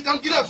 down, get up.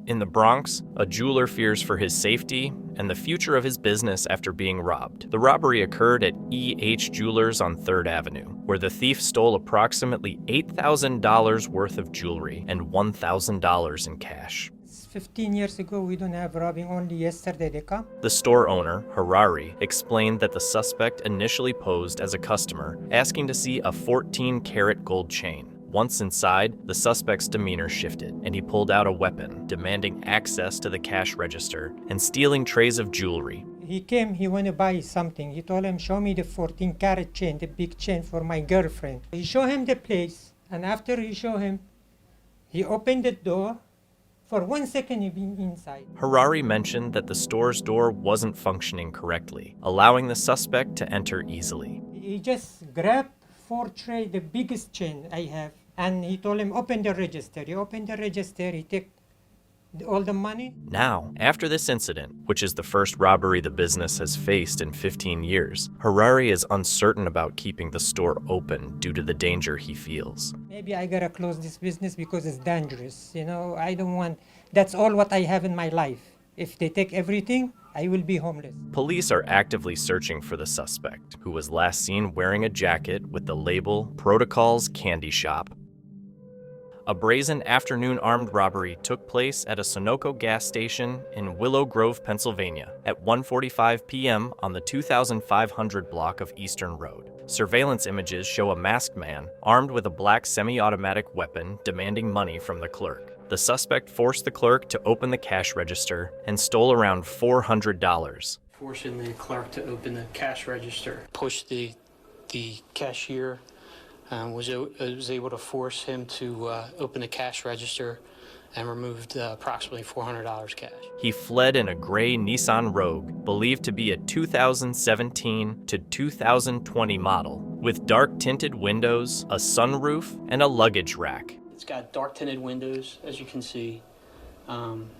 In the Bronx, a jeweler fears for his safety and the future of his business after being robbed. The robbery occurred at E.H. Jewelers on 3rd Avenue, where the thief stole approximately $8,000 worth of jewelry and $1,000 in cash. 15 years ago, we don't have robbing, only yesterday they come. The store owner, Harari, explained that the suspect initially posed as a customer, asking to see a 14-karat gold chain. Once inside, the suspect's demeanor shifted, and he pulled out a weapon, demanding access to the cash register and stealing trays of jewelry. He came, he wanted to buy something. He told him, show me the 14-karat chain, the big chain for my girlfriend. He showed him the place, and after he showed him, he opened the door. For 1 second, he been inside. Harari mentioned that the store's door wasn't functioning correctly, allowing the suspect to enter easily. He just grabbed 4 tray, the biggest chain I have, and he told him, open the register. He opened the register, he took all the money. Now, after this incident, which is the first robbery the business has faced in 15 years, Harari is uncertain about keeping the store open due to the danger he feels. Maybe I gotta close this business because it's dangerous. You know, I don't want, that's all what I have in my life. If they take everything, I will be homeless. Police are actively searching for the suspect, who was last seen wearing a jacket with the label Protocol's Candy Shop. A brazen afternoon armed robbery took place at a Sunoco gas station in Willow Grove, Pennsylvania at 1:45 p.m. on the 2500 block of Eastern Road. Surveillance images show a masked man armed with a black semi-automatic weapon demanding money from the clerk. The suspect forced the clerk to open the cash register and stole around $400. Forcing the clerk to open the cash register. Pushed the cashier. Was able to force him to open the cash register and removed approximately $400 cash. He fled in a gray Nissan Rogue, believed to be a 2017 to 2020 model, with dark tinted windows, a sunroof, and a luggage rack. It's got dark tinted windows, as you can see, and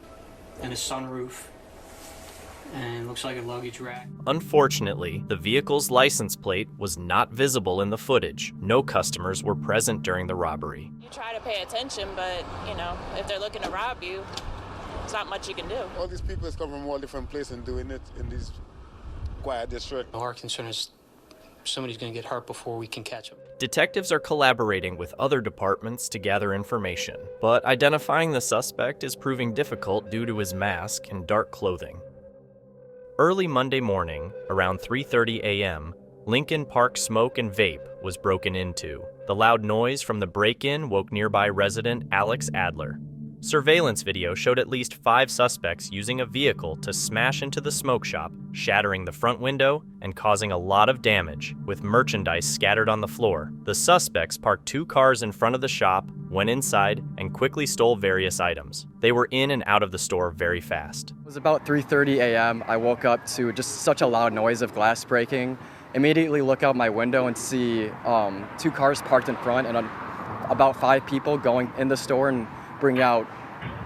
a sunroof. And looks like a luggage rack. Unfortunately, the vehicle's license plate was not visible in the footage. No customers were present during the robbery. You try to pay attention, but, you know, if they're looking to rob you, there's not much you can do. All these people come from all different places and doing it in this quiet district. Our concern is somebody's going to get hurt before we can catch them. Detectives are collaborating with other departments to gather information, but identifying the suspect is proving difficult due to his mask and dark clothing. Early Monday morning, around 3:30 a.m., Lincoln Park Smoke and Vape was broken into. The loud noise from the break-in woke nearby resident Alex Adler. Surveillance video showed at least 5 suspects using a vehicle to smash into the smoke shop, shattering the front window and causing a lot of damage, with merchandise scattered on the floor. The suspects parked 2 cars in front of the shop, went inside, and quickly stole various items. They were in and out of the store very fast. It was about 3:30 a.m. I woke up to just such a loud noise of glass breaking. Immediately look out my window and see 2 cars parked in front and about 5 people going in the store and bring out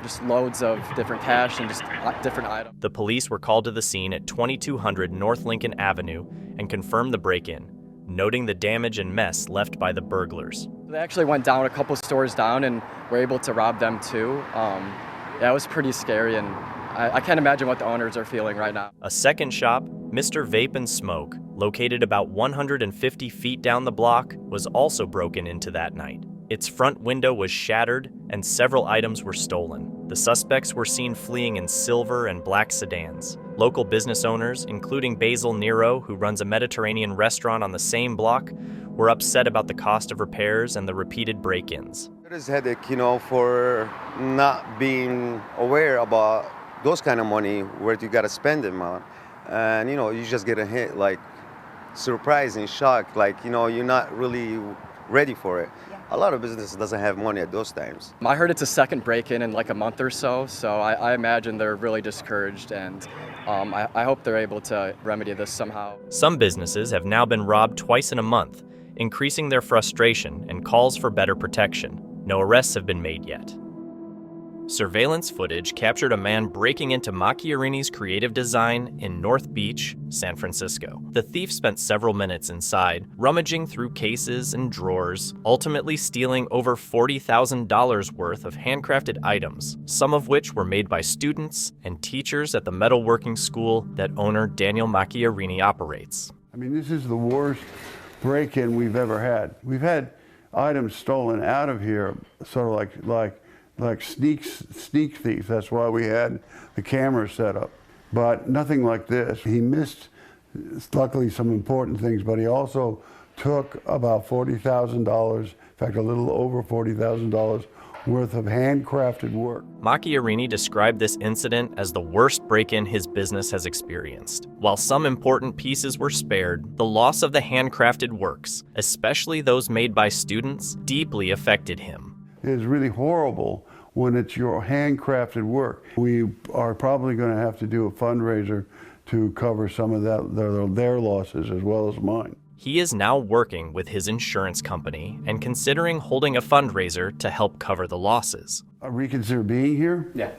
just loads of different cash and just different items. The police were called to the scene at 2200 North Lincoln Avenue and confirmed the break-in, noting the damage and mess left by the burglars. They actually went down a couple stores down and were able to rob them too. Yeah, it was pretty scary, and I can't imagine what the owners are feeling right now. A second shop, Mr. Vape and Smoke, located about 150 feet down the block, was also broken into that night. Its front window was shattered and several items were stolen. The suspects were seen fleeing in silver and black sedans. Local business owners, including Basil Nero, who runs a Mediterranean restaurant on the same block, were upset about the cost of repairs and the repeated break-ins. It is a headache, for not being aware about those kind of money, where you gotta spend them on. And, you just get a hit, like, surprise and shock, like, you're not really ready for it. A lot of business doesn't have money at those times. I heard it's a second break-in in like a month or so I imagine they're really discouraged, and I hope they're able to remedy this somehow. Some businesses have now been robbed twice in a month, increasing their frustration and calls for better protection. No arrests have been made yet. Surveillance footage captured a man breaking into Macchiarini's creative design in North Beach, San Francisco. The thief spent several minutes inside, rummaging through cases and drawers, ultimately stealing over $40,000 worth of handcrafted items, some of which were made by students and teachers at the metalworking school that owner Daniel Macchiarini operates. I mean, this is the worst break-in we've ever had. We've had items stolen out of here, sort of like sneak thieves. That's why we had the camera set up. But nothing like this. He missed, luckily, some important things, but he also took about $40,000, in fact, a little over $40,000 worth of handcrafted work. Macchiarini described this incident as the worst break-in his business has experienced. While some important pieces were spared, the loss of the handcrafted works, especially those made by students, deeply affected him. It is really horrible when it's your handcrafted work. We are probably going to have to do a fundraiser to cover some of their losses as well as mine. He is now working with his insurance company and considering holding a fundraiser to help cover the losses. I reconsider being here? Yeah.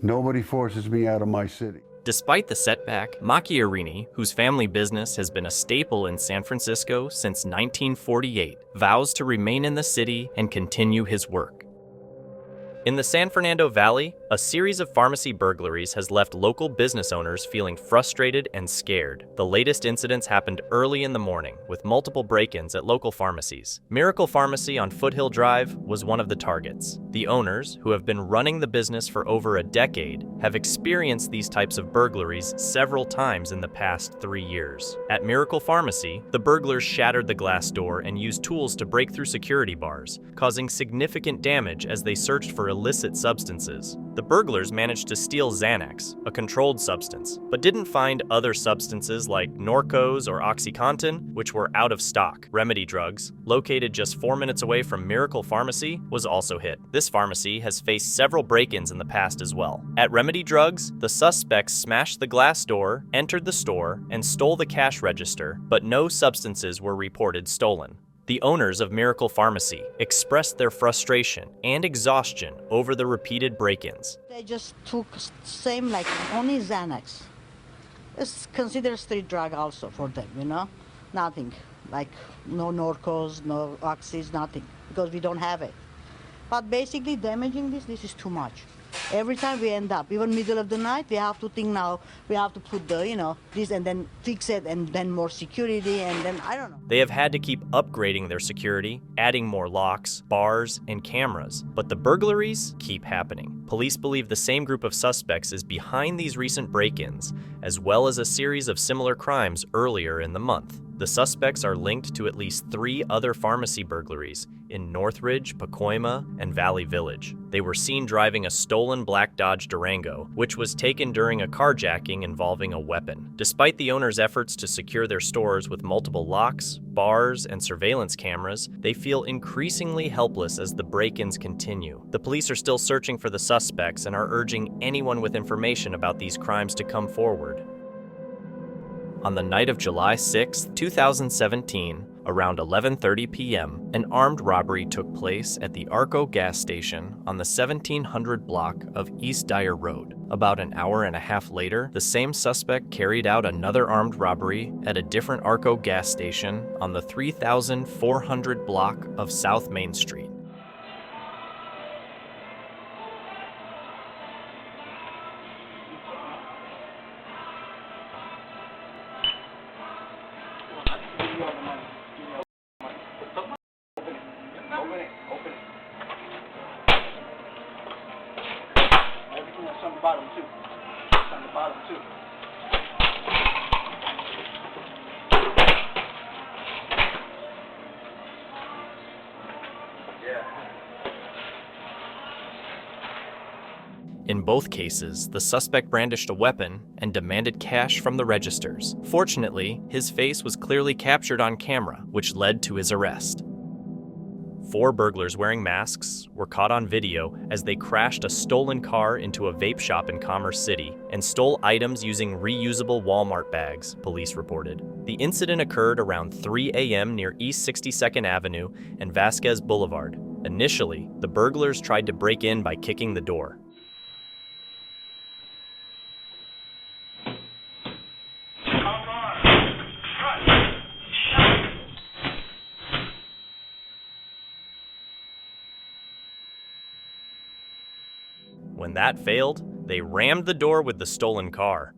Nobody forces me out of my city. Despite the setback, Macchiarini, whose family business has been a staple in San Francisco since 1948, vows to remain in the city and continue his work. In the San Fernando Valley, a series of pharmacy burglaries has left local business owners feeling frustrated and scared. The latest incidents happened early in the morning, with multiple break-ins at local pharmacies. Miracle Pharmacy on Foothill Drive was one of the targets. The owners, who have been running the business for over a decade, have experienced these types of burglaries several times in the past 3 years. At Miracle Pharmacy, the burglars shattered the glass door and used tools to break through security bars, causing significant damage as they searched for illicit substances. The burglars managed to steal Xanax, a controlled substance, but didn't find other substances like Norcos or OxyContin, which were out of stock. Remedy Drugs, located just 4 minutes away from Miracle Pharmacy, was also hit. This pharmacy has faced several break-ins in the past as well. At Remedy Drugs, the suspects smashed the glass door, entered the store, and stole the cash register, but no substances were reported stolen. The owners of Miracle Pharmacy expressed their frustration and exhaustion over the repeated break-ins. They just took same like only Xanax. It's considered street drug also for them, you know? Nothing, like no Norcos, no Oxys, nothing, because we don't have it. But basically damaging this is too much. Every time we end up, even middle of the night, we have to think now, we have to put the, this and then fix it and then more security and then, I don't know. They have had to keep upgrading their security, adding more locks, bars, and cameras. But the burglaries keep happening. Police believe the same group of suspects is behind these recent break-ins, as well as a series of similar crimes earlier in the month. The suspects are linked to at least 3 other pharmacy burglaries in Northridge, Pacoima, and Valley Village. They were seen driving a stolen black Dodge Durango, which was taken during a carjacking involving a weapon. Despite the owners' efforts to secure their stores with multiple locks, bars, and surveillance cameras, they feel increasingly helpless as the break-ins continue. The police are still searching for the suspects and are urging anyone with information about these crimes to come forward. On the night of July 6, 2017, around 11:30 p.m., an armed robbery took place at the Arco gas station on the 1700 block of East Dyer Road. About an hour and a half later, the same suspect carried out another armed robbery at a different Arco gas station on the 3400 block of South Main Street. In both cases, the suspect brandished a weapon and demanded cash from the registers. Fortunately, his face was clearly captured on camera, which led to his arrest. 4 burglars wearing masks were caught on video as they crashed a stolen car into a vape shop in Commerce City and stole items using reusable Walmart bags, police reported. The incident occurred around 3 a.m. near East 62nd Avenue and Vasquez Boulevard. Initially, the burglars tried to break in by kicking the door. When that failed, they rammed the door with the stolen car.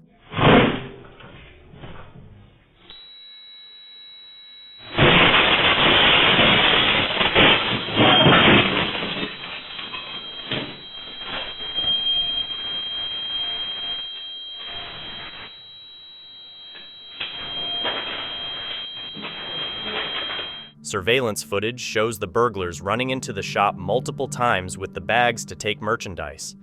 Surveillance footage shows the burglars running into the shop multiple times with the bags to take merchandise.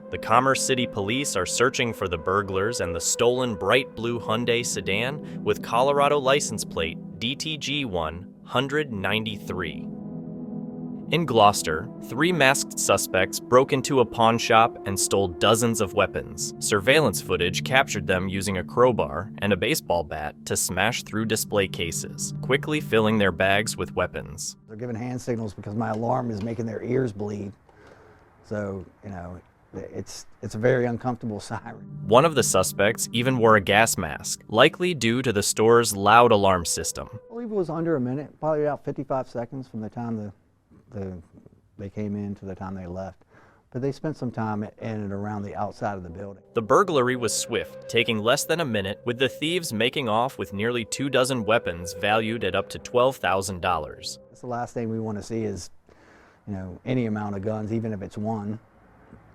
The Commerce City Police are searching for the burglars and the stolen bright blue Hyundai sedan with Colorado license plate DTG 193. In Gloucester, 3 masked suspects broke into a pawn shop and stole dozens of weapons. Surveillance footage captured them using a crowbar and a baseball bat to smash through display cases, quickly filling their bags with weapons. They're giving hand signals because my alarm is making their ears bleed. So, it's a very uncomfortable siren. One of the suspects even wore a gas mask, likely due to the store's loud alarm system. I believe it was under a minute, probably about 55 seconds from the time they came in to the time they left. But they spent some time in and around the outside of the building. The burglary was swift, taking less than a minute, with the thieves making off with nearly 24 weapons valued at up to $12,000. That's the last thing we want to see is, any amount of guns, even if it's one,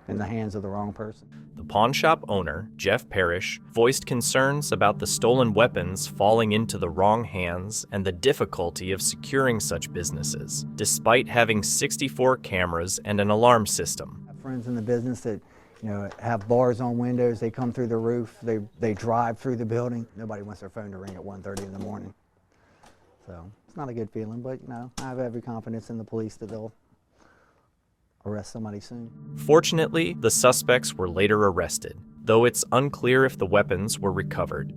in the hands of the wrong person. The pawn shop owner, Jeff Parrish, voiced concerns about the stolen weapons falling into the wrong hands and the difficulty of securing such businesses, despite having 64 cameras and an alarm system. I have friends in the business that have bars on windows, they come through the roof, they drive through the building. Nobody wants their phone to ring at 1:30 in the morning. So it's not a good feeling, but I have every confidence in the police that they'll arrest somebody soon. Fortunately, the suspects were later arrested, though it's unclear if the weapons were recovered.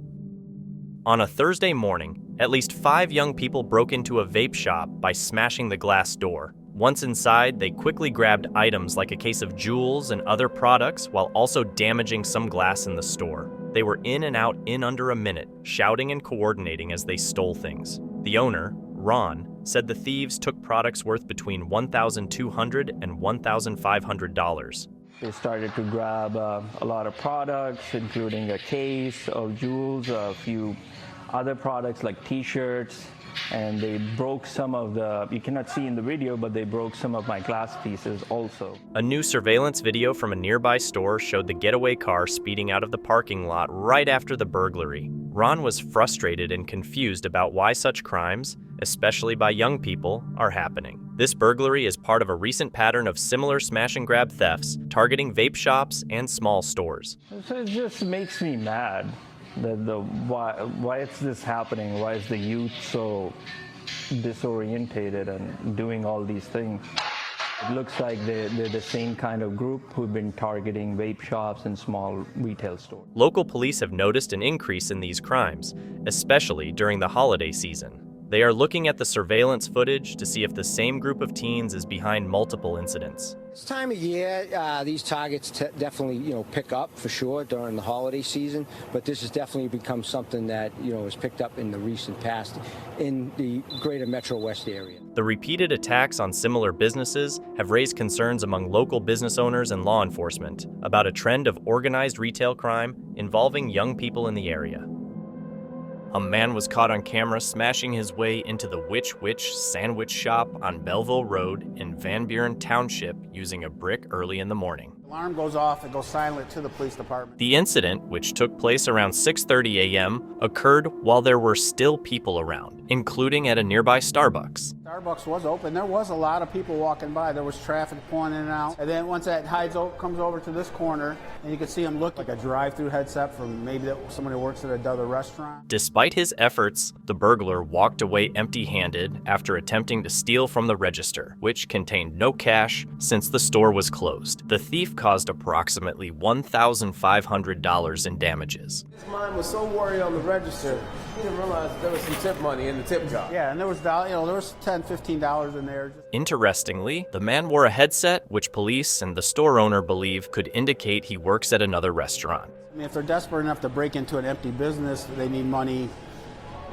On a Thursday morning, at least 5 young people broke into a vape shop by smashing the glass door. Once inside, they quickly grabbed items like a case of Juuls and other products while also damaging some glass in the store. They were in and out in under a minute, shouting and coordinating as they stole things. The owner, Ron, said the thieves took products worth between $1,200 and $1,500. They started to grab a lot of products, including a case of Juuls, a few other products like t-shirts, and they broke some of you cannot see in the video, but they broke some of my glass pieces also. A new surveillance video from a nearby store showed the getaway car speeding out of the parking lot right after the burglary. Ron was frustrated and confused about why such crimes, especially by young people, are happening. This burglary is part of a recent pattern of similar smash-and-grab thefts targeting vape shops and small stores. So it just makes me mad that why is this happening? Why is the youth so disorientated and doing all these things? It looks like they're the same kind of group who've been targeting vape shops and small retail stores. Local police have noticed an increase in these crimes, especially during the holiday season. They are looking at the surveillance footage to see if the same group of teens is behind multiple incidents. This time of year, these targets definitely, pick up for sure during the holiday season, but this has definitely become something that, has picked up in the recent past in the greater Metro West area. The repeated attacks on similar businesses have raised concerns among local business owners and law enforcement about a trend of organized retail crime involving young people in the area. A man was caught on camera smashing his way into the Witch sandwich shop on Belleville Road in Van Buren Township using a brick early in the morning. Alarm goes off, it goes silent to the police department. The incident, which took place around 6:30 a.m., occurred while there were still people around, including at a nearby Starbucks. Starbucks was open. There was a lot of people walking by. There was traffic pulling in and out. And then once that comes over to this corner, and you can see him look like a drive-through headset from maybe somebody who works at another restaurant. Despite his efforts, the burglar walked away empty-handed after attempting to steal from the register, which contained no cash since the store was closed. The thief caused approximately $1,500 in damages. His mind was so worried on the register, he didn't realize there was some tip money in the tip jar. Yeah, and there was $10, $15 in there. Interestingly, the man wore a headset which police and the store owner believe could indicate he works at another restaurant. I mean, if they're desperate enough to break into an empty business, they need money.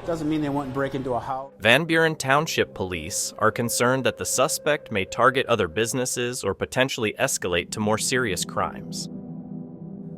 Doesn't mean they wouldn't break into a house. Van Buren Township Police are concerned that the suspect may target other businesses or potentially escalate to more serious crimes.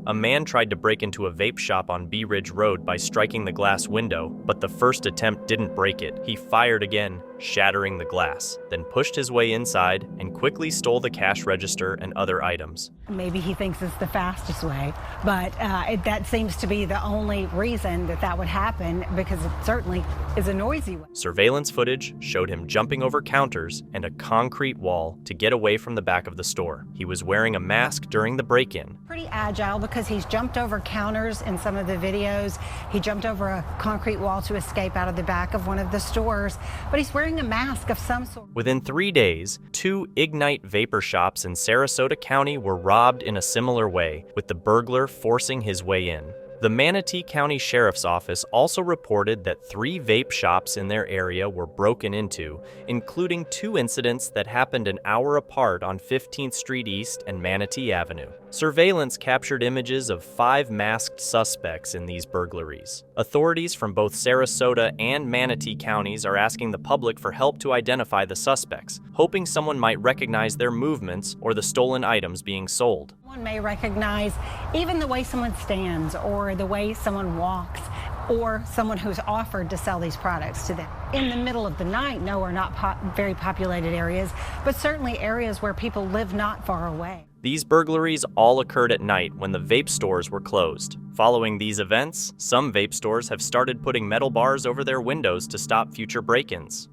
A man tried to break into a vape shop on Bee Ridge Road by striking the glass window, but the first attempt didn't break it. He fired again, shattering the glass, then pushed his way inside and quickly stole the cash register and other items. Maybe he thinks it's the fastest way, but that seems to be the only reason that would happen, because it certainly is a noisy way. Surveillance footage showed him jumping over counters and a concrete wall to get away from the back of the store. He was wearing a mask during the break-in. Pretty agile because he's jumped over counters in some of the videos. He jumped over a concrete wall to escape out of the back of one of the stores, but he's wearing a mask of some sort. Within 3 days, 2 Ignite vapor shops in Sarasota County were robbed in a similar way, with the burglar forcing his way in. The Manatee County Sheriff's Office also reported that 3 vape shops in their area were broken into, including 2 incidents that happened an hour apart on 15th Street East and Manatee Avenue. Surveillance captured images of 5 masked suspects in these burglaries. Authorities from both Sarasota and Manatee counties are asking the public for help to identify the suspects, hoping someone might recognize their movements or the stolen items being sold. One may recognize even the way someone stands or the way someone walks, or someone who's offered to sell these products to them. In the middle of the night, no, are not very populated areas, but certainly areas where people live not far away. These burglaries all occurred at night when the vape stores were closed. Following these events, some vape stores have started putting metal bars over their windows to stop future break-ins.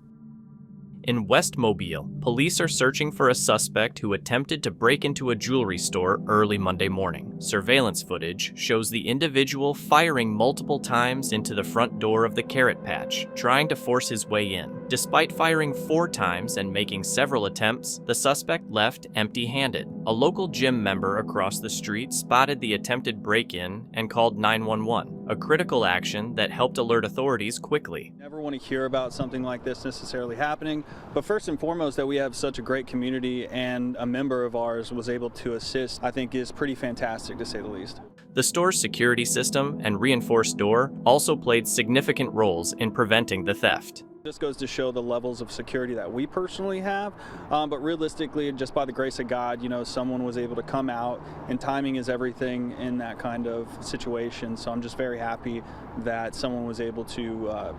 In West Mobile, police are searching for a suspect who attempted to break into a jewelry store early Monday morning. Surveillance footage shows the individual firing multiple times into the front door of the Carrot Patch, trying to force his way in. Despite firing 4 times and making several attempts, the suspect left empty-handed. A local gym member across the street spotted the attempted break-in and called 911, a critical action that helped alert authorities quickly. Never want to hear about something like this necessarily happening, but first and foremost, that we have such a great community and a member of ours was able to assist, I think is pretty fantastic to say the least. The store's security system and reinforced door also played significant roles in preventing the theft. This goes to show the levels of security that we personally have, but realistically, just by the grace of God, someone was able to come out, and timing is everything in that kind of situation. So I'm just very happy that someone was able to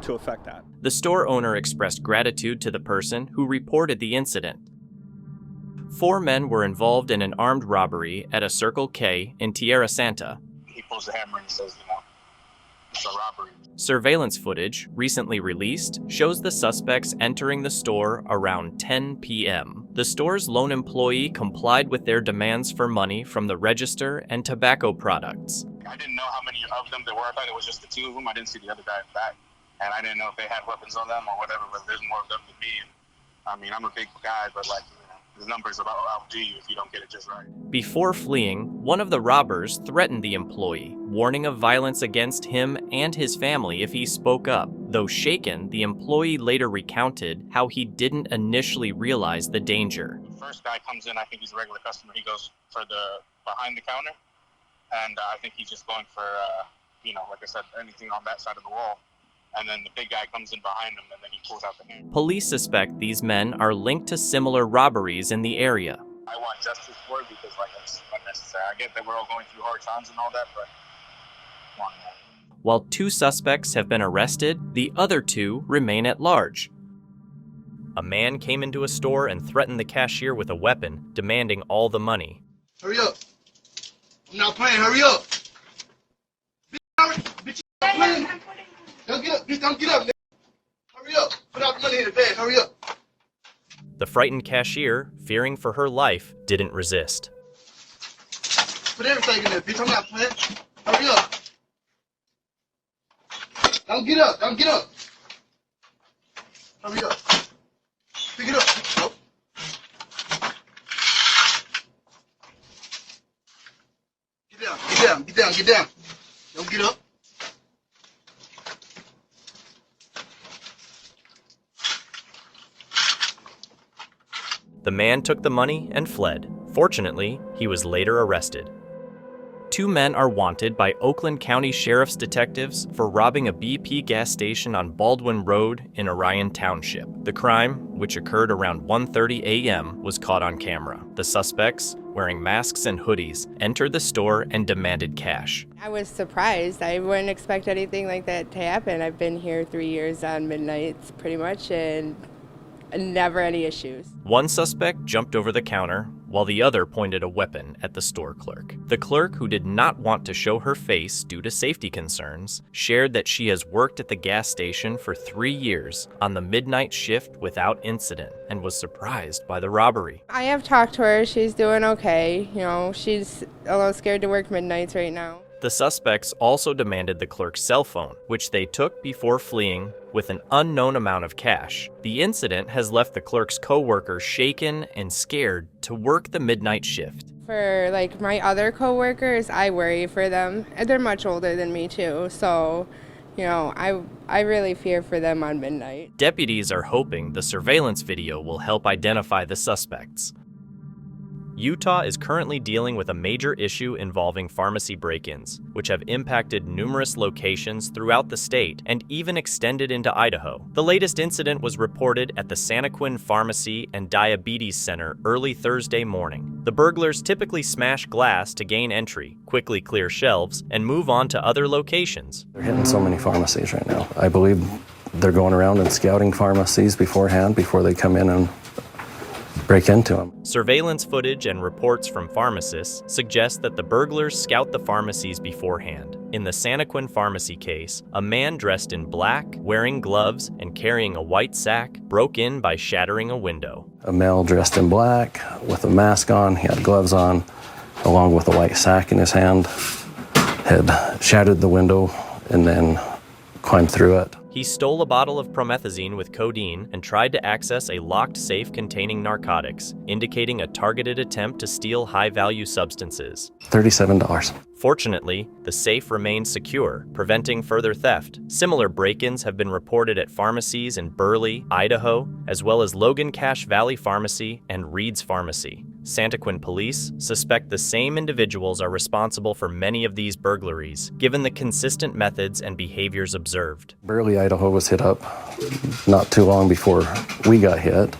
affect that. The store owner expressed gratitude to the person who reported the incident. 4 men were involved in an armed robbery at a Circle K in Tierra Santa. He pulls the hammer and says, it's a robbery. Surveillance footage, recently released, shows the suspects entering the store around 10 p.m. The store's lone employee complied with their demands for money from the register and tobacco products. I didn't know how many of them there were. I thought it was just the 2 of them. I didn't see the other guy in the back. And I didn't know if they had weapons on them or whatever, but there's more of them than me. I mean, I'm a big guy, but the numbers about outdo you if you don't get it just right. Before fleeing, one of the robbers threatened the employee, warning of violence against him and his family if he spoke up. Though shaken, the employee later recounted how he didn't initially realize the danger. The first guy comes in, I think he's a regular customer. He goes for the behind the counter, and I think he's just going for, like I said, anything on that side of the wall. And then the big guy comes in behind him, and then he pulls out the hand. Police suspect these men are linked to similar robberies in the area. I want justice for it because, it's unnecessary. I get that we're all going through hard times and all that, but come on, man. While 2 suspects have been arrested, the other 2 remain at large. A man came into a store and threatened the cashier with a weapon, demanding all the money. Hurry up. I'm not playing. Hurry up. Bitch, you not playing. Don't get up. Bitch, don't get up, nigga. Hurry up. Put out the money in the bag. Hurry up. The frightened cashier, fearing for her life, didn't resist. Put everything in there, bitch. I'm not playing. Hurry up. Don't get up. Don't get up. Hurry up. Pick it up. Nope. Get down. Get down. Get down. Get down. Don't get up. The man took the money and fled. Fortunately, he was later arrested. 2 men are wanted by Oakland County Sheriff's detectives for robbing a BP gas station on Baldwin Road in Orion Township. The crime, which occurred around 1:30 a.m., was caught on camera. The suspects, wearing masks and hoodies, entered the store and demanded cash. I was surprised. I wouldn't expect anything like that to happen. I've been here 3 years on midnights pretty much, and never any issues. One suspect jumped over the counter, while the other pointed a weapon at the store clerk. The clerk, who did not want to show her face due to safety concerns, shared that she has worked at the gas station for 3 years on the midnight shift without incident and was surprised by the robbery. I have talked to her. She's doing okay. You know, she's a little scared to work midnights right now. The suspects also demanded the clerk's cell phone, which they took before fleeing with an unknown amount of cash. The incident has left the clerk's co-worker shaken and scared to work the midnight shift. For like my other coworkers, I worry for them. They're much older than me too, so you know, I really fear for them on midnight. Deputies are hoping the surveillance video will help identify the suspects. Utah is currently dealing with a major issue involving pharmacy break-ins, which have impacted numerous locations throughout the state and even extended into Idaho. The latest incident was reported at the Santaquin Pharmacy and Diabetes Center early Thursday morning. The burglars typically smash glass to gain entry, quickly clear shelves, and move on to other locations. They're hitting so many pharmacies right now. I believe they're going around and scouting pharmacies beforehand before they come in and break into them. Surveillance footage and reports from pharmacists suggest that the burglars scout the pharmacies beforehand. In the Santaquin Pharmacy case, a man dressed in black, wearing gloves, and carrying a white sack broke in by shattering a window. A male dressed in black with a mask on, he had gloves on, along with a white sack in his hand, had shattered the window and then climbed through it. He stole a bottle of promethazine with codeine and tried to access a locked safe containing narcotics, indicating a targeted attempt to steal high-value substances. $37. Fortunately, the safe remained secure, preventing further theft. Similar break-ins have been reported at pharmacies in Burley, Idaho, as well as Logan Cache Valley Pharmacy and Reed's Pharmacy. Santaquin police suspect the same individuals are responsible for many of these burglaries, given the consistent methods and behaviors observed. Burley, Idaho was hit up not too long before we got hit.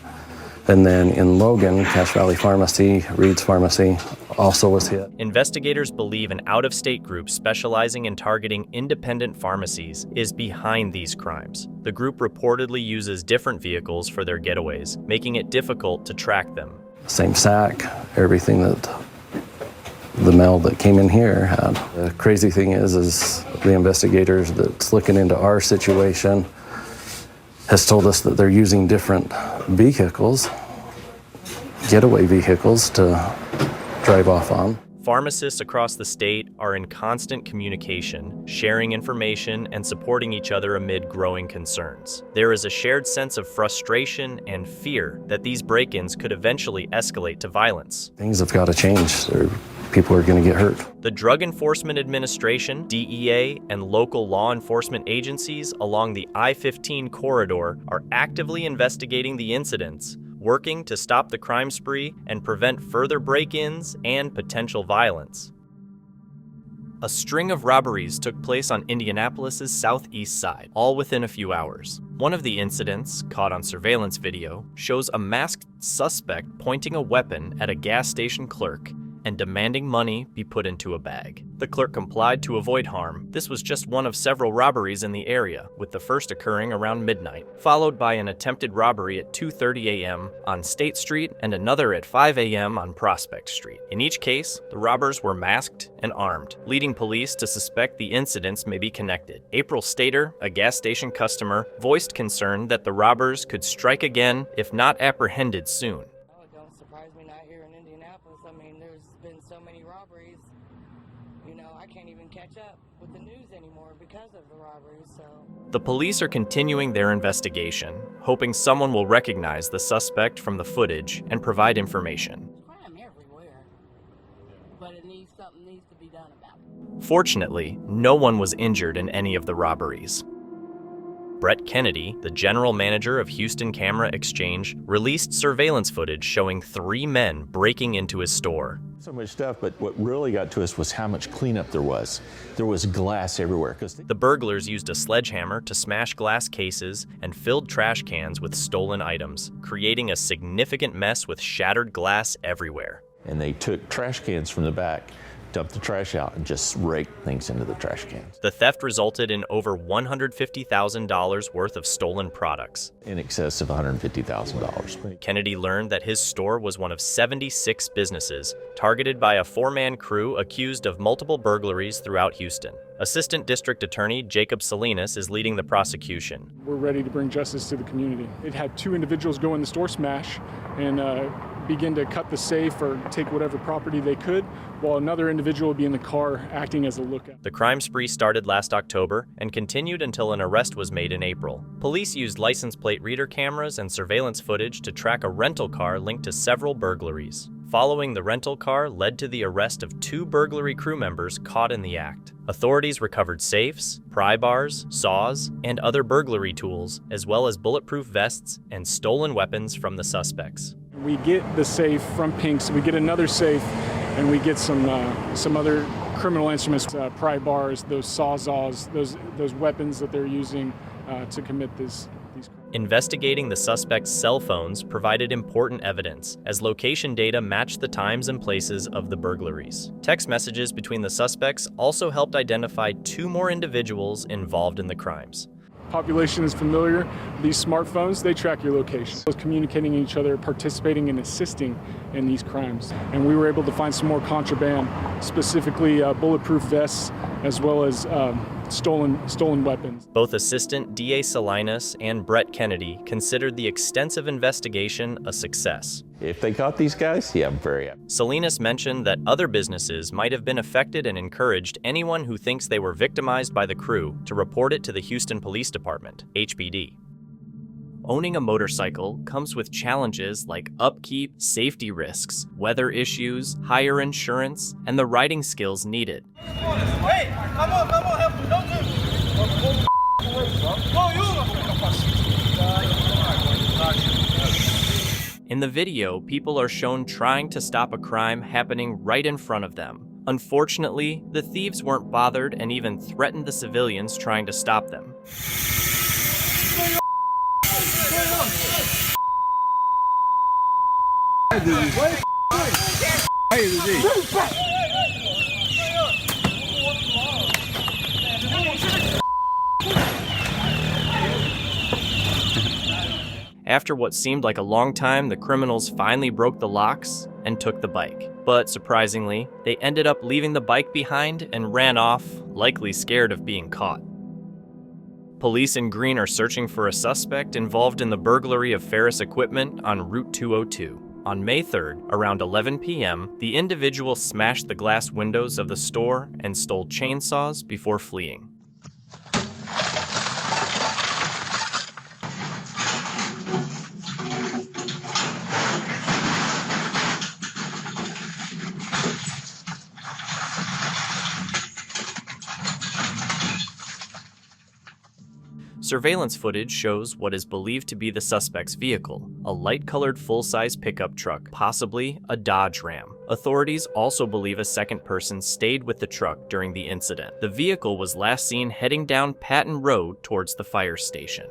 And then in Logan, Cache Valley Pharmacy, Reed's Pharmacy also was hit. Investigators believe an out-of-state group specializing in targeting independent pharmacies is behind these crimes. The group reportedly uses different vehicles for their getaways, making it difficult to track them. Same sack, everything that the male that came in here had. The crazy thing is the investigators that's looking into our situation has told us that they're using different vehicles, getaway vehicles, to drive off on. Pharmacists across the state are in constant communication, sharing information and supporting each other amid growing concerns. There is a shared sense of frustration and fear that these break-ins could eventually escalate to violence. Things have got to change. People are going to get hurt. The Drug Enforcement Administration, DEA, and local law enforcement agencies along the I-15 corridor are actively investigating the incidents, working to stop the crime spree and prevent further break-ins and potential violence. A string of robberies took place on Indianapolis's southeast side, all within a few hours. One of the incidents, caught on surveillance video, shows a masked suspect pointing a weapon at a gas station clerk and demanding money be put into a bag. The clerk complied to avoid harm. This was just one of several robberies in the area, with the first occurring around midnight, followed by an attempted robbery at 2:30 a.m. on State Street and another at 5 a.m. on Prospect Street. In each case, the robbers were masked and armed, leading police to suspect the incidents may be connected. April Stater, a gas station customer, voiced concern that the robbers could strike again if not apprehended soon. Oh, it don't surprise me not here in Indianapolis. I mean, there's been so many robberies. You know, I can't even catch up with the news anymore because of the robberies, so. The police are continuing their investigation, hoping someone will recognize the suspect from the footage and provide information. Crime everywhere, but something needs to be done about it. Fortunately, no one was injured in any of the robberies. Brett Kennedy, the general manager of Houston Camera Exchange, released surveillance footage showing 3 men breaking into his store. So much stuff, but what really got to us was how much cleanup there was. There was glass everywhere. The burglars used a sledgehammer to smash glass cases and filled trash cans with stolen items, creating a significant mess with shattered glass everywhere. And they took trash cans from the back, dumped the trash out, and just raked things into the trash cans. The theft resulted in over $150,000 worth of stolen products. In excess of $150,000. Kennedy learned that his store was one of 76 businesses targeted by a 4-man crew accused of multiple burglaries throughout Houston. Assistant District Attorney Jacob Salinas is leading the prosecution. We're ready to bring justice to the community. It had 2 individuals go in the store smash and begin to cut the safe or take whatever property they could, while another individual would be in the car acting as a lookout. The crime spree started last October and continued until an arrest was made in April. Police used license plate reader cameras and surveillance footage to track a rental car linked to several burglaries. Following the rental car led to the arrest of 2 burglary crew members caught in the act. Authorities recovered safes, pry bars, saws, and other burglary tools, as well as bulletproof vests and stolen weapons from the suspects. We get the safe from Pink's, we get another safe, and we get some other criminal instruments, pry bars, those sawzalls, those weapons that they're using to commit these crimes. Investigating the suspect's cell phones provided important evidence, as location data matched the times and places of the burglaries. Text messages between the suspects also helped identify 2 more individuals involved in the crimes. Population is familiar. These smartphones, they track your location. Communicating each other, participating and assisting in these crimes. And we were able to find some more contraband, specifically bulletproof vests, as well as stolen weapons. Both Assistant DA Salinas and Brett Kennedy considered the extensive investigation a success. If they caught these guys, yeah, I'm very happy. Salinas mentioned that other businesses might have been affected and encouraged anyone who thinks they were victimized by the crew to report it to the Houston Police Department, HPD. Owning a motorcycle comes with challenges like upkeep, safety risks, weather issues, higher insurance, and the riding skills needed. Hey, come on, help me, don't do In the video, people are shown trying to stop a crime happening right in front of them. Unfortunately, the thieves weren't bothered and even threatened the civilians trying to stop them. After what seemed like a long time, the criminals finally broke the locks and took the bike. But surprisingly, they ended up leaving the bike behind and ran off, likely scared of being caught. Police in Green are searching for a suspect involved in the burglary of Ferris equipment on Route 202. On May 3rd, around 11 p.m., the individual smashed the glass windows of the store and stole chainsaws before fleeing. Surveillance footage shows what is believed to be the suspect's vehicle, a light-colored full-size pickup truck, possibly a Dodge Ram. Authorities also believe a second person stayed with the truck during the incident. The vehicle was last seen heading down Patton Road towards the fire station.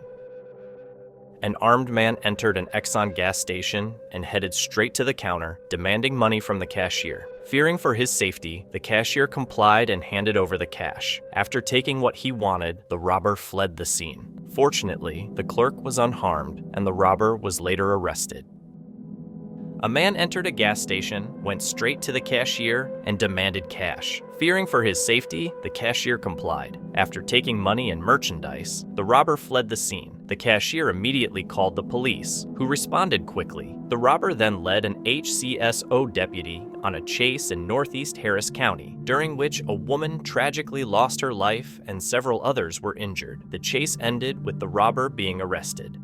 an armed man entered an Exxon gas station and headed straight to the counter, demanding money from the cashier. Fearing for his safety, the cashier complied and handed over the cash. After taking what he wanted, the robber fled the scene. Fortunately, the clerk was unharmed, and the robber was later arrested. A man entered a gas station, went straight to the cashier, and demanded cash. Fearing for his safety, the cashier complied. After taking money and merchandise, the robber fled the scene. The cashier immediately called the police, who responded quickly. The robber then led an HCSO deputy on a chase in northeast Harris County, during which a woman tragically lost her life and several others were injured. The chase ended with the robber being arrested.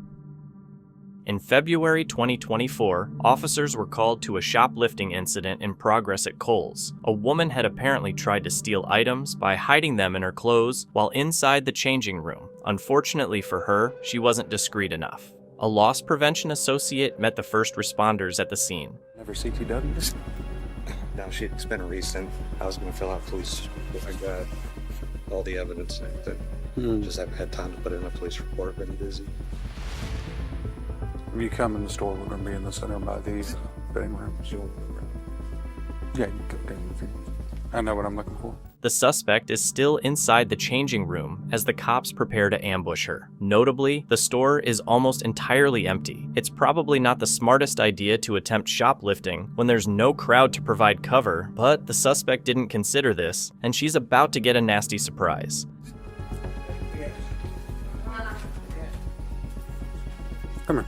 In February 2024, officers were called to a shoplifting incident in progress at Kohl's. A woman had apparently tried to steal items by hiding them in her clothes while inside the changing room. Unfortunately for her, she wasn't discreet enough. A loss prevention associate met the first responders at the scene. Never CTWs? No, it's been a recent. I was going to fill out police. I got all the evidence and everything. Just haven't had time to put in a police report. Been busy. When you come in the store, we're going to be in the center by these fitting rooms. Yeah, you can go down if you want. I know what I'm looking for. The suspect is still inside the changing room as the cops prepare to ambush her. Notably, the store is almost entirely empty. It's probably not the smartest idea to attempt shoplifting when there's no crowd to provide cover, but the suspect didn't consider this, and she's about to get a nasty surprise. Come here.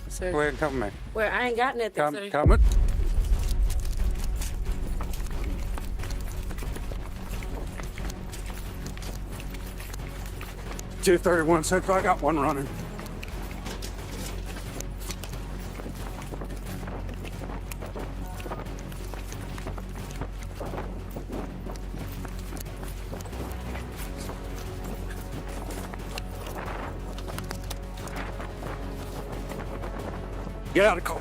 Sir. Go ahead and come with me. Well, I ain't got nothing, sir. Come with. $2.31 Central. I got one running. Get out of the car.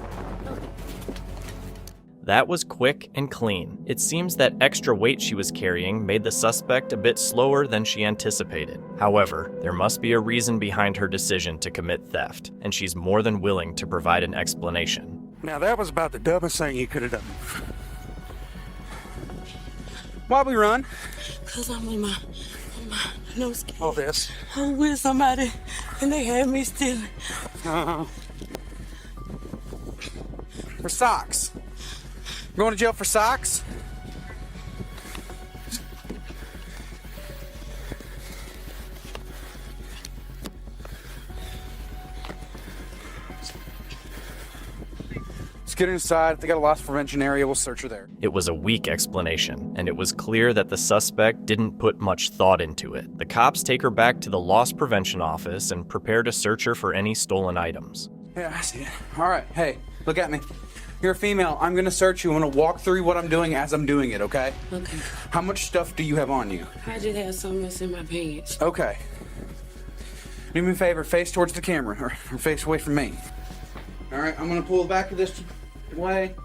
That was quick and clean. It seems that extra weight she was carrying made the suspect a bit slower than she anticipated. However, there must be a reason behind her decision to commit theft, and she's more than willing to provide an explanation. Now that was about the dumbest thing you could have done. Why'd we run? Cause I'm in my no skin. All this. I'm with somebody and they had me stealing. For socks. Going to jail for socks? Let's get inside. If they got a loss prevention area, we'll search her there. It was a weak explanation, and it was clear that the suspect didn't put much thought into it. The cops take her back to the loss prevention office and prepare to search her for any stolen items. Yeah, I see it. All right, hey, look at me. You're a female. I'm gonna search you. I'm gonna walk through what I'm doing as I'm doing it, okay? Okay. How much stuff do you have on you? I just had something that's in my pants. Okay. Do me a favor, face towards the camera, or face away from me. All right, I'm gonna pull the back of this way.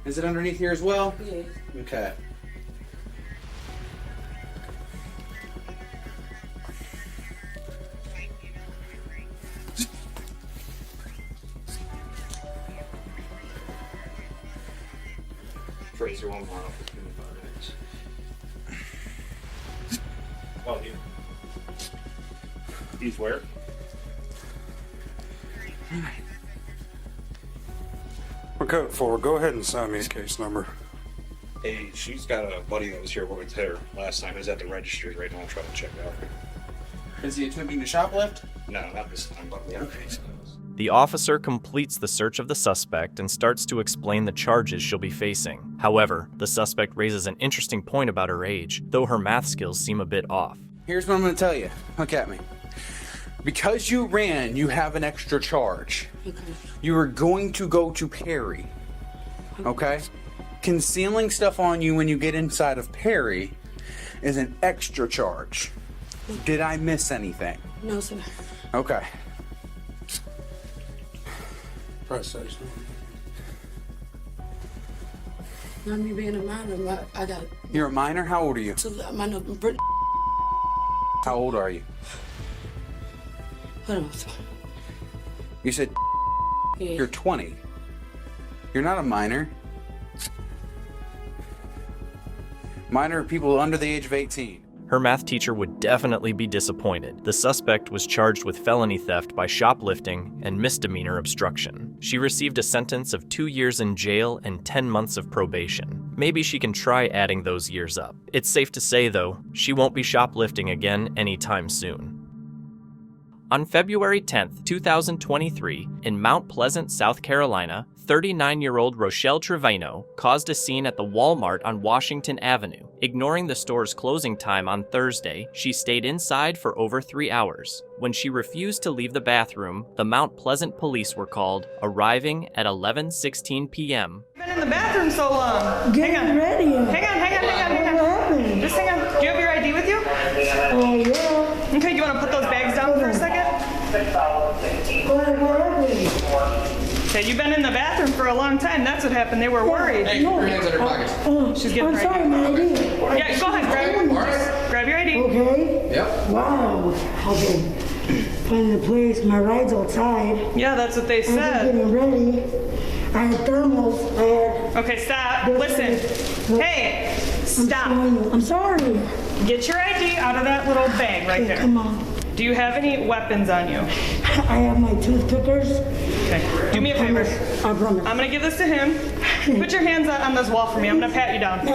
Is it underneath here as well? Yes. Okay. Fraser 1 mile for 25 minutes. Oh, he's where? We're code 4. Go ahead and sign me his case number. Hey, she's got a buddy that was here with her last time. He's at the registry right now trying to check out. Is he attempting to shoplift? No, not this time, but yeah. Okay. The officer completes the search of the suspect and starts to explain the charges she'll be facing. However, the suspect raises an interesting point about her age, though her math skills seem a bit off. Here's what I'm gonna tell you. Look at me. Because you ran, you have an extra charge. Okay. You are going to go to Perry. Okay? Concealing stuff on you when you get inside of Perry is an extra charge. Did I miss anything? No, sir. Okay. Not me being a minor, I got. You're a minor? How old are you? My number. How old are you? Hold on, sir. You said you're 20. You're not a minor. Minor are people under the age of 18. Her math teacher would definitely be disappointed. The suspect was charged with felony theft by shoplifting and misdemeanor obstruction. She received a sentence of 2 years in jail and 10 months of probation. Maybe she can try adding those years up. It's safe to say, though, she won't be shoplifting again anytime soon. On February 10th, 2023, in Mount Pleasant, South Carolina, 39-year-old Rochelle Trevino caused a scene at the Walmart on Washington Avenue. Ignoring the store's closing time on Thursday, she stayed inside for over 3 hours. When she refused to leave the bathroom, the Mount Pleasant police were called, arriving at 11:16 p.m. You've been in the bathroom so long. Getting hang on. ready. Hang on. What happened? Just hang on. Do you have your ID with you? Oh, yeah. Okay, you want to put those bags down for a second? What happened? Okay, you've been in the bathroom for a long time. That's what happened. They were worried. Hey, keep your hands in her pockets. She's getting I'm her sorry, ID. my ID. Yeah, go ahead. Grab your ID. Okay. Yep. Wow. Okay. Finding the place. My ride's outside. Yeah, that's what they I'm just said. getting ready. I had thermals. I had... Okay, stop. Listen. Hey, stop. I'm sorry. Get your ID out of that little bag right there. Come on. Do you have any weapons on you? I have my toothpickers. Okay. Do me a favor. I promise. I'm gonna give this to him. Put your hands on this wall for me. I'm gonna pat you down.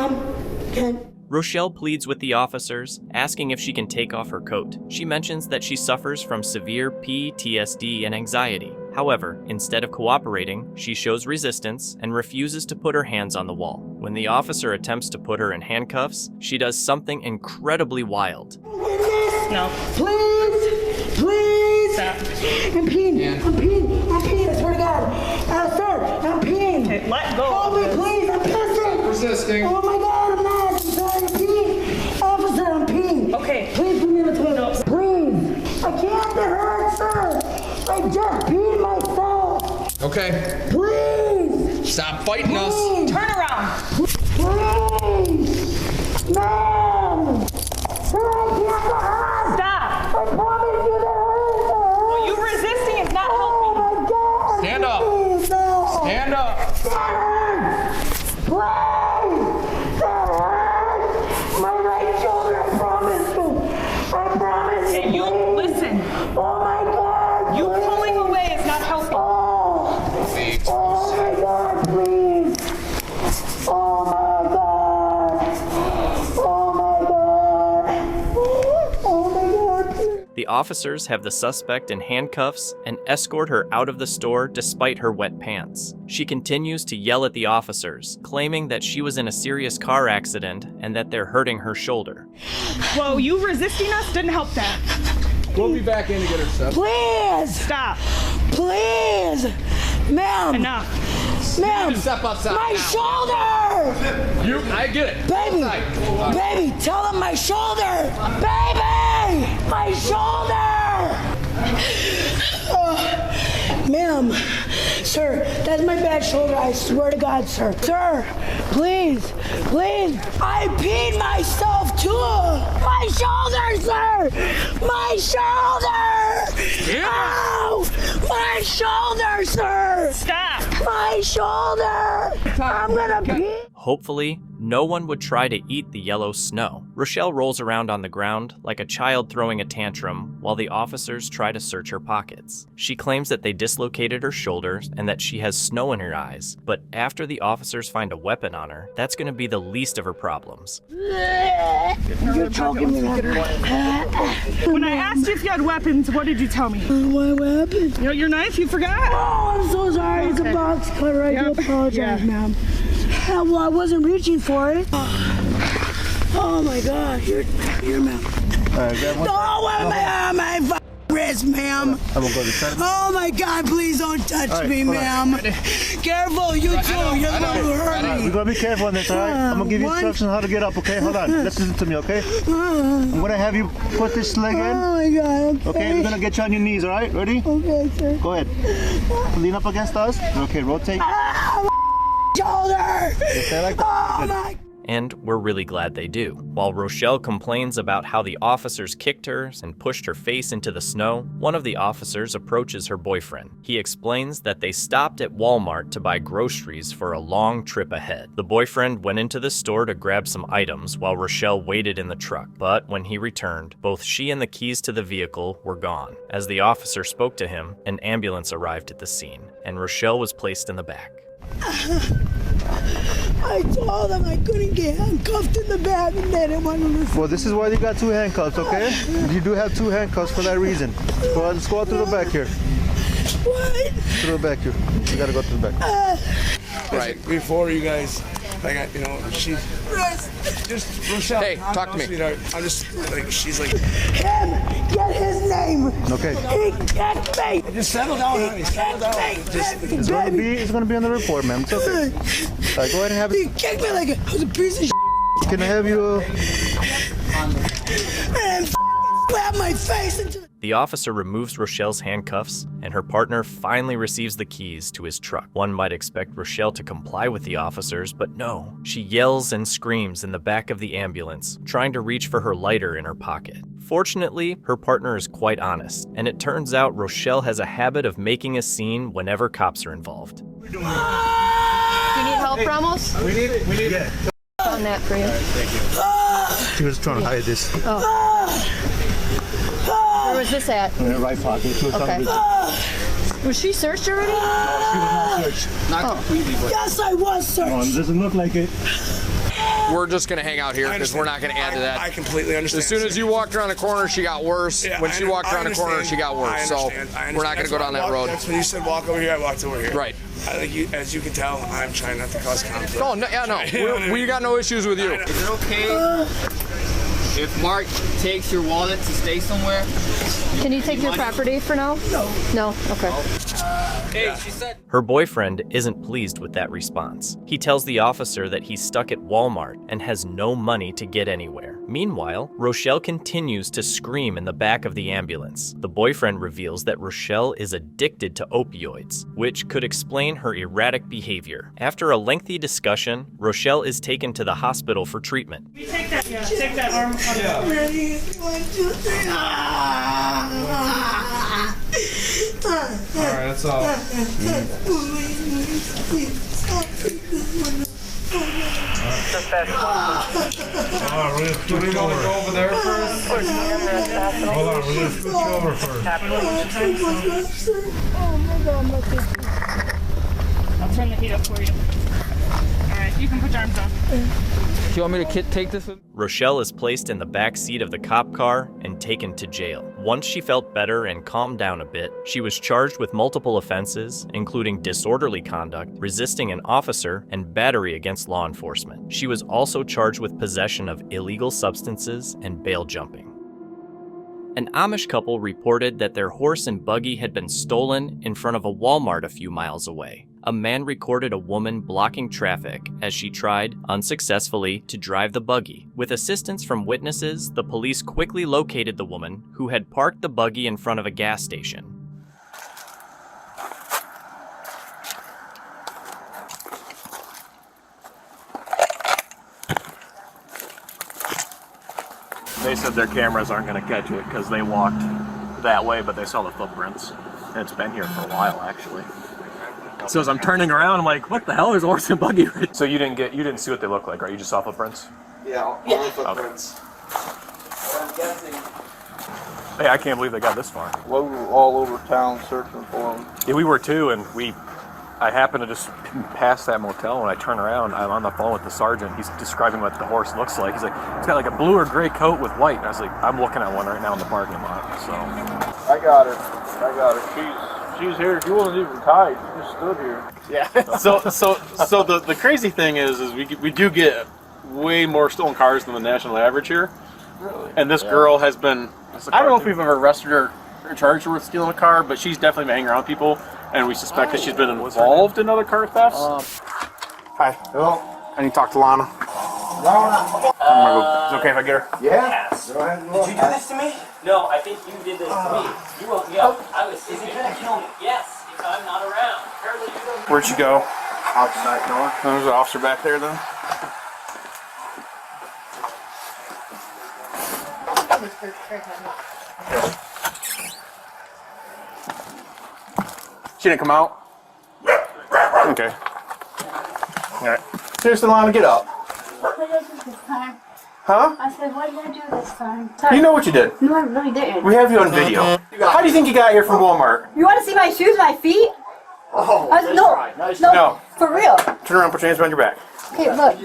Rochelle pleads with the officers, asking if she can take off her coat. She mentions that she suffers from severe PTSD and anxiety. However, instead of cooperating, she shows resistance and refuses to put her hands on the wall. When the officer attempts to put her in handcuffs, she does something incredibly wild. No. Please! Please! Stop. I'm peeing. I'm peeing. I'm peeing. I swear to God. Sir, I'm peeing. Okay, let go. Help me, please. I'm pissing. Resisting. Oh my God, I'm not. I'm sorry. I'm peeing. Officer, I'm peeing. Okay. Please put me in the toilet. No. Please. I can't. It hurts, sir. I just peed myself. Okay. Please. Stop fighting Please. us. Turn around. Please. Ma'am. Sir, I can't hurt. Stop. I promise you that hurts. Well, you resisting is not helping. Oh my God. Stand up. Please, no. Stand up. That hurts. Please. That hurts. My right shoulder, I promise you. I promise you. Hey, you listen. Oh my God. You please. pulling away is not helping. Oh my God, please. Oh my God. Oh my God. Oh my God, please. The officers have the suspect in handcuffs and escort her out of the store despite her wet pants. She continues to yell at the officers, claiming that she was in a serious car accident and that they're hurting her shoulder. Well, you resisting us didn't help that. We'll be back in to get her stuff. Please. Stop. Please. Ma'am. Enough. Ma'am. Step outside My now. shoulder. I get it. Baby. Outside. Baby, tell them my shoulder. Baby. My shoulder. Ma'am. Sir, that's my bad shoulder. I swear to God, sir. Sir, please. Please. I peed myself too. My shoulder, sir. My shoulder. Ow. My shoulder, sir. Stop. My shoulder. I'm gonna pee. Hopefully, no one would try to eat the yellow snow. Rochelle rolls around on the ground like a child throwing a tantrum while the officers try to search her pockets. She claims that they dislocated her shoulders and that she has snow in her eyes, but after the officers find a weapon on her, that's going to be the least of her problems. You're choking me. When I asked you if you had weapons, what did you tell me? My weapon. You know, your knife, you forgot? Oh, I'm so sorry. It's a box cutter. I do apologize, ma'am. Well, I wasn't reaching for it. Oh my God, here, ma'am. Oh, my wrist, ma'am. Oh my God, please don't touch me, ma'am. Careful, you too. You're going to hurt me. We're going to be careful on this, all right? I'm going to give you instructions on how to get up, okay? Hold on. Listen to me, okay? I'm going to have you put this leg in. Oh my God, okay? We're going to get you on your knees, all right? Ready? Okay, sir. Go ahead. Lean up against us. Okay, rotate. Shoulder. Okay, like that. Oh my. and we're really glad they do. While Rochelle complains about how the officers kicked her and pushed her face into the snow, one of the officers approaches her boyfriend. He explains that they stopped at Walmart to buy groceries for a long trip ahead. The boyfriend went into the store to grab some items while Rochelle waited in the truck, but when he returned, both she and the keys to the vehicle were gone. As the officer spoke to him, an ambulance arrived at the scene, and Rochelle was placed in the back. I told them I couldn't get handcuffed in the back and they didn't want to listen. Well, this is why you got 2 handcuffs, okay? You do have 2 handcuffs for that reason. Go ahead, let's go out to the back here. What? To the back here. You gotta go to the back. Right. Before you guys, like, you know, she's just Rochelle. Hey, talk to me. Sweetheart. I'm just like, she's like, him, get his name. Okay. He kicked me. Just settle down, honey. Settle down. It's gonna be on the report, ma'am. It's okay. All right, go ahead and have it. He kicked me like I was a piece of shit. Can I have you? And slap my face into. The officer removes Rochelle's handcuffs, and her partner finally receives the keys to his truck. One might expect Rochelle to comply with the officers, but no. She yells and screams in the back of the ambulance, trying to reach for her lighter in her pocket. Fortunately, her partner is quite honest, and it turns out Rochelle has a habit of making a scene whenever cops are involved. Do you need help, Ramos? We need it. On that for you. Thank you. She was trying to hide this. Where was this at? In her right pocket. She was trying to Was she searched already? No, she was not searched. Not completely, but. Yes, I was searched. No, it doesn't look like it. We're just going to hang out here because we're not going to add to that. I completely understand. As soon as you walked around the corner, she got worse. Yeah, when she walked around the corner, she got worse. So we're not going to go down that road. That's when you said walk over here, I walked over here. Right. I think you, as you can tell, I'm trying not to cause conflict. Oh, no, yeah, no. We got no issues with you. Is it okay if Mark takes your wallet to stay somewhere? Can you take your property for now? No. No? Okay. Hey, she said. Her boyfriend isn't pleased with that response. He tells the officer that he's stuck at Walmart and has no money to get anywhere. Meanwhile, Rochelle continues to scream in the back of the ambulance. The boyfriend reveals that Rochelle is addicted to opioids, which could explain her erratic behavior. After a lengthy discussion, Rochelle is taken to the hospital for treatment. We take that, take that arm. Ready? 1, 2, 3. Alright, that's all. Do we want to go over there first? Hold on, we're going to switch over first. Oh my God, my goodness. I'll turn the heat up for you. All right, you can put your arms on. Do you want me to take this with me? Rochelle is placed in the back seat of the cop car and taken to jail. Once she felt better and calmed down a bit, she was charged with multiple offenses, including disorderly conduct, resisting an officer, and battery against law enforcement. She was also charged with possession of illegal substances and bail jumping. An Amish couple reported that their horse and buggy had been stolen in front of a Walmart a few miles away. A man recorded a woman blocking traffic as she tried, unsuccessfully, to drive the buggy. With assistance from witnesses, the police quickly located the woman, who had parked the buggy in front of a gas station. They said their cameras aren't going to catch it because they walked that way, but they saw the footprints. And it's been here for a while, actually. So as I'm turning around, I'm like, what the hell? There's a horse and buggy. So you didn't see what they look like, right? You just saw footprints? Yeah, all the footprints. I'm guessing. Hey, I can't believe they got this far. We were all over town searching for them. Yeah, we were too, and I happened to just pass that motel. When I turn around, I'm on the phone with the sergeant. He's describing what the horse looks like. He's like, it's got like a blue or gray coat with white. And I was like, I'm looking at one right now in the parking lot. So I got her. She's here. She wasn't even tied. She just stood here. Yeah. So the crazy thing is we do get way more stolen cars than the national average here. Really? And this girl has been. I don't know if we've ever arrested her or charged her with stealing a car, but she's definitely been hanging around people, and we suspect that she's been involved in other car thefts. Hi. Hello. I need to talk to Lana. Lana. Is it okay if I get her? Yes. Go ahead. Did you do this to me? No, I think you did this to me. You woke me up. I was. Is he gonna kill me? Yes, if I'm not around. Where'd she go? Outside door. There's an officer back there then. She didn't come out? Okay. Alright. Seriously, Lana, get up. What did I do this time? Huh? I said, what did I do this time? You know what you did. No, I really didn't. We have you on video. How do you think you got here from Walmart? You want to see my shoes and my feet? Oh, no, for real. Turn around, put your hands behind your back. Okay, look.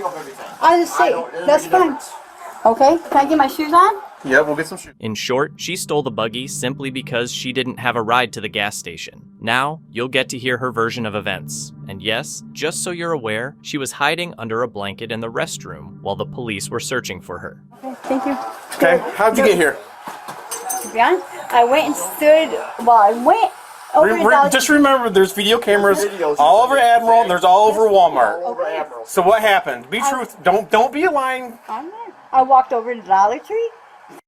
I just say, that's fine. Okay, can I get my shoes on? Yeah, we'll get some shoes. In short, she stole the buggy simply because she didn't have a ride to the gas station. Now, you'll get to hear her version of events. And yes, just so you're aware, she was hiding under a blanket in the restroom while the police were searching for her. Okay, thank you. Okay, how'd you get here? To be honest, I went and stood, Just remember, there's video cameras all over Admiral, and there's all over Walmart. So what happened? Be truth. Don't be lying. I walked over to the Dollar Tree,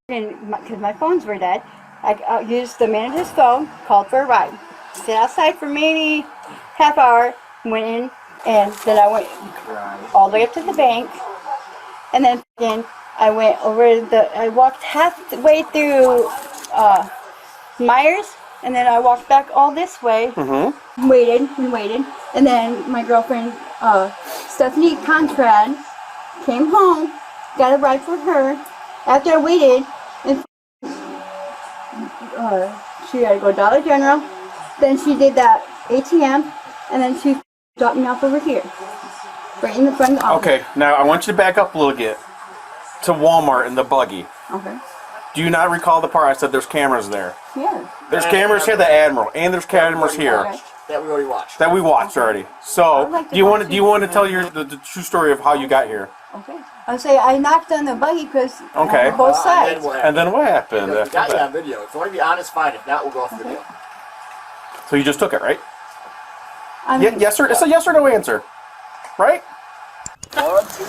because my phones were dead. I used the manager's phone, called for a ride. Sit outside for maybe half hour, went in, and then I went all the way up to the bank, and then I went I walked halfway through Myers, and then I walked back all this way, waited, and then my girlfriend, Stephanie Contrad, came home, got a ride for her. After I waited, and she had to go Dollar General, then she did that ATM, and then she dropped me off over here, right in the front of the office. Okay, now I want you to back up a little bit to Walmart in the buggy. Okay. Do you not recall the part I said there's cameras there? Yeah. There's cameras here, the Admiral, and there's cameras here. Okay. That we already watched. That we watched already. So, do you want to tell the true story of how you got here? Okay. I'll say I knocked on the buggy because Okay. both sides. And then what happened? We after got you that? on video. If you want to be honest, fine. If not, we'll go off video. So you just took it, right? I mean, Yes, sir. It's a yes or no answer, right? 1, 2.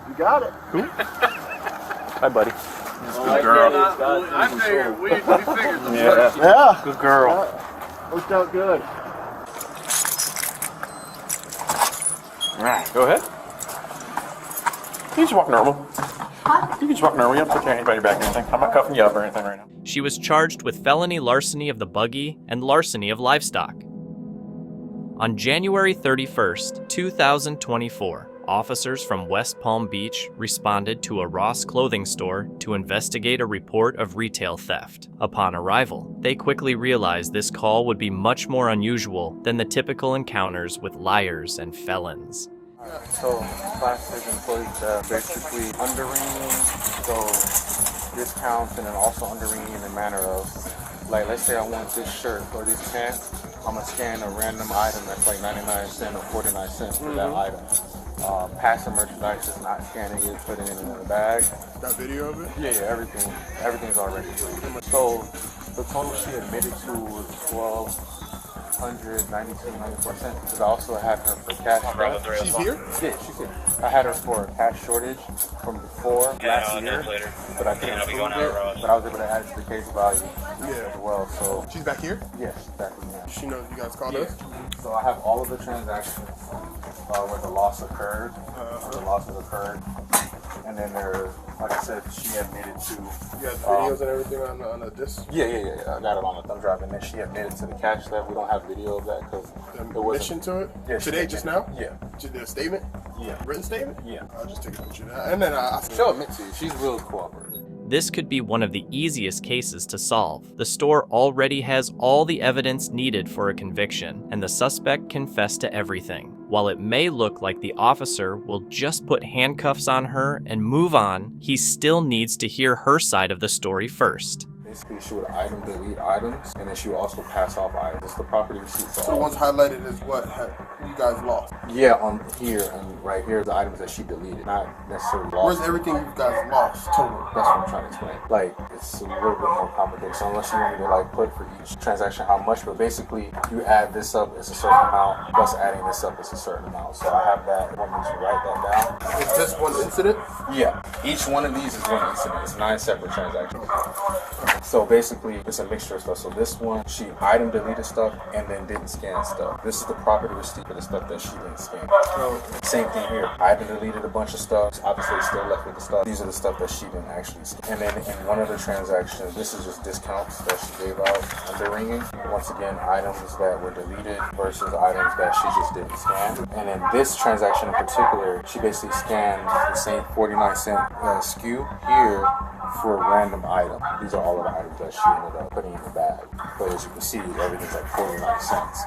You got it. Cool. Hi, buddy. Good girl. I figured we figured the Yeah. Good girl. Worked out good. All right. Go ahead. You can just walk normal. You can just walk normal. You don't put your hand behind your back or anything. I'm not cuffing you up or anything right now. She was charged with felony larceny of the buggy and larceny of livestock. On January 31st, 2024, officers from West Palm Beach responded to a Ross clothing store to investigate a report of retail theft. Upon arrival, they quickly realized this call would be much more unusual than the typical encounters with liars and felons. So, classes employees basically underring, so discounts, and then also underring in the manner of, like, let's say I want this shirt or these pants, I'm gonna scan a random item that's like 99 cents or 49 cents for that item. Passing merchandise is not scanning it, putting it in a bag. Got video of it? Yeah, everything's already good. So the total she admitted to was $1,292.94 because I also had her for cash. She's here? Yeah, she's here. I had her for a cash shortage from before last year, but I couldn't prove it. But I was able to add to the case value as well. So she's back here? Yes, she's back here. She knows you guys called us? So I have all of the transactions where the loss occurred, the losses occurred, and then there, like I said, she admitted to. You have videos and everything on a disc? Yeah. I got it on a thumb drive, and then she admitted to the cash theft. We don't have video of that because it wasn't. To it? Yeah, today, just now? Yeah. Did a statement? Yeah. Written statement? Yeah. I'll just take a picture of that, and then she'll admit to you. She's really cooperative. This could be one of the easiest cases to solve. The store already has all the evidence needed for a conviction, and the suspect confessed to everything. While it may look like the officer will just put handcuffs on her and move on, he still needs to hear her side of the story first. Basically, she would item delete items, and then she would also pass off items. It's the property receipt. So what's highlighted is what you guys lost? Yeah, on here and right here, the items that she deleted, not necessarily lost. Where's everything you guys lost total? That's what I'm trying to explain. Like, it's a little bit more complicated. So unless you want me to like put for each transaction how much, but basically you add this up, it's a certain amount, plus adding this up, it's a certain amount. So I have that. I want me to write that down. Is this one incident? Yeah. Each one of these is one incident. It's 9 separate transactions. So basically, it's a mixture of stuff. So this one, she item deleted stuff and then didn't scan stuff. This is the property receipt for the stuff that she didn't scan. So same thing here. Item deleted a bunch of stuff. Obviously, still left with the stuff. These are the stuff that she didn't actually scan. And then in one of the transactions, this is just discounts that she gave out under ringing. Once again, items that were deleted versus items that she just didn't scan. And in this transaction in particular, she basically scanned the same 49-cent SKU here for a random item. These are all of the items that she ended up putting in the bag. But as you can see, everything's like 49 cents.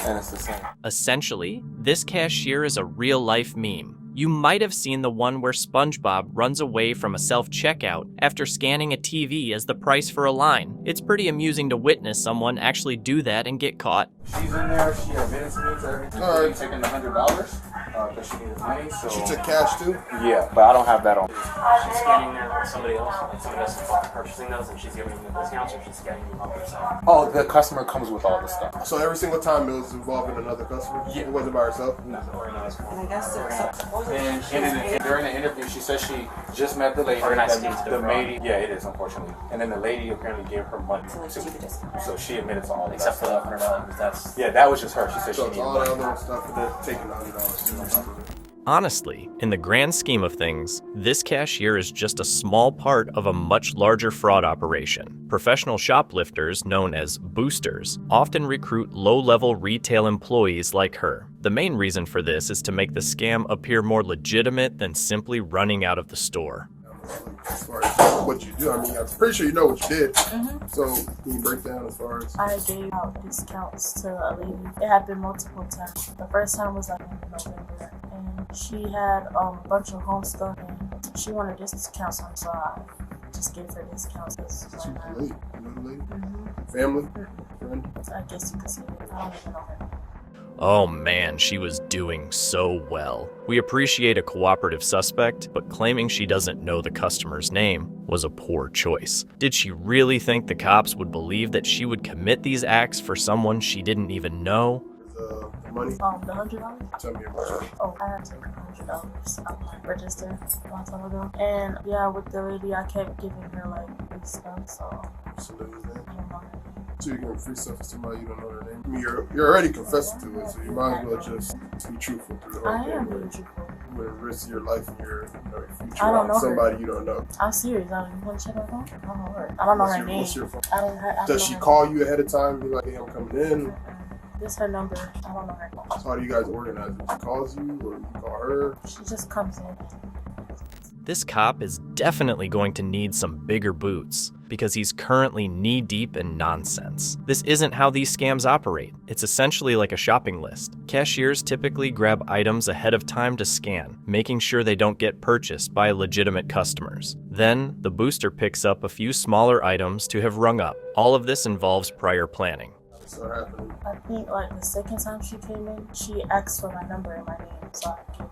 And it's the same. Essentially, this cashier is a real-life meme. You might have seen the one where SpongeBob runs away from a self-checkout after scanning a TV as the price for a line. It's pretty amusing to witness someone actually do that and get caught. She's in there, she admitted to me to everything. Alright. Taking the $100 because she needed money. So She took cash too? Yeah, but I don't have that on. She's scanning there with somebody else, and somebody else is purchasing those, and she's giving them the discounts, or she's scanning them up herself. Oh, the customer comes with all the stuff. So every single time it was involving another customer? Yeah. It wasn't by herself? No. I guess And during the interview, she said she just met the lady. The lady, yeah, it is, unfortunately. And then the lady apparently gave her money too. So she admitted to all that. Except for the $100, that's... Yeah, that was just her. She said So she it's needed all money. the other stuff and then taking the $100 on top of it. Honestly, in the grand scheme of things, this cashier is just a small part of a much larger fraud operation. Professional shoplifters, known as boosters, often recruit low-level retail employees like her. The main reason for this is to make the scam appear more legitimate than simply running out of the store. As far as what you do, I mean, I'm pretty sure you know what you did. So can you break down as far as? I gave out discounts to a lady. It happened multiple times. The first time was like in November, and she had a bunch of home stuff, and she wanted discounts on, so I just gave her discounts. She was late. You know the lady? Family? Friend? I guess you could say it. I don't even know her. Oh man, she was doing so well. We appreciate a cooperative suspect, but claiming she doesn't know the customer's name was a poor choice. Did she really think the cops would believe that she would commit these acts for someone she didn't even know? The money? The $100? Tell me about it. Oh, I had to take $100 out my register a long time ago. And yeah, with the lady, I kept giving her like free stuff, so I don't know her name. So you're giving free stuff to somebody you don't know their name? I mean, you're already confessing to it, so you might as well just be truthful through the whole thing. I am being truthful. You would risk your life and your future I don't know on somebody her. you don't know. I'm serious. You want to check my phone? I don't know her. I don't know her name. What's your phone? I don't Does she call you ahead of time and be like, hey, I'm coming in? This is her number. I don't know her. So how do you guys organize it? She calls you or you call her? She just comes in. This cop is definitely going to need some bigger boots because he's currently knee-deep in nonsense. This isn't how these scams operate. It's essentially like a shopping list. Cashiers typically grab items ahead of time to scan, making sure they don't get purchased by legitimate customers. Then, the booster picks up a few smaller items to have rung up. All of this involves prior planning. I think like the second time she came in, she asked for my number and my name, so I gave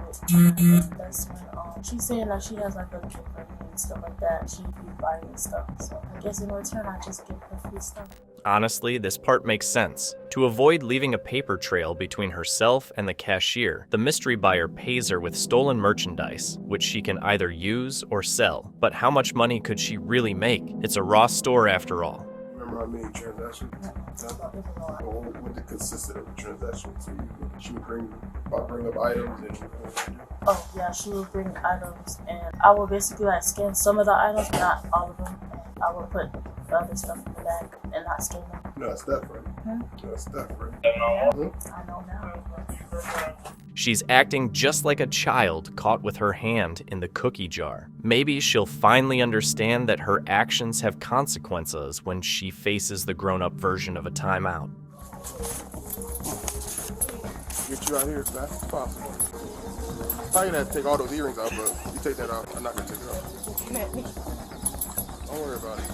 it. That's when she's saying that she has like a gift for me and stuff like that. She be buying stuff, so I guess in return I just give her free stuff. Honestly, this part makes sense. To avoid leaving a paper trail between herself and the cashier, the mystery buyer pays her with stolen merchandise, which she can either use or sell. But how much money could she really make? It's a raw store after all. Remember how many transactions? What it consisted of the transactions? So she would bring up items and oh yeah, she would bring items and I would basically like scan some of the items, not all of them. And I would put the other stuff in the bag and not scan them. No, that's that right. That's that right. I know now. She's acting just like a child caught with her hand in the cookie jar. Maybe she'll finally understand that her actions have consequences when she faces the grown-up version of a timeout. Get you out here as fast as possible. Probably gonna have to take all those earrings out, but you take that out. I'm not gonna take it out. Don't worry about it.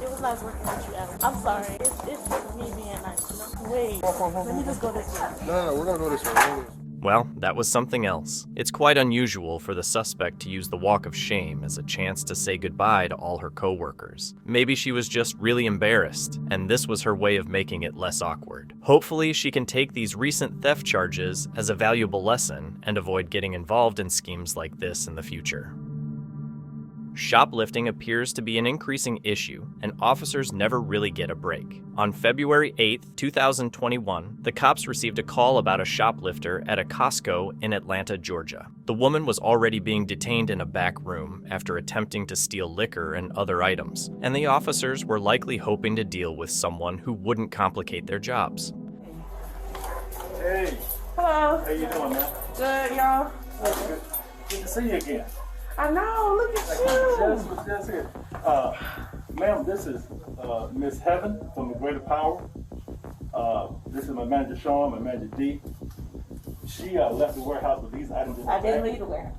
It was nice working with you, Adam. I'm sorry. It's just me being nice, you know? Wait, let me just go this way. No, we're gonna go this way. Well, that was something else. It's quite unusual for the suspect to use the walk of shame as a chance to say goodbye to all her coworkers. Maybe she was just really embarrassed, and this was her way of making it less awkward. Hopefully, she can take these recent theft charges as a valuable lesson and avoid getting involved in schemes like this in the future. Shoplifting appears to be an increasing issue, and officers never really get a break. On February 8, 2021, the cops received a call about a shoplifter at a Costco in Atlanta, Georgia. The woman was already being detained in a back room after attempting to steal liquor and other items, and the officers were likely hoping to deal with someone who wouldn't complicate their jobs. Hey. Hello. How you doing, man? Good, y'all. Good to see you again. I know, look at you. Just here. Ma'am, this is Miss Heaven from the Greater Power. This is my manager Sean, my manager D. She left the warehouse with these items in the bag. I didn't leave the warehouse.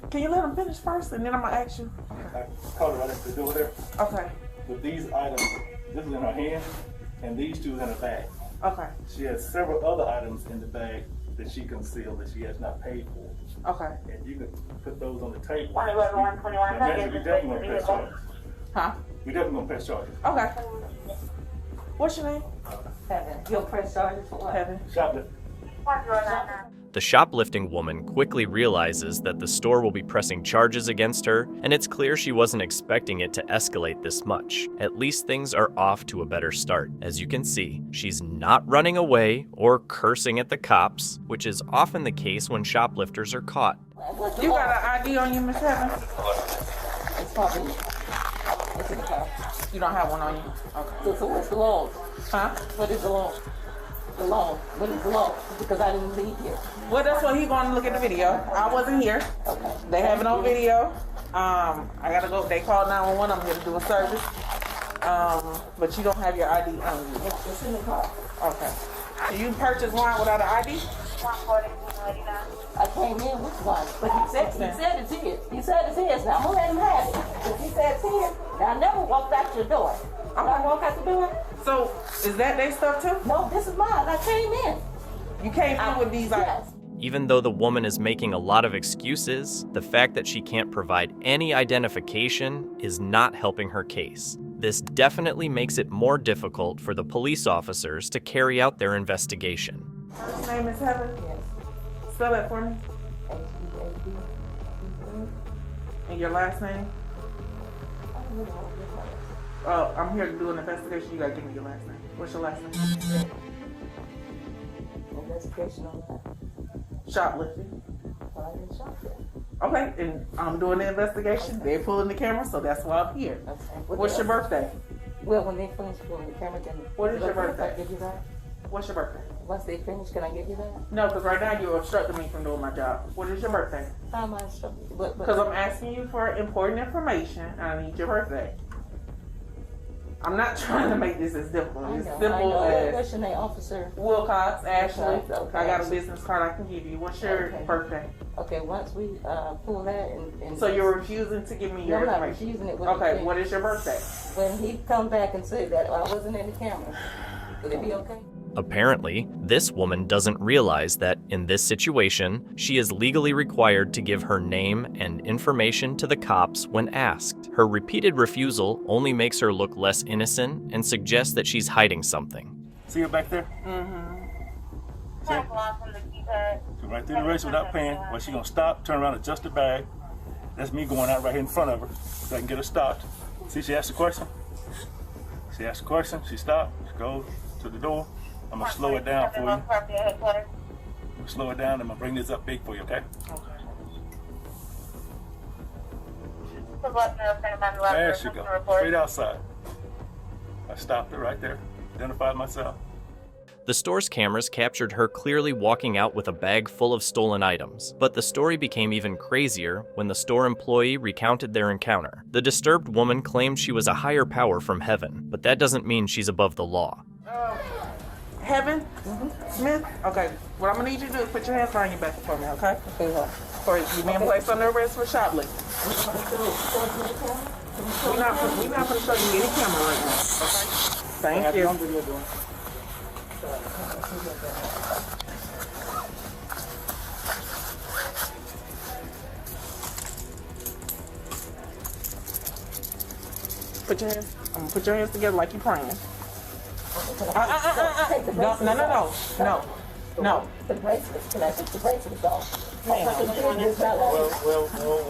Can you let them finish first and then I'm gonna ask you? I caught her right at the door there. Okay. With these items, this is in her hand, and these two is in her bag. Okay. She has several other items in the bag that she concealed that she has not paid for. Okay. And you can put those on the table. 121. Imagine we definitely gonna press charges. Huh? We definitely gonna press charges. Okay. What's your name? Heaven. You'll press charges for what? Heaven. Shoplifting. The shoplifting woman quickly realizes that the store will be pressing charges against her, and it's clear she wasn't expecting it to escalate this much. At least things are off to a better start. As you can see, she's not running away or cursing at the cops, which is often the case when shoplifters are caught. You got an ID on you, Miss Heaven? It's probably, it's in the car. You don't have one on you? Okay. So what's the law? Huh? What is the law? The law. What is the law? Because I didn't leave here. Well, that's what he's going to look at the video. I wasn't here. Okay. They have it on video. I gotta go. They called 911. I'm here to do a service. But you don't have your ID on you. It's in the car. Okay. So you purchased wine without an ID? I came in with one, but he said it's his. He said it's his. Now I'm gonna let him have it. If he said it's his, now I never walked out your door. I'm gonna walk out the door. So is that their stuff too? No, this is mine. I came in. You came in with these items. Even though the woman is making a lot of excuses, the fact that she can't provide any identification is not helping her case. This definitely makes it more difficult for the police officers to carry out their investigation. First name is Heaven? Yes. Spell that for me. And your last name? I'm here to do an investigation. You gotta give me your last name. What's your last name? Investigation on that. Shoplifting. Well, I didn't shoplift. Okay, and I'm doing the investigation. They're pulling the camera, so that's why I'm here. Okay. What's your birthday? Well, when they finish pulling the camera, then What is your birthday? Can I give you that? What's your birthday? Once they finish, can I give you that? No, because right now you're obstructing me from doing my job. What is your birthday? How am I instructed? Because I'm asking you for important information, and I need your birthday. I'm not trying to make this as difficult. It's simple as What's your name, Officer? Wilcox, Ashley. Okay. I got a business card I can give you. What's your birthday? Okay, once we pull that and So you're refusing to give me your information? I'm not information? refusing it. Okay, what is your birthday? When he come back and say that I wasn't in the camera, would it be okay? Apparently, this woman doesn't realize that in this situation, she is legally required to give her name and information to the cops when asked. Her repeated refusal only makes her look less innocent and suggests that she's hiding something. See her back there? Mm-hmm. See? So right through the race without paying. Well, she gonna stop, turn around, adjust the bag. That's me going out right here in front of her so I can get her stopped. See, she asked the question. She asked the question, she stopped, she goes to the door. I'm gonna slow it down for you. Slow it down, I'm gonna bring this up big for you, okay? There she goes, straight outside. I stopped her right there, identified myself. The store's cameras captured her clearly walking out with a bag full of stolen items, but the story became even crazier when the store employee recounted their encounter. The disturbed woman claimed she was a higher power from heaven, but that doesn't mean she's above the law. Heaven? Smith? Okay, what I'm gonna need you to do is put your hands behind your back for me, okay? Okay. Or you being placed under arrest for shoplifting. We're not gonna show you any camera right now, okay? Thank you. Put your hands. I'm gonna put your hands together like you're praying. No. The bracelets. Can I take the bracelets off? We'll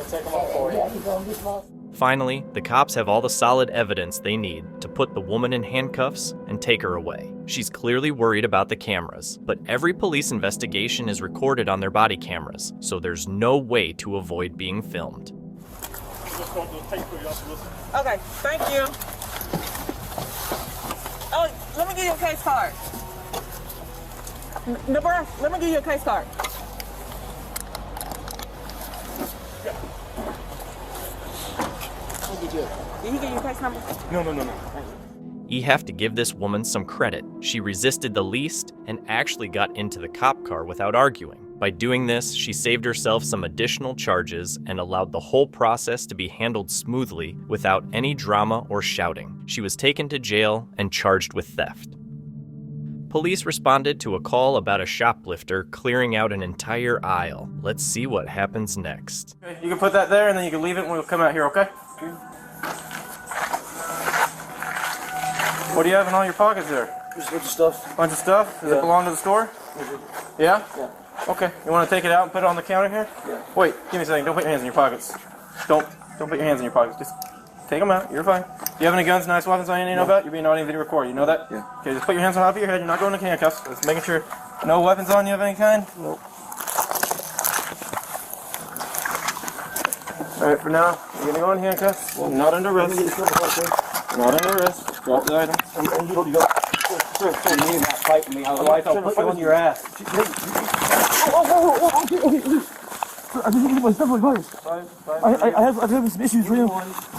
take them off for you. Yeah, he's gonna get lost. Finally, the cops have all the solid evidence they need to put the woman in handcuffs and take her away. She's clearly worried about the cameras, but every police investigation is recorded on their body cameras, so there's no way to avoid being filmed. Okay, thank you. Oh, let me give you a case card. Nebraska, let me give you a case card. Did he give you a case number? No. You have to give this woman some credit. She resisted the least and actually got into the cop car without arguing. By doing this, she saved herself some additional charges and allowed the whole process to be handled smoothly without any drama or shouting. She was taken to jail and charged with theft. Police responded to a call about a shoplifter clearing out an entire aisle. Let's see what happens next. Okay, you can put that there and then you can leave it and we'll come out here, okay? What do you have in all your pockets there? Just a bunch of stuff. Bunch of stuff? Does it belong to the store? Yeah? Yeah. Okay. You want to take it out and put it on the counter here? Yeah. Wait, give me a second. Don't put your hands in your pockets. Don't put your hands in your pockets. Just take them out. You're fine. Do you have any guns, knives, weapons on you need to know about? You're being audio video recorded. You know that? Yeah. Okay, just put your hands on top of your head. You're not going to handcuffs. Just making sure no weapons on you of any kind? Nope. Alright, for now, you're going to go in handcuffs. Well, not under arrest. Not under arrest. Just drop the items. And you go. Sir, you need that fight with me. Otherwise, I'll put you on your ass. Okay. I just need my stuff like virus. I have some issues right now.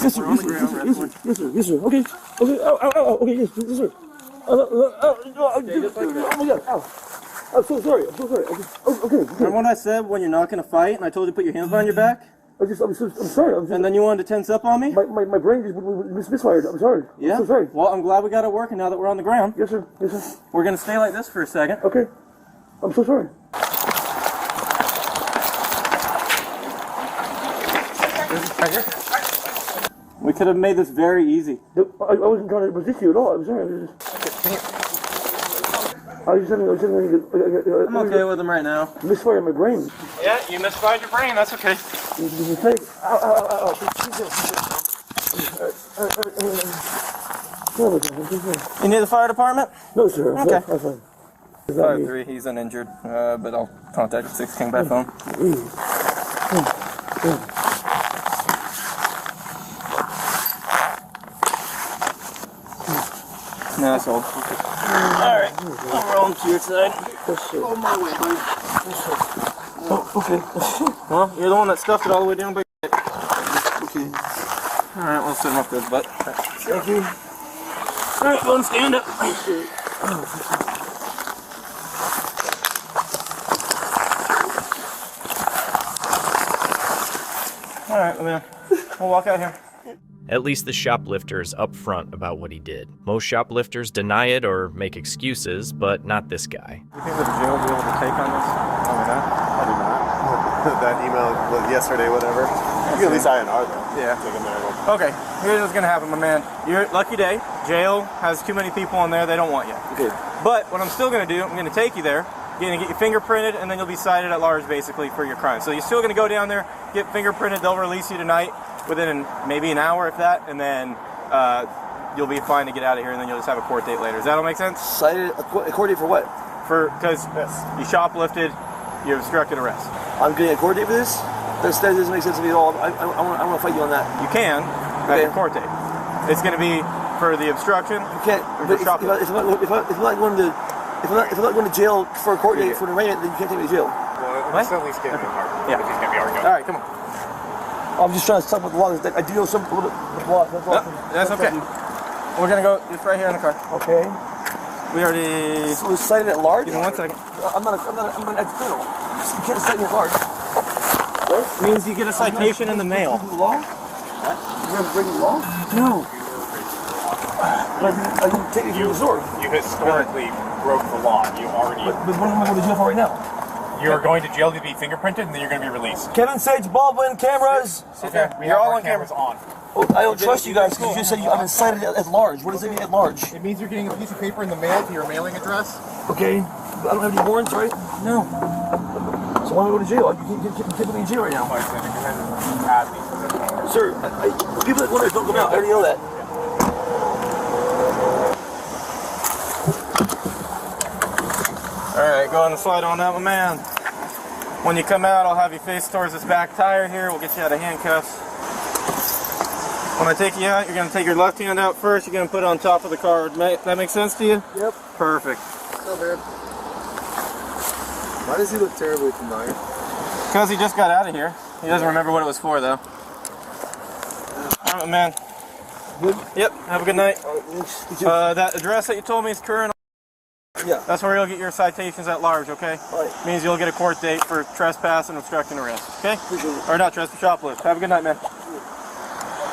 Yes, sir. Yes, sir. Okay. Okay, yes, sir. Oh my God. Ow. I'm so sorry. Okay. Remember what I said when you're not going to fight and I told you to put your hands behind your back? I'm sorry. And then you wanted to tense up on me? My brain just misfired. I'm sorry. Yeah? I'm so sorry. Well, I'm glad we got it working now that we're on the ground. Yes, sir. We're going to stay like this for a second. Okay. I'm so sorry. We could have made this very easy. I wasn't trying to resist you at all. I'm sorry. I'm okay with them right now. Misfire my brain. Yeah, you misfired your brain. That's okay. You need the fire department? No, sir. Okay. I'm fine. 5-3, he's uninjured, but I'll contact the 6 King by phone. No, that's old. Alright, I'm rolling to your side. Oh, my way, buddy. Oh, okay. Well, you're the one that stuffed it all the way down by your head. Okay. Alright, we'll set him up there, butt. Thank you. Alright, go and stand up. Alright, well, we'll walk out here. At least the shoplifter is upfront about what he did. Most shoplifters deny it or make excuses, but not this guy. You think that the jail will be able to take on this? Probably not. That email was yesterday, whatever. You can at least INR though. Yeah. Take him there. Okay, here's what's gonna happen, my man. Your lucky day. Jail has too many people in there, they don't want you. Okay. But what I'm still gonna do, I'm gonna take you there, gonna get you fingerprinted, and then you'll be cited at large basically for your crime. So you're still gonna go down there, get fingerprinted, they'll release you tonight within maybe an hour if that, and then you'll be fine to get out of here, and then you'll just have a court date later. Does that all make sense? Cited a court date for what? Because you shoplifted, you obstructed arrest. I'm getting a court date for this? That doesn't make sense to me at all. I want to fight you on that. You can at your court date. It's going to be for the obstruction. You can't. But if I'm not going to jail for a court date for an arraignment, then you can't take me to jail. Well, Stanley's getting in hard. Yeah. He's going to be arguing. All right, come on. I'm just trying to talk about the law. I do know something with the law. That's okay. We're going to go just right here in the car. Okay. We already... So it's cited at large? Give me 1 second. I'm an ex-criminal. You can't cite me at large. What? Means you get a citation in the mail. The law? What? You're going to bring the law? No. I didn't take it from the sword. You historically broke the law. You already... But what am I going to jail for right now? You're going to jail to be fingerprinted, and then you're going to be released. Kevin Sage, Baldwin, cameras. Okay, you're all on cameras on. Oh, I don't trust you guys because you just said I've been cited at large. What does it mean at large? It means you're getting a piece of paper in the mail to your mailing address. Okay, but I don't have any warrants, right? No. So why am I going to jail? You can't put me in jail right now. Sir, people that go there don't come out. I already know that. Alright, go ahead and slide on out, my man. When you come out, I'll have you face towards this back tire here. We'll get you out of handcuffs. When I take you out, you're going to take your left hand out first. You're going to put it on top of the car. That make sense to you? Yep. Perfect. What's up, man? Why does he look terribly familiar? Because he just got out of here. He doesn't remember what it was for, though. Alright, man. Good? Yep, have a good night. That address that you told me is current. Yeah. That's where you'll get your citations at large, okay? Right. Means you'll get a court date for trespass and obstructing arrest, okay? Or not trespass, shoplift. Have a good night, man.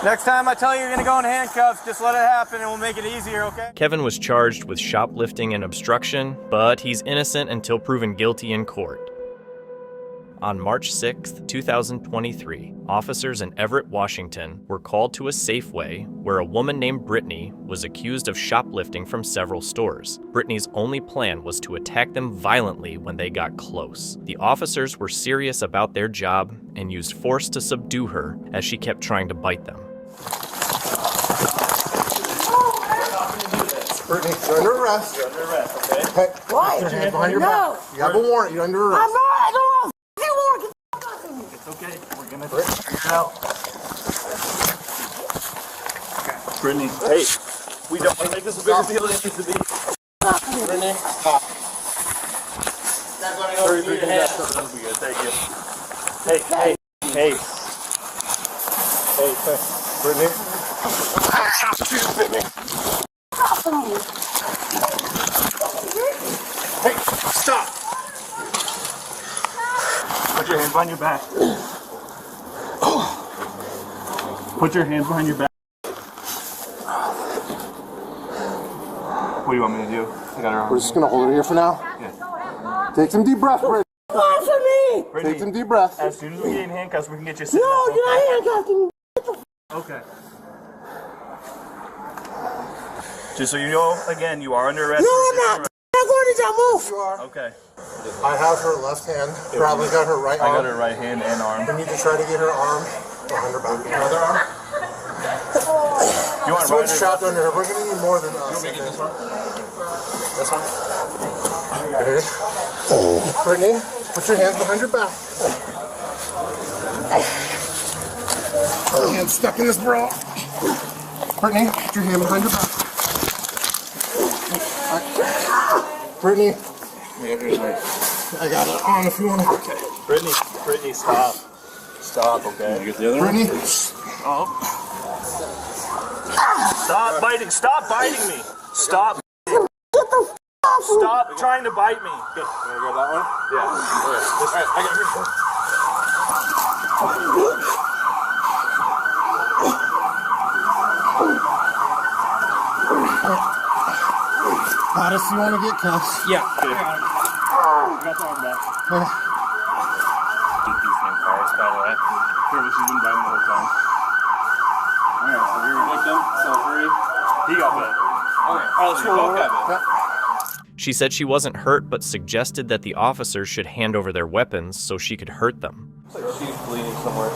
Next time I tell you you're going to go in handcuffs, just let it happen and we'll make it easier, okay? Kevin was charged with shoplifting and obstruction, but he's innocent until proven guilty in court. On March 6, 2023, officers in Everett, Washington were called to a Safeway where a woman named Brittany was accused of shoplifting from several stores. Brittany's only plan was to attack them violently when they got close. The officers were serious about their job and used force to subdue her as she kept trying to bite them. Brittany, you're under arrest. You're under arrest, okay? Hey, Why? put your hands behind your back. You have a warrant. You're under arrest. I'm not. I don't want a warrant. It's okay. We're going to figure it out. Brittany, hey, we don't want to make this a bigger deal than it needs to be. Brittany, stop. That's what I go through your head. That'll be good. Thank you. Hey. Brittany. Hey, stop. Put your hands behind your back. Put your hands behind your back. What do you want me to do? I got her arm. We're just going to hold her here for now. Yeah. Take some deep breaths, Brittany. Answer me! Brittany, take some deep breaths. As soon as we get in handcuffs, we can get you sitting No, up, you're not okay? handcuffing. Okay. Just so you know, again, you are under arrest. No, I'm not. I'm going to that move. You are. Okay. I have her left hand. Probably got her right arm. I got her right hand and arm. We need to try to get her arm behind her back. Another arm. You want so right it's strapped under her. We're going to need more than us. You want me to get this one? This one? Okay. Brittany, put your hands behind your back. Hands stuck in this bra. Brittany, put your hand behind your back. Brittany. I got it on if you want to. Okay. Brittany, stop. Stop, okay? Can I get the other Brittany. one? Oh. Stop biting. Stop biting me. Stop. Stop trying to bite me. Good. You want to grab that one? Yeah. All right, I got your Hottest, you want to get cuffs? Yeah. I got the arm back. These same cars, by the way. She's been biting the whole time. Alright, so you're a victim, so free. He got bit. Okay. Alright, let's go. Both got bit. She said she wasn't hurt, but suggested that the officers should hand over their weapons so she could hurt them. Looks like she's bleeding somewhere.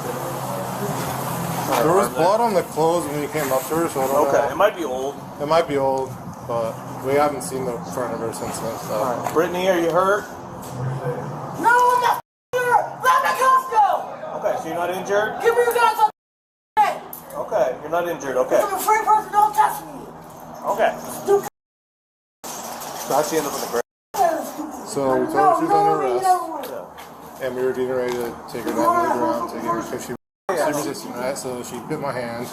There was blood on the clothes when you came up to her, so I don't know. Okay, it might be old. It might be old, but we haven't seen the front of her since then. So. Right. Brittany, are you hurt? No, I'm not hurt. Grab my Costco. Okay, so you're not injured? Give me your guns on the head. Okay, you're not injured, okay. I'm a free person, don't touch me. Okay. So how'd she end up on the ground? So we told her she was under arrest, and we were getting ready to take her down to the ground to get her, because she was resisting that, so she bit my hand.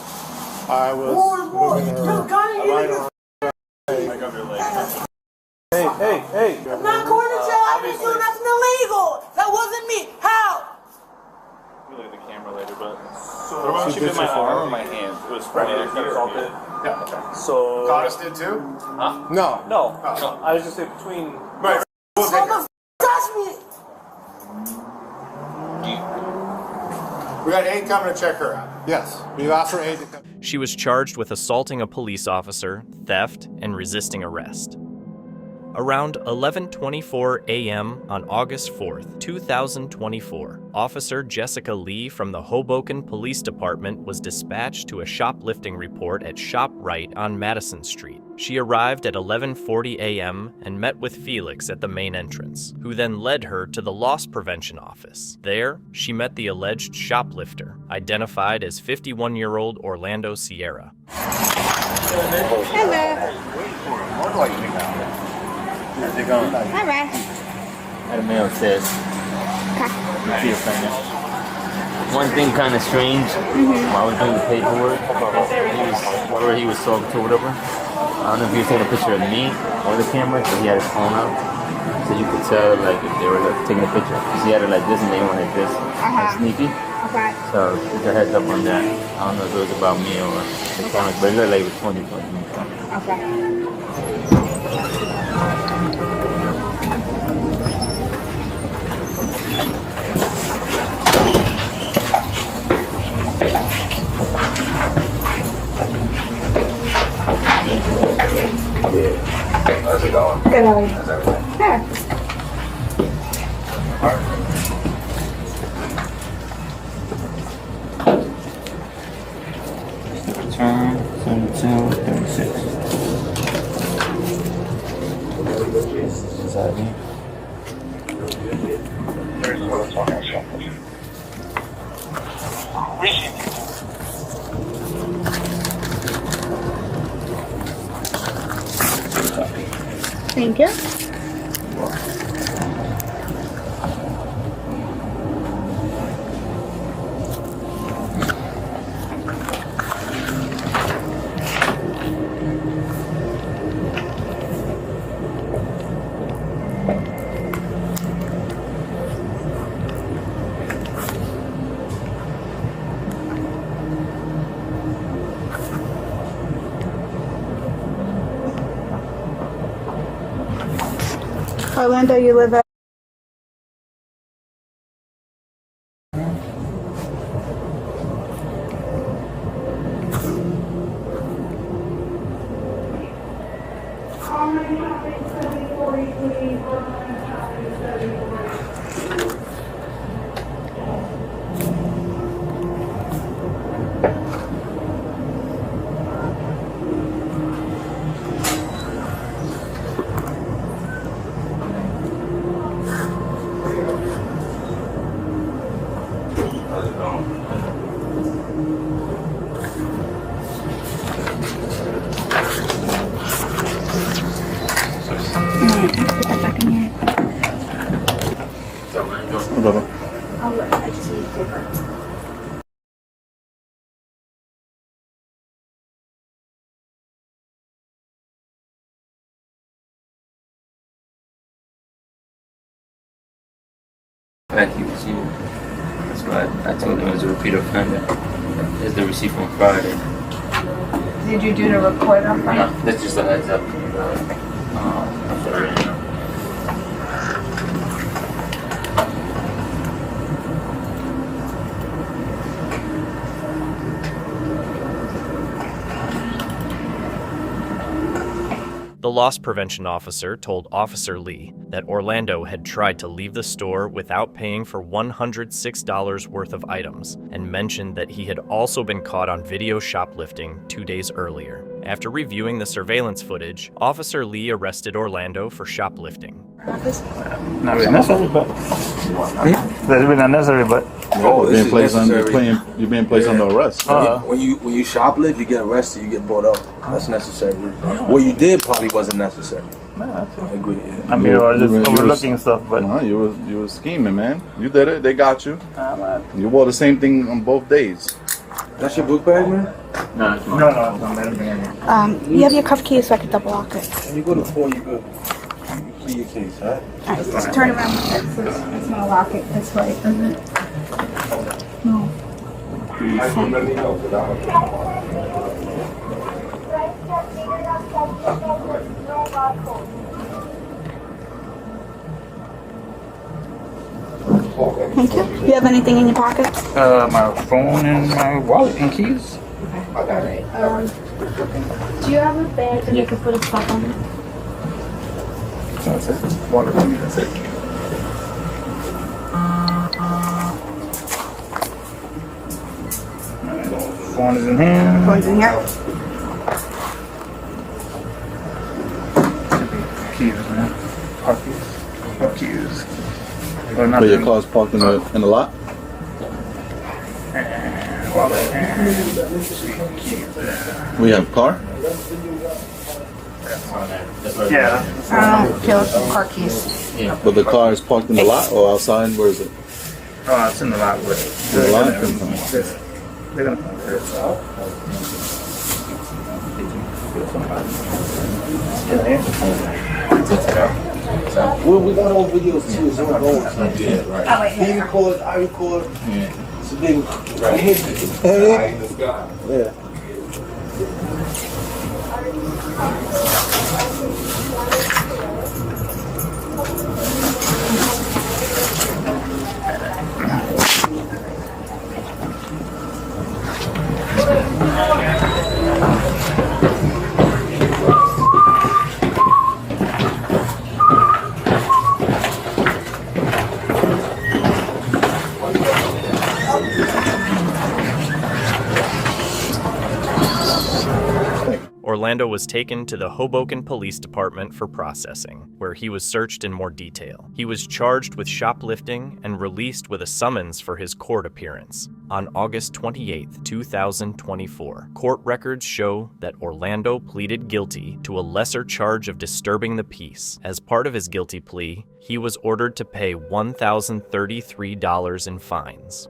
I was moving her right arm. I got your leg. Hey. I'm not going to jail. I didn't do nothing illegal. That wasn't me. How? We'll look at the camera later, but... So she bit my arm or my hand? It was right here. Yeah. Okay. So... Goddess did too? Huh? No. No. I was just saying between... Right. Someone touch me. We got aid coming to check her out. Yes. We've asked for aid to come. She was charged with assaulting a police officer, theft, and resisting arrest. Around 11:24 a.m. on August 4th, 2024, Officer Jessica Lee from the Hoboken Police Department was dispatched to a shoplifting report at ShopRite on Madison Street. She arrived at 11:40 a.m. and met with Felix at the main entrance, who then led her to the loss prevention office. There, she met the alleged shoplifter, identified as 51-year-old Orlando Sierra. Hello. How's it going? All right. How the mail says. One thing kind of strange, while I was doing the paperwork, whoever he was talking to, whatever, I don't know if he was taking a picture of me or the camera, so he had his phone out, so you could tell like if they were like, taking a picture. Because he had it like this and they wanted this, like, sneaky. Okay. So keep your heads up on that. I don't know if it was about me or the camera, but it looked like it was 20 me. Okay. How's it going? Good, how are you? How's everything? Good. Return 7236. Is that me? Thank you. Orlando, you live at? Back he was here. That's why I told him it was a repeat offender. There's the receipt from Friday. Did you do the report on Friday? No, that's just a heads up. I'm sorry. The loss prevention officer told Officer Lee that Orlando had tried to leave the store without paying for $106 worth of items, and mentioned that he had also been caught on video shoplifting 2 days earlier. After reviewing the surveillance footage, Officer Lee arrested Orlando for shoplifting. Not really necessary, but that's really not necessary, but you're being placed under arrest. When you shoplift, you get arrested, you get brought up. That's necessary. What you did probably wasn't necessary. I agree. Yeah. I mean, or just overlooking stuff, but no, you were scheming, man. You did it. They got you. You wore the same thing on both days. That's your book bag, man? No. You have your cuff key so I can double lock it. When you go to 4, you go. See your case, right? Alright, just turn around with it. So it's gonna lock it this way, isn't it? No. Thank you. Do you have anything in your pockets? My phone and my wallet and keys. Okay. Alright. Do you have a bag that you can put a stuff on it? That's it. Water for me, that's it. Phone is in hand. Phone's in here. Keys, man. Park keys. Park keys. So your car's parked in the lot? We have car? Yeah. Car keys. But the car is parked in the lot or outside? Where is it? Oh, it's in the lot. But In the lot? they're gonna come here. We're going over videos too, so we're going. He records, I record. So they yeah. Orlando was taken to the Hoboken Police Department for processing, where he was searched in more detail. He was charged with shoplifting and released with a summons for his court appearance. On August 28, 2024, court records show that Orlando pleaded guilty to a lesser charge of disturbing the peace. As part of his guilty plea, he was ordered to pay $1,033 in fines.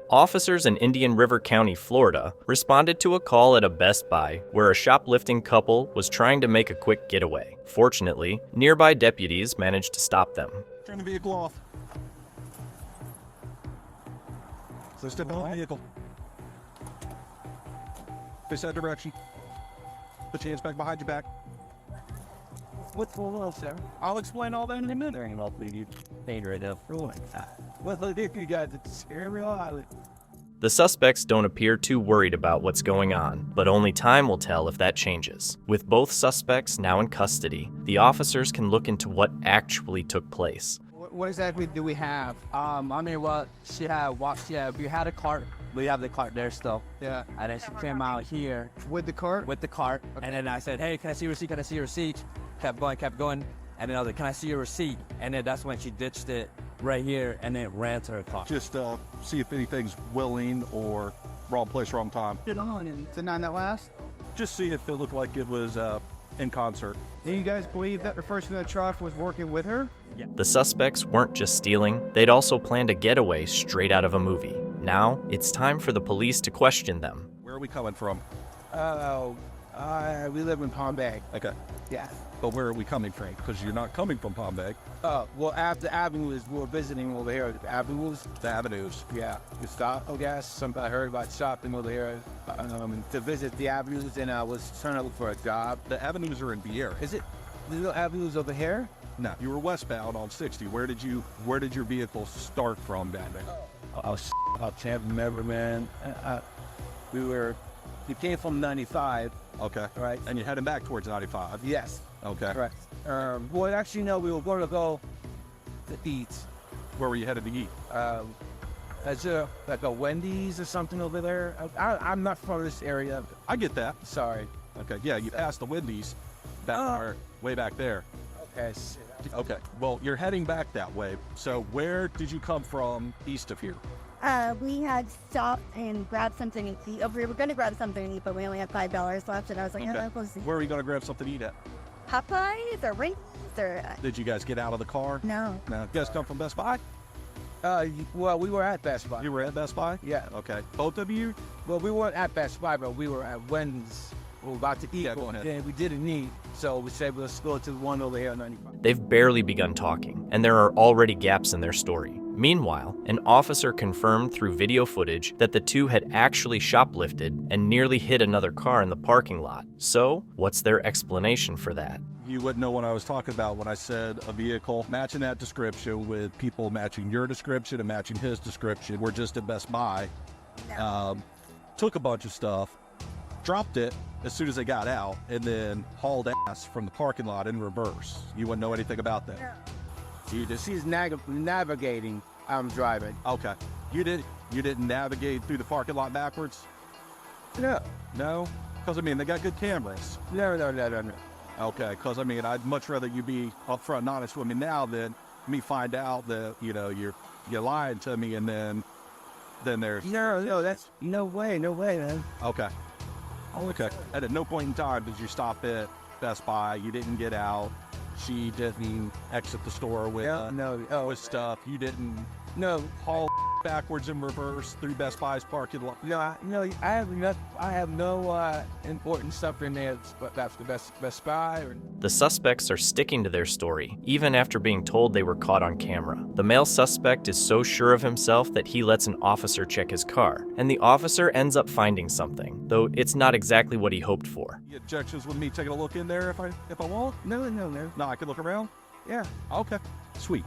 Officers in Indian River County, Florida, responded to a call at a Best Buy where a shoplifting couple was trying to make a quick getaway. Fortunately, nearby deputies managed to stop them. Turn the vehicle off. So step out of the vehicle. Face that direction. Put your hands back behind your back. What's going on, sir? I'll explain all that in a minute. There ain't no bleed pain right now. What the heck you guys? It's scary island. The suspects don't appear too worried about what's going on, but only time will tell if that changes. With both suspects now in custody, the officers can look into what actually took place. What exactly do we have? I mean, well, she had walked. Yeah, we had a cart. We have the cart there still. Yeah. And then she came out here with the cart. With the cart. Okay. And then I said, "Hey, can I see your receipt? Can I see your receipt?" Kept going. And then I was like, "Can I see your receipt?" And then that's when she ditched it right here and then ran to her car. Just see if anything's willing or wrong place, wrong time. Get on and deny that last. Just see if it looked like it was in concert. Do you guys believe that the person in the truck was working with her? Yeah. The suspects weren't just stealing, they'd also planned a getaway straight out of a movie. Now, it's time for the police to question them. Where are we coming from? We live in Palm Bay. Okay. Yeah. But where are we coming from? Because you're not coming from Palm Bay. Well, after the avenues, we were visiting over here. The avenues? The avenues. Yeah. We stopped, I guess. Somebody heard about shopping over here to visit the avenues, and I was trying to look for a job. The avenues are in Vieira. Is it the avenues over here? No. You were westbound on 60. Where did your vehicle start from down there? I can't remember, man. We came from 95. Okay. Right. And you're heading back towards 95? Yes. Okay. Correct. Well, actually, no, we were going to go to eat. Where were you headed to eat? Is there like a Wendy's or something over there? I'm not from this area. I get that. Sorry. Okay, yeah, you passed the Wendy's way back there. Okay. Okay, well, you're heading back that way. So where did you come from east of here? We had stopped and grabbed something to eat. We were going to grab something to eat, but we only had $5 left, and I was like, okay. I'm supposed to. Where are you going to grab something to eat at? Popeyes or Rinks or... Did you guys get out of the car? No. No. You guys come from Best Buy? Well, we were at Best Buy. You were at Best Buy? Yeah. Okay. Both of you? Well, we weren't at Best Buy, but we were at Wendy's. We were about to eat. Yeah, go ahead. And we didn't eat, so we said, let's go to the one over here on 95. They've barely begun talking, and there are already gaps in their story. Meanwhile, an officer confirmed through video footage that the two had actually shoplifted and nearly hit another car in the parking lot. So, what's their explanation for that? You wouldn't know what I was talking about when I said a vehicle matching that description with people matching your description and matching his description. We're just at Best Buy. Took a bunch of stuff, dropped it, as soon as they got out, and then hauled ass from the parking lot in reverse. You wouldn't know anything about that? She's navigating, I'm driving. Okay. You didn't navigate through the parking lot backwards? No. No? Because, I mean, they got good cameras. No. Okay, because, I mean, I'd much rather you be upfront and honest with me now than me find out that, you know, you're lying to me, and then there's... No, that's... No way, man. Okay. Okay. And at no point in time did you stop at Best Buy. You didn't get out. She didn't exit the store with with stuff. You didn't haul backwards and reverse through Best Buy's parking lot. I have no important stuff in there, but that's the Best Buy. The suspects are sticking to their story, even after being told they were caught on camera. The male suspect is so sure of himself that he lets an officer check his car, and the officer ends up finding something, though it's not exactly what he hoped for. Any objections with me taking a look in there if I want? No. No, I can look around? Yeah. Okay. Sweet.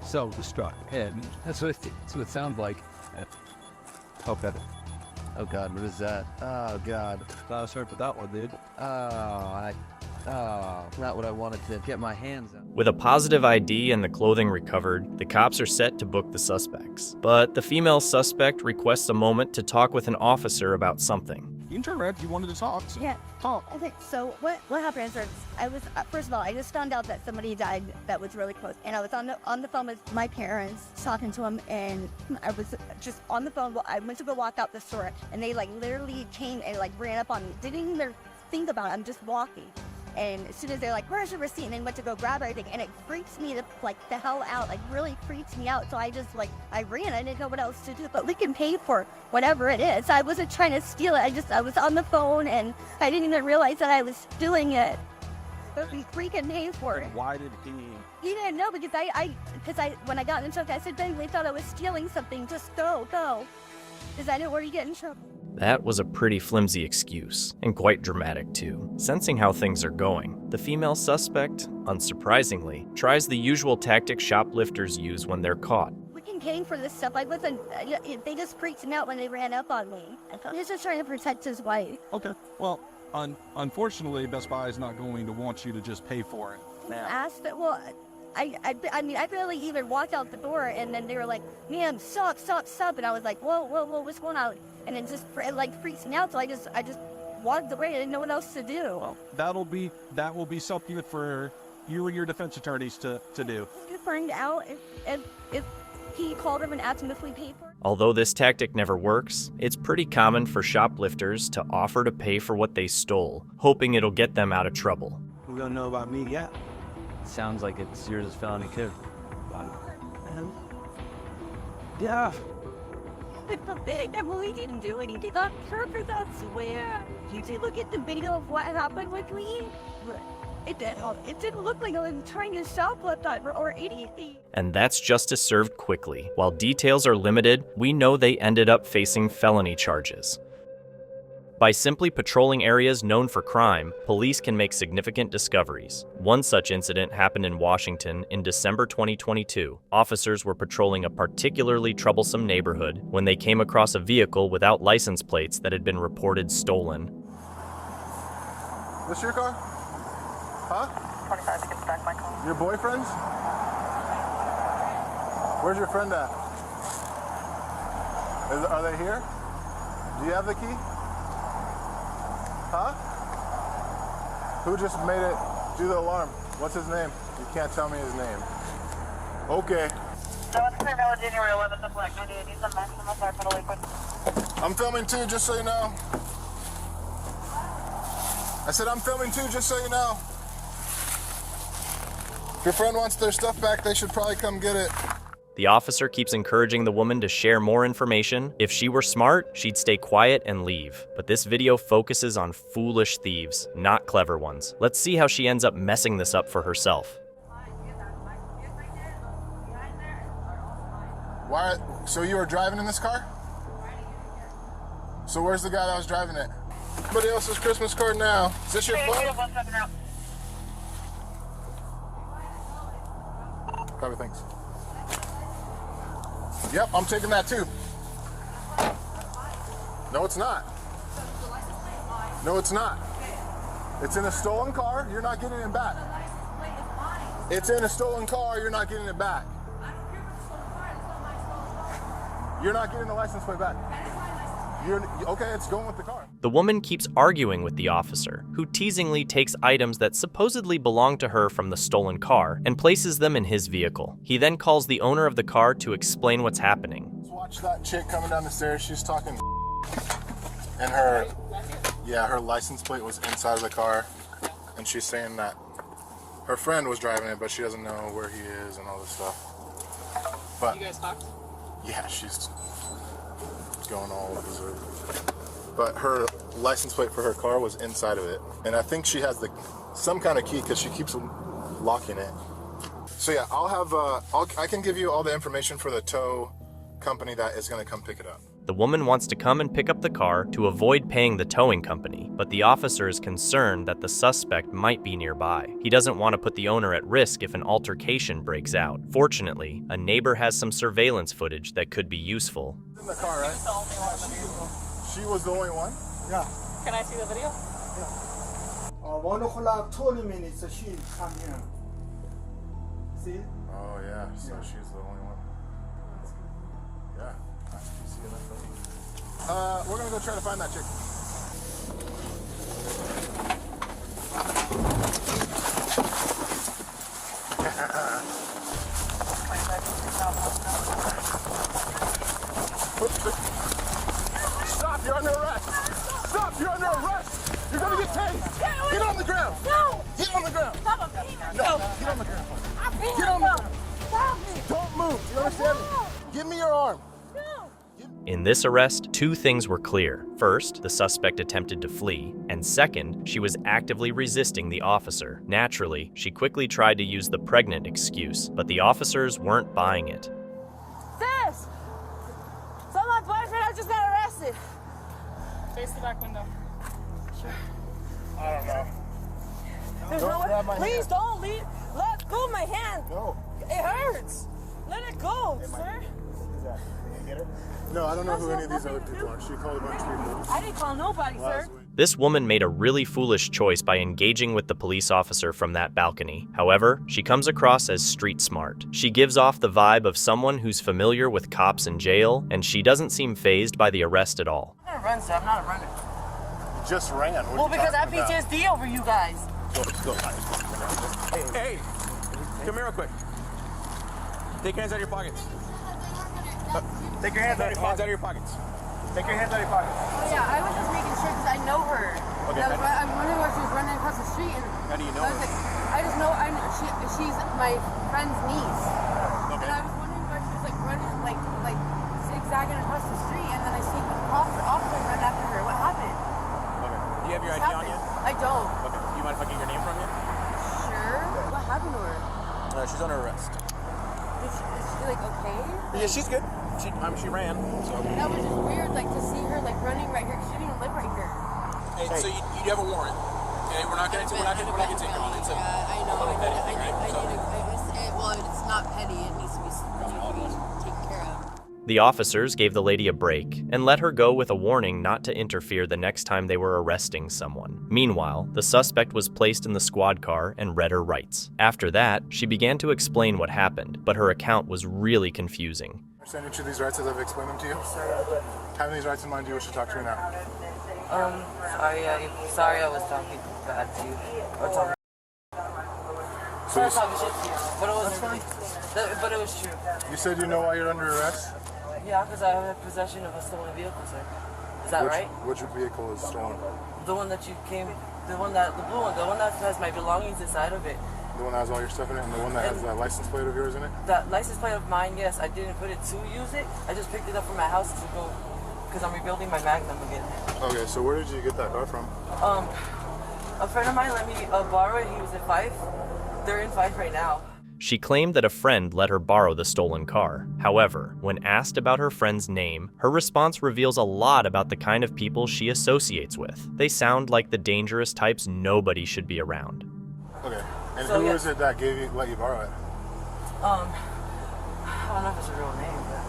Self-destruct. Yeah, that's what it sounds like. Okay. Oh God, what is that? Oh God. I was hurt with that one, dude. Not what I wanted to get my hands on. With a positive ID and the clothing recovered, the cops are set to book the suspects. But the female suspect requests a moment to talk with an officer about something. You can turn around if you wanted to talk. So Yeah. Talk. Okay, so what happened is I was, first of all, I just found out that somebody died that was really close. And I was on the phone with my parents, talking to them, and I was just on the phone. I went to go walk out the store, and they like literally came and like ran up on me. Didn't even think about it. I'm just walking. And as soon as they're like, where's your receipt? And then went to go grab everything. And it freaks me the hell out. Like, really freaks me out. So I just, I ran. I didn't know what else to do. But we can pay for whatever it is. I wasn't trying to steal it. I was on the phone, and I didn't even realize that I was stealing it. But we freaking paid for it. Why did he? He didn't know, because when I got in trouble, I said, Ben, they thought I was stealing something. Just go. Because I didn't want to get in trouble. That was a pretty flimsy excuse, and quite dramatic too. Sensing how things are going, the female suspect, unsurprisingly, tries the usual tactic shoplifters use when they're caught. We can pay for this stuff. I wasn't, they just freaked me out when they ran up on me. I thought he was just trying to protect his wife. Okay, well, unfortunately, Best Buy is not going to want you to just pay for it. Asked it, well, I mean, I barely even walked out the door, and then they were like, ma'am, stop. And I was like, whoa, what's going on? And it just freaks me out, so I just walked away. I didn't know what else to do. Well, that will be something for you and your defense attorneys to do. To find out if he called him and asked him if we paid for it. Although this tactic never works, it's pretty common for shoplifters to offer to pay for what they stole, hoping it'll get them out of trouble. We don't know about me yet. Sounds like it's yours as felony too. Yeah. I can't believe he didn't do anything on purpose, I swear. Did you look at the video of what happened with me? It didn't look like I was trying to shoplift or anything. And that's justice served quickly. While details are limited, we know they ended up facing felony charges. By simply patrolling areas known for crime, police can make significant discoveries. One such incident happened in Washington in December 2022. Officers were patrolling a particularly troublesome neighborhood when they came across a vehicle without license plates that had been reported stolen. This your car? Huh? 25 to get back my car. Your boyfriend's? Where's your friend at? Are they here? Do you have the key? Huh? Who just made it do the alarm? What's his name? You can't tell me his name. Okay. I'm filming too, just so you know. I said I'm filming too, just so you know. If your friend wants their stuff back, they should probably come get it. The officer keeps encouraging the woman to share more information. If she were smart, she'd stay quiet and leave. But this video focuses on foolish thieves, not clever ones. Let's see how she ends up messing this up for herself. So you were driving in this car? So where's the guy that was driving it? Somebody else's Christmas card now. Is this your phone? Copy, thanks. Yep, I'm taking that too. No, it's not. No, it's not. It's in a stolen car. You're not getting it back. It's in a stolen car. You're not getting it back. You're not getting the license plate back. Okay, it's going with the car. The woman keeps arguing with the officer, who teasingly takes items that supposedly belong to her from the stolen car and places them in his vehicle. He then calls the owner of the car to explain what's happening. Watch that chick coming down the stairs. She's talking, and her license plate was inside of the car, and she's saying that her friend was driving it, but she doesn't know where he is and all this stuff. But you guys talked? Yeah, she's going all berserk. But her license plate for her car was inside of it, and I think she has some kind of key because she keeps locking it. So yeah, I can give you all the information for the tow company that is going to come pick it up. The woman wants to come and pick up the car to avoid paying the towing company, but the officer is concerned that the suspect might be nearby. He doesn't want to put the owner at risk if an altercation breaks out. Fortunately, a neighbor has some surveillance footage that could be useful. In the car, right? She was the only one? Yeah. Can I see the video? Yeah. 1 o'clock 20 minutes she come here. See? Oh yeah, so she's the only one. Yeah. We're gonna go try to find that chick. Stop, you're under arrest. Stop, you're under arrest. You're gonna get tased. Get on the ground. No. Get on the ground. Stop, I'm peeing. No, get on the ground. I'm peeing. Get on the ground. Stop me. Don't move. You understand me? Give me your arm. In this arrest, two things were clear. First, the suspect attempted to flee, and second, she was actively resisting the officer. Naturally, she quickly tried to use the pregnant excuse, but the officers weren't buying it. Sis! So my boyfriend just got arrested. Face the back window. Sure. I don't know. There's no way. Please don't leave. Let go of my hand. No. It hurts. Let it go, sir. No, I don't know who any of these other people are. She called a bunch of people. I didn't call nobody, sir. This woman made a really foolish choice by engaging with the police officer from that balcony. However, she comes across as street smart. She gives off the vibe of someone who's familiar with cops in jail, and she doesn't seem fazed by the arrest at all. I'm gonna run, sir. I'm not a runner. You just ran. Well, because I have PTSD over you guys. Go. Hey, come here real quick. Take your hands out of your pockets. Take your hands out of your pockets. Take your hands out of your pockets. Oh yeah, I was just making sure because I know her. Okay. I'm wondering why she was running across the street. And how do you know her? I just know. She's my friend's niece. Okay. And I was wondering why she was like running, like zigzagging across the street, and then I see the officer run after her. What happened? Okay. Do you have your ID on you? I don't. Okay. Do you mind if I get your name from you? Sure. What happened to her? She's under arrest. Is she like okay? Yeah, she's good. She ran. So. That was just weird, like to see her like running right here. She didn't even live right here. Hey, so you have a warrant. Okay, we're not gonna take her on. It's a. I know. Well, it's not petty. It needs to be taken care of. The officers gave the lady a break and let her go with a warning not to interfere the next time they were arresting someone. Meanwhile, the suspect was placed in the squad car and read her rights. After that, she began to explain what happened, but her account was really confusing. Understand each of these rights as I've explained them to you? Having these rights in mind, do you wish to talk to me now? Sorry I was talking bad to you. Or talking. So talking shit to you. But it wasn't really. But it was true. You said you know why you're under arrest? Yeah, because I have possession of a stolen vehicle, sir. Is that right? Which vehicle is stolen? The one that you came, the blue one, the one that has my belongings inside of it. The one that has all your stuff in it, and the one that has that license plate of yours in it? That license plate of mine, yes. I didn't put it to use it. I just picked it up from my house to go, because I'm rebuilding my Magnum again. Okay, so where did you get that car from? A friend of mine let me borrow it. He was at Fife. They're in Fife right now. She claimed that a friend let her borrow the stolen car. However, when asked about her friend's name, her response reveals a lot about the kind of people she associates with. They sound like the dangerous types nobody should be around. Okay, and so, who is it that let you borrow it? I don't know if it's a real name, but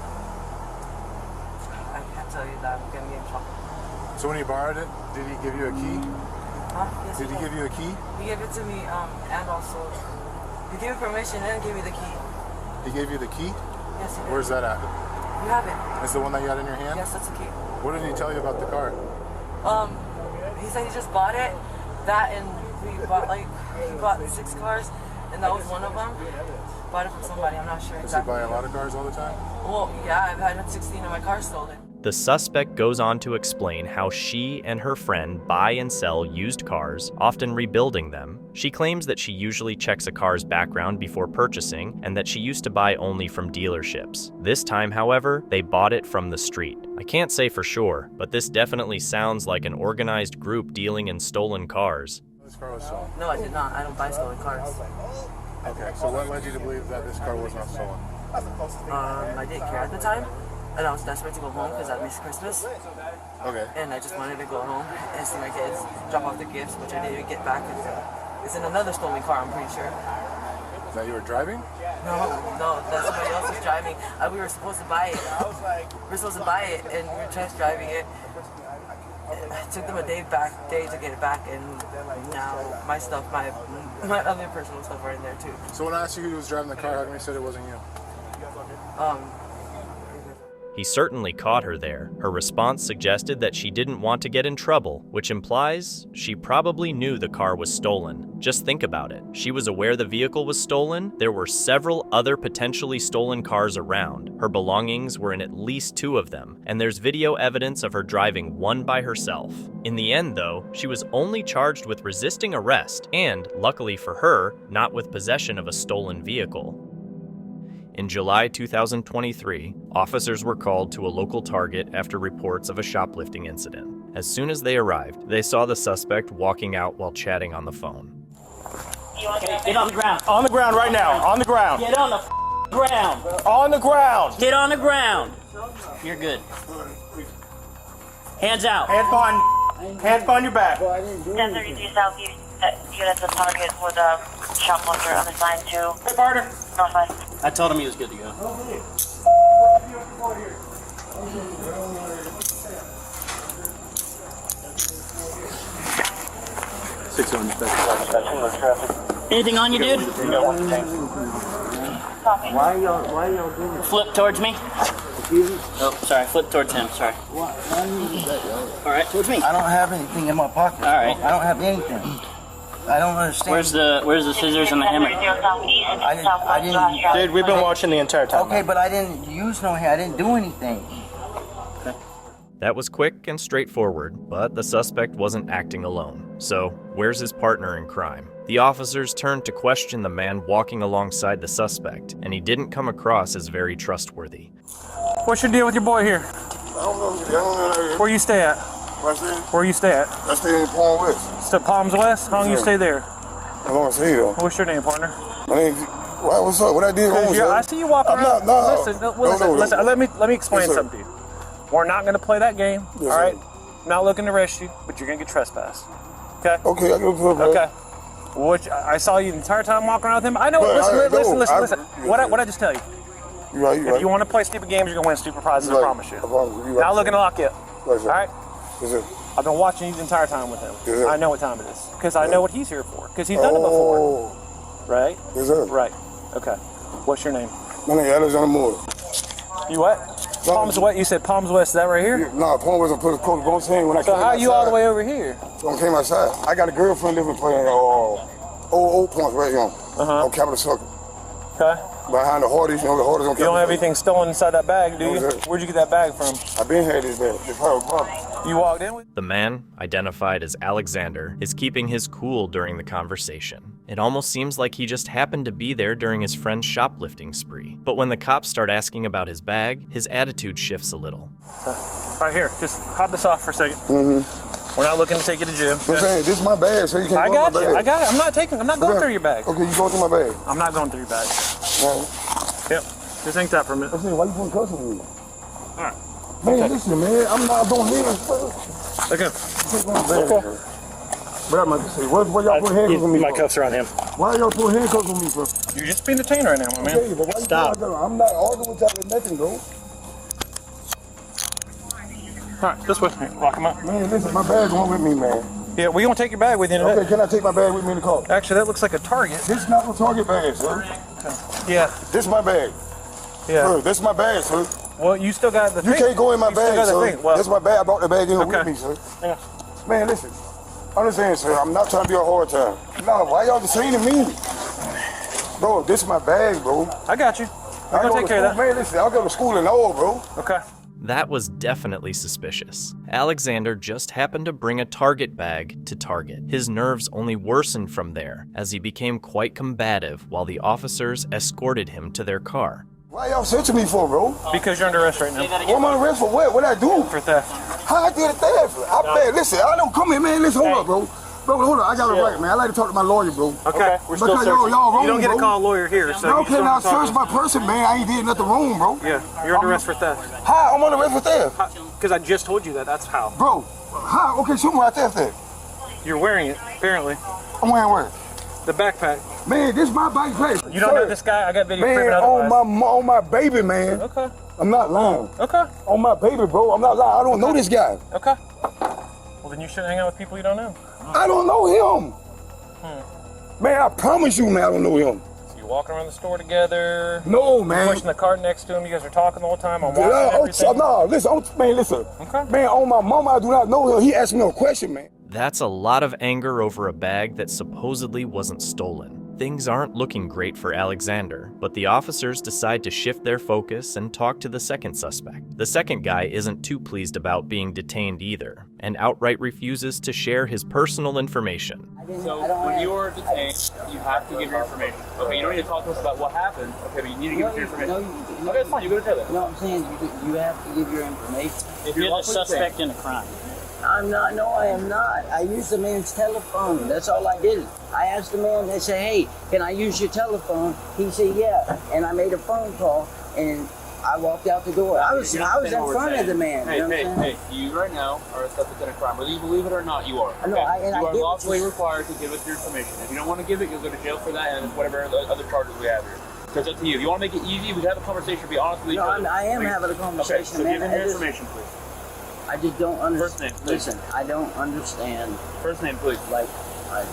I can't tell you that. I'm gonna get in trouble. So when he borrowed it, did he give you a key? Huh? Yes, did he give you a key? He gave it to me, and also he gave me permission and gave me the key. He gave you the key? Yes, he did. Where's that at? You have it. It's the one that you had in your hand? Yes, that's the key. What did he tell you about the car? He said he just bought it. That and he bought 6 cars, and that was one of them. Bought it from somebody, I'm not sure exactly. Does he buy a lot of cars all the time? Well, yeah, I've had 16 of my cars stolen. The suspect goes on to explain how she and her friend buy and sell used cars, often rebuilding them. She claims that she usually checks a car's background before purchasing and that she used to buy only from dealerships. This time, however, they bought it from the street. I can't say for sure, but this definitely sounds like an organized group dealing in stolen cars. This car was stolen? No, I did not. I don't buy stolen cars. Okay, so what led you to believe that this car was not stolen? I didn't care at the time. And I was desperate to go home because I missed Christmas. Okay. And I just wanted to go home and see my kids, drop off the gifts, which I didn't even get back. It's in another stolen car, I'm pretty sure. That you were driving? No, that somebody else was driving. We were supposed to buy it. We were supposed to buy it, and we were test driving it. It took them a day to get it back, and now my stuff, my other personal stuff are in there too. So when I asked you who was driving the car, how come you said it wasn't you? He certainly caught her there. Her response suggested that she didn't want to get in trouble, which implies she probably knew the car was stolen. Just think about it. She was aware the vehicle was stolen. There were several other potentially stolen cars around. Her belongings were in at least 2 of them, and there's video evidence of her driving one by herself. In the end, though, she was only charged with resisting arrest and, luckily for her, not with possession of a stolen vehicle. In July 2023, officers were called to a local Target after reports of a shoplifting incident. As soon as they arrived, they saw the suspect walking out while chatting on the phone. Okay, get on the ground. On the ground right now. On the ground. Get on the ground. On the ground. Get on the ground. You're good. Hands out. Hands on your back. 1032 Southeast, units of Target with a shoplifter unassigned to. Hey, partner. Northwest. I told him he was good to go. Anything on you, dude? Why y'all doing this? Flip towards me. Oh, sorry. Flip towards him. Sorry. All right, towards me. I don't have anything in my pocket. All right. I don't have anything. I don't understand. Where's the scissors and the hammer? I didn't. Dude, we've been watching the entire time. Okay, but I didn't use no hand. I didn't do anything. That was quick and straightforward, but the suspect wasn't acting alone. So, where's his partner in crime? The officers turned to question the man walking alongside the suspect, and he didn't come across as very trustworthy. What's your deal with your boy here? I don't know. Where you stay at? Where you stay at? I stay in Palm West. Palms West? How long you stay there? How long I stay here? What's your name, partner? My name. What's up? What I did wrong, I see you walking around. Listen, let me explain Yes, something to you. We're not going to play that game, Yes, all right? sir. I'm not looking to arrest you, but you're going to get trespassed. Okay? Okay, I can put Okay. Which I saw you the entire time walking around with him. I know. Listen. What I just tell you? You're right. If you want to play stupid games, you're going to win stupid prizes. I promise you. Not looking to lock you up. Right, all right? Yes, sir. I've been watching you the entire time with him. Yes, sir. I know what time it is because I know what he's here for. Because he's done it before. Right? Yes, sir. Right. Okay. What's your name? My name is Alexander Moore. You what? Palms West. You said Palms West. Is that right here? No, Palm West. I put a coat on saying when I came outside. So how are you all the way over here? When I came outside, I got a girlfriend living playing old points right here on Capitol Circle. Okay. Behind the Hardee's, the Hardee's on Capitol. You don't have anything stolen inside that bag, do you? No, Where'd you get that bag from? I've been had this bag. It's probably a problem. You walked in with? The man, identified as Alexander, is keeping his cool during the conversation. It almost seems like he just happened to be there during his friend's shoplifting spree. But when the cops start asking about his bag, his attitude shifts a little. Right here, just hop this off for a second. We're not looking to take you to jail. I'm saying, this is my bag, so you can't go through my bag. I got it. I'm not going through your bag. Okay, you going through my bag. I'm not going through your bag. Right. Yep. Just think that for a minute. I'm saying, why you putting cuffs on me? Alright. Man, listen, man, I'm not doing this. Okay. Take my bag. Okay. But I'm about to say, where y'all put handcuffs on me? My cuffs are on him. Why y'all put handcuffs on me, bro? You're just being detained right now, my man. Okay, but why Stop. I'm not arguing with y'all with nothing, bro. Alright, this way. Lock him up. Man, listen, my bag going with me, man. Yeah, we're going to take your bag with you in a Okay, bit. can I take my bag with me in the car? Actually, that looks like a Target. This is not a Target bag, sir. Okay. Yeah. This is my bag. Yeah. Sir, this is my bag, sir. Well, you still got the thing. You can't go in my bag, sir. Well, This is my bag. I brought the bag in okay. with me, sir. Yeah. Man, listen. Understand, sir, I'm not trying to be a hard time. No, why y'all detaining me? Bro, this is my bag, bro. I got you. I'm going to take care of that. Man, listen, I'll go to school and all, bro. Okay. That was definitely suspicious. Alexander just happened to bring a Target bag to Target. His nerves only worsened from there as he became quite combative while the officers escorted him to their car. Why y'all searching me for, bro? Because you're under arrest right now. Well, I'm under arrest for what? What I do? For theft. How I did a theft? Man, listen, I don't come here, man. Listen, hold up, bro. Bro, hold up. I got it right, man. I like to talk to my lawyer, bro. Okay. We're still searching. Y'all wrong, you don't get bro. to call a lawyer here, so y'all you still cannot talk search my person, man. I ain't did nothing wrong, bro. Yeah, you're under arrest for theft. How? I'm under arrest for theft? Because I just told you that. That's how. Bro, how? Okay, show me where I theft at. You're wearing it, apparently. I'm wearing where? The backpack. Man, this is my backpack. You don't know this guy? I got video man, proving otherwise. on my baby, man. Okay. I'm not lying. Okay. On my baby, bro. I'm not lying. I don't know this guy. Okay. Well, then you shouldn't hang out with people you don't know. I don't know him. Man, I promise you, man, I don't know him. So you're walking around the store together. No, man. You're pushing the cart next to him. You guys are talking the whole time. I'm watching everything. No, listen, man, listen. Okay. Man, on my mama, I do not know him. He asked me a question, man. That's a lot of anger over a bag that supposedly wasn't stolen. Things aren't looking great for Alexander, but the officers decide to shift their focus and talk to the second suspect. The second guy isn't too pleased about being detained either, and outright refuses to share his personal information. So when you are detained, you have to give your information. Okay, you don't need to talk to us about what happened. Okay, but you need to give us your information. Okay, that's fine. You go to jail then. No, I'm saying you have to give your information. If you're the suspect in a crime. I'm not. No, I am not. I used the man's telephone. That's all I did. I asked the man. They said, "Hey, can I use your telephone?" He said, "Yeah." And I made a phone call, and I walked out the door. I was in front of the man. Hey, you right now are a suspect in a crime. Whether you believe it or not, you are. I know. Okay? You are lawfully required to give us your information. If you don't want to give it, you'll go to jail for that and whatever other charges we have here. So it's up to you. If you want to make it easy, we can have a conversation. Be honest with each other. No, I am having a conversation. Okay, so give me your information, please. I just don't understand. First name, please. Listen, I don't understand. First name, please. Like,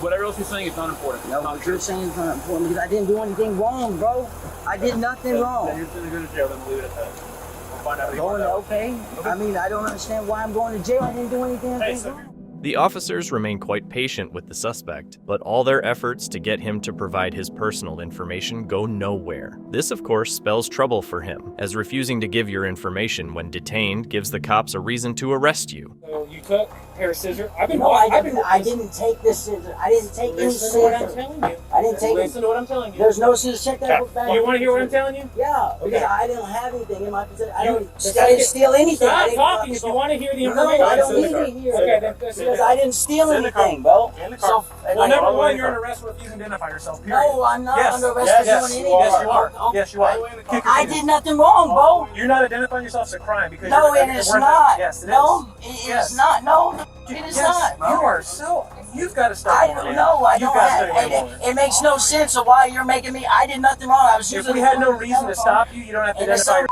whatever else you're saying is not important. No, what you're saying is not important because I didn't do anything wrong, bro. I did nothing wrong. Then you're going to go to jail. Then we'll leave it at that. We'll find out. Okay. I mean, I don't understand why I'm going to jail. I didn't do anything wrong. The officers remain quite patient with the suspect, but all their efforts to get him to provide his personal information go nowhere. This, of course, spells trouble for him, as refusing to give your information when detained gives the cops a reason to arrest you. So you took a pair of scissors. I didn't take this scissors. I didn't take any scissors. Listen to what I'm telling you. I didn't take Listen to what I'm telling you. There's no scissors. Check that book back. You want to hear what I'm telling you? Yeah, because Okay. I didn't have anything in my possession. I didn't steal anything. Stop talking if you want to hear the information. No, I don't need to hear. Okay, then because I didn't steal anything, bro. So, well, number one, you're under arrest for refusing to identify yourself. Period. No, I'm not under arrest for doing anything. Yes, you are. Yes, you are. I did nothing wrong, bro. You're not identifying yourself as a crime because No, you're it is not. Yes, it is. No, it is not. No, it is not, bro. You are so. You've got to stop. I don't know. I don't have. It makes no sense of why you're making me. I did nothing wrong. I was using. If we had no reason to stop you, you don't have to identify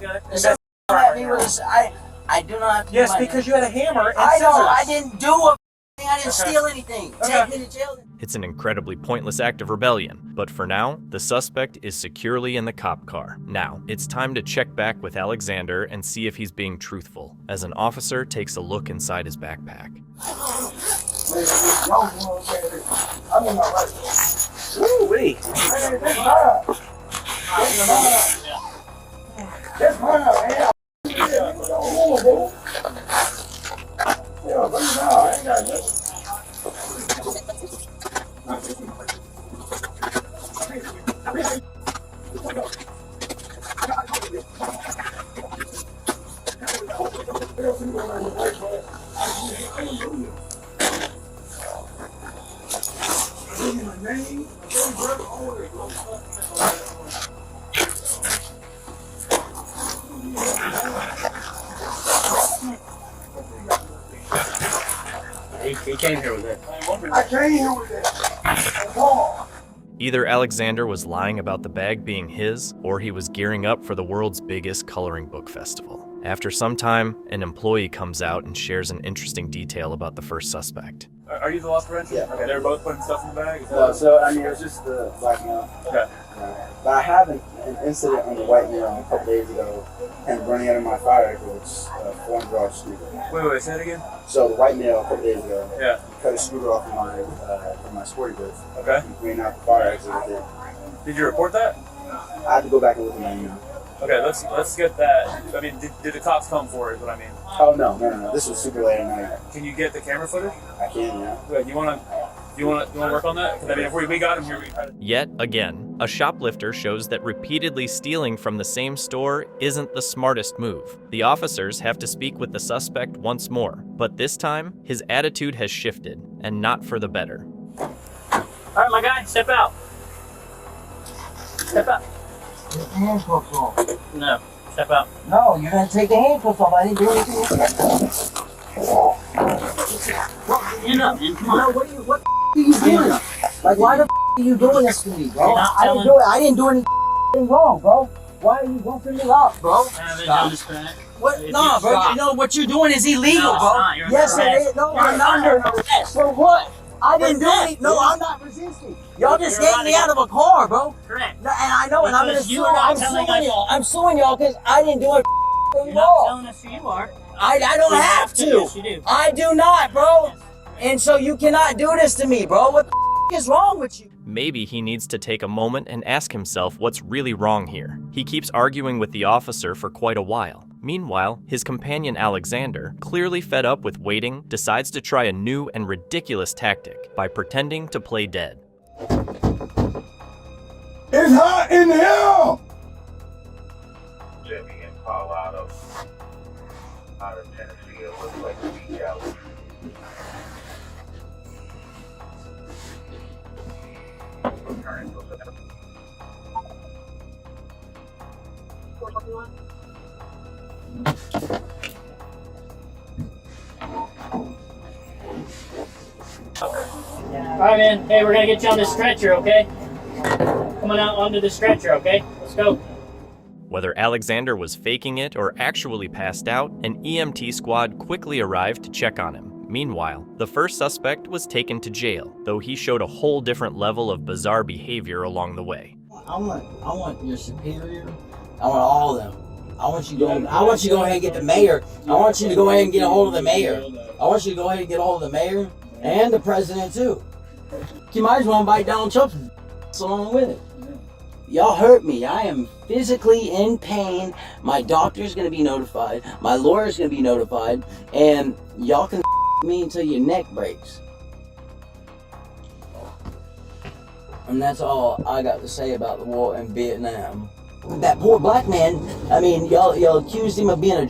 your. I do not have to. Yes, because you had a hammer and scissors. I didn't do a. I didn't steal anything. Take me to jail. It's an incredibly pointless act of rebellion, but for now, the suspect is securely in the cop car. Now, it's time to check back with Alexander and see if he's being truthful, as an officer takes a look inside his backpack. Woo-wee. That's mine, man. He came here with it. I came here with it. Oh. Either Alexander was lying about the bag being his, or he was gearing up for the world's biggest coloring book festival. After some time, an employee comes out and shares an interesting detail about the first suspect. Are you the loss prevention? Yeah. Okay, they were both putting stuff in the bag? No, so I mean, it was just the black male. Okay. But I have an incident on the white male a couple days ago, and running out of my fire exit, which formed Brawls Street. Wait, say it again? So the white male a couple days ago, yeah, cut a scooter off from my sporty goods. Okay. And ran out the fire exit with it. Did you report that? I had to go back and look at my email. Okay, let's get that. I mean, did the cops come for it? Is what I mean. Oh no! This was super late at night. Can you get the camera footage? I can, yeah. Good. You wanna work on that? Because I mean, if we got him here, we tried. Yet again, a shoplifter shows that repeatedly stealing from the same store isn't the smartest move. The officers have to speak with the suspect once more, but this time, his attitude has shifted, and not for the better. All right, my guy, step out. Step out. Take the handcuffs off. No, step out. No, you're gonna take the handcuffs off. I didn't do anything. You know, come on. No, what are you doing? Like, why the are you doing this to me, bro? I didn't do anything wrong, bro. Why are you whooping me up, bro? Stop. What? No, bro. You know what you're doing is illegal, No, bro. not. You're Yes, under it arrest. is. No, You're I'm not under under arrest. For what? I didn't do anything. No, I'm not resisting. Y'all just getting me out of a car, bro. Correct. And I know, and I'm gonna Because sue. you are not I'm telling suing us- y'all. I'm suing y'all because I didn't do a You're thing not wrong. telling us who you are. I don't You have to. Yes, you do. I do not, bro. And so you cannot do this to me, bro. What the is wrong with you? Maybe he needs to take a moment and ask himself what's really wrong here. He keeps arguing with the officer for quite a while. Meanwhile, his companion Alexander, clearly fed up with waiting, decides to try a new and ridiculous tactic by pretending to play dead. It's hot in hell! Jimmy and Paul out of Tennessee. It looks like a beach out. All right, man. Hey, we're gonna get you on this stretcher, okay? Come on out onto the stretcher, okay? Let's go. Whether Alexander was faking it or actually passed out, an EMT squad quickly arrived to check on him. Meanwhile, the first suspect was taken to jail, though he showed a whole different level of bizarre behavior along the way. I want your superior. I want all of them. I want you to go ahead and get the mayor. I want you to go ahead and get a hold of the mayor. I want you to go ahead and get a hold of the mayor and the president too. You might as well invite Donald Trump along with it. Y'all hurt me. I am physically in pain. My doctor's gonna be notified. My lawyer's gonna be notified, and y'all can me until your neck breaks. And that's all I got to say about the war in Vietnam. That poor black man, I mean, y'all accused him of being a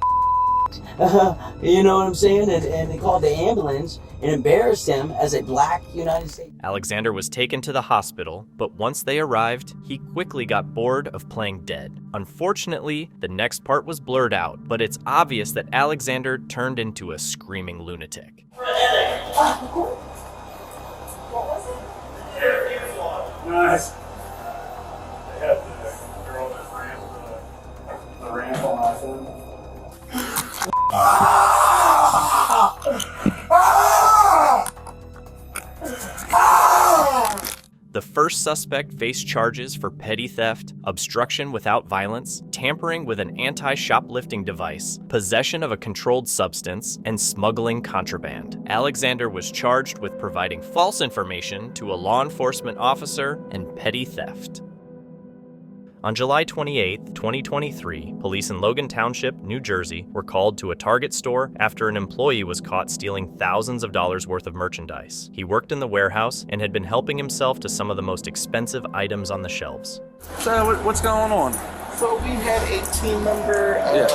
you know what I'm saying? And they called the ambulance and embarrassed him as a black United States. Alexander was taken to the hospital, but once they arrived, he quickly got bored of playing dead. Unfortunately, the next part was blurred out, but it's obvious that Alexander turned into a screaming lunatic. Nice. They have the girl that ran the ramp on my phone. The first suspect faced charges for petty theft, obstruction without violence, tampering with an anti-shoplifting device, possession of a controlled substance, and smuggling contraband. Alexander was charged with providing false information to a law enforcement officer and petty theft. On July 28, 2023, police in Logan Township, New Jersey, were called to a Target store after an employee was caught stealing thousands of dollars worth of merchandise. He worked in the warehouse and had been helping himself to some of the most expensive items on the shelves. So what's going on? So we had a team member conduct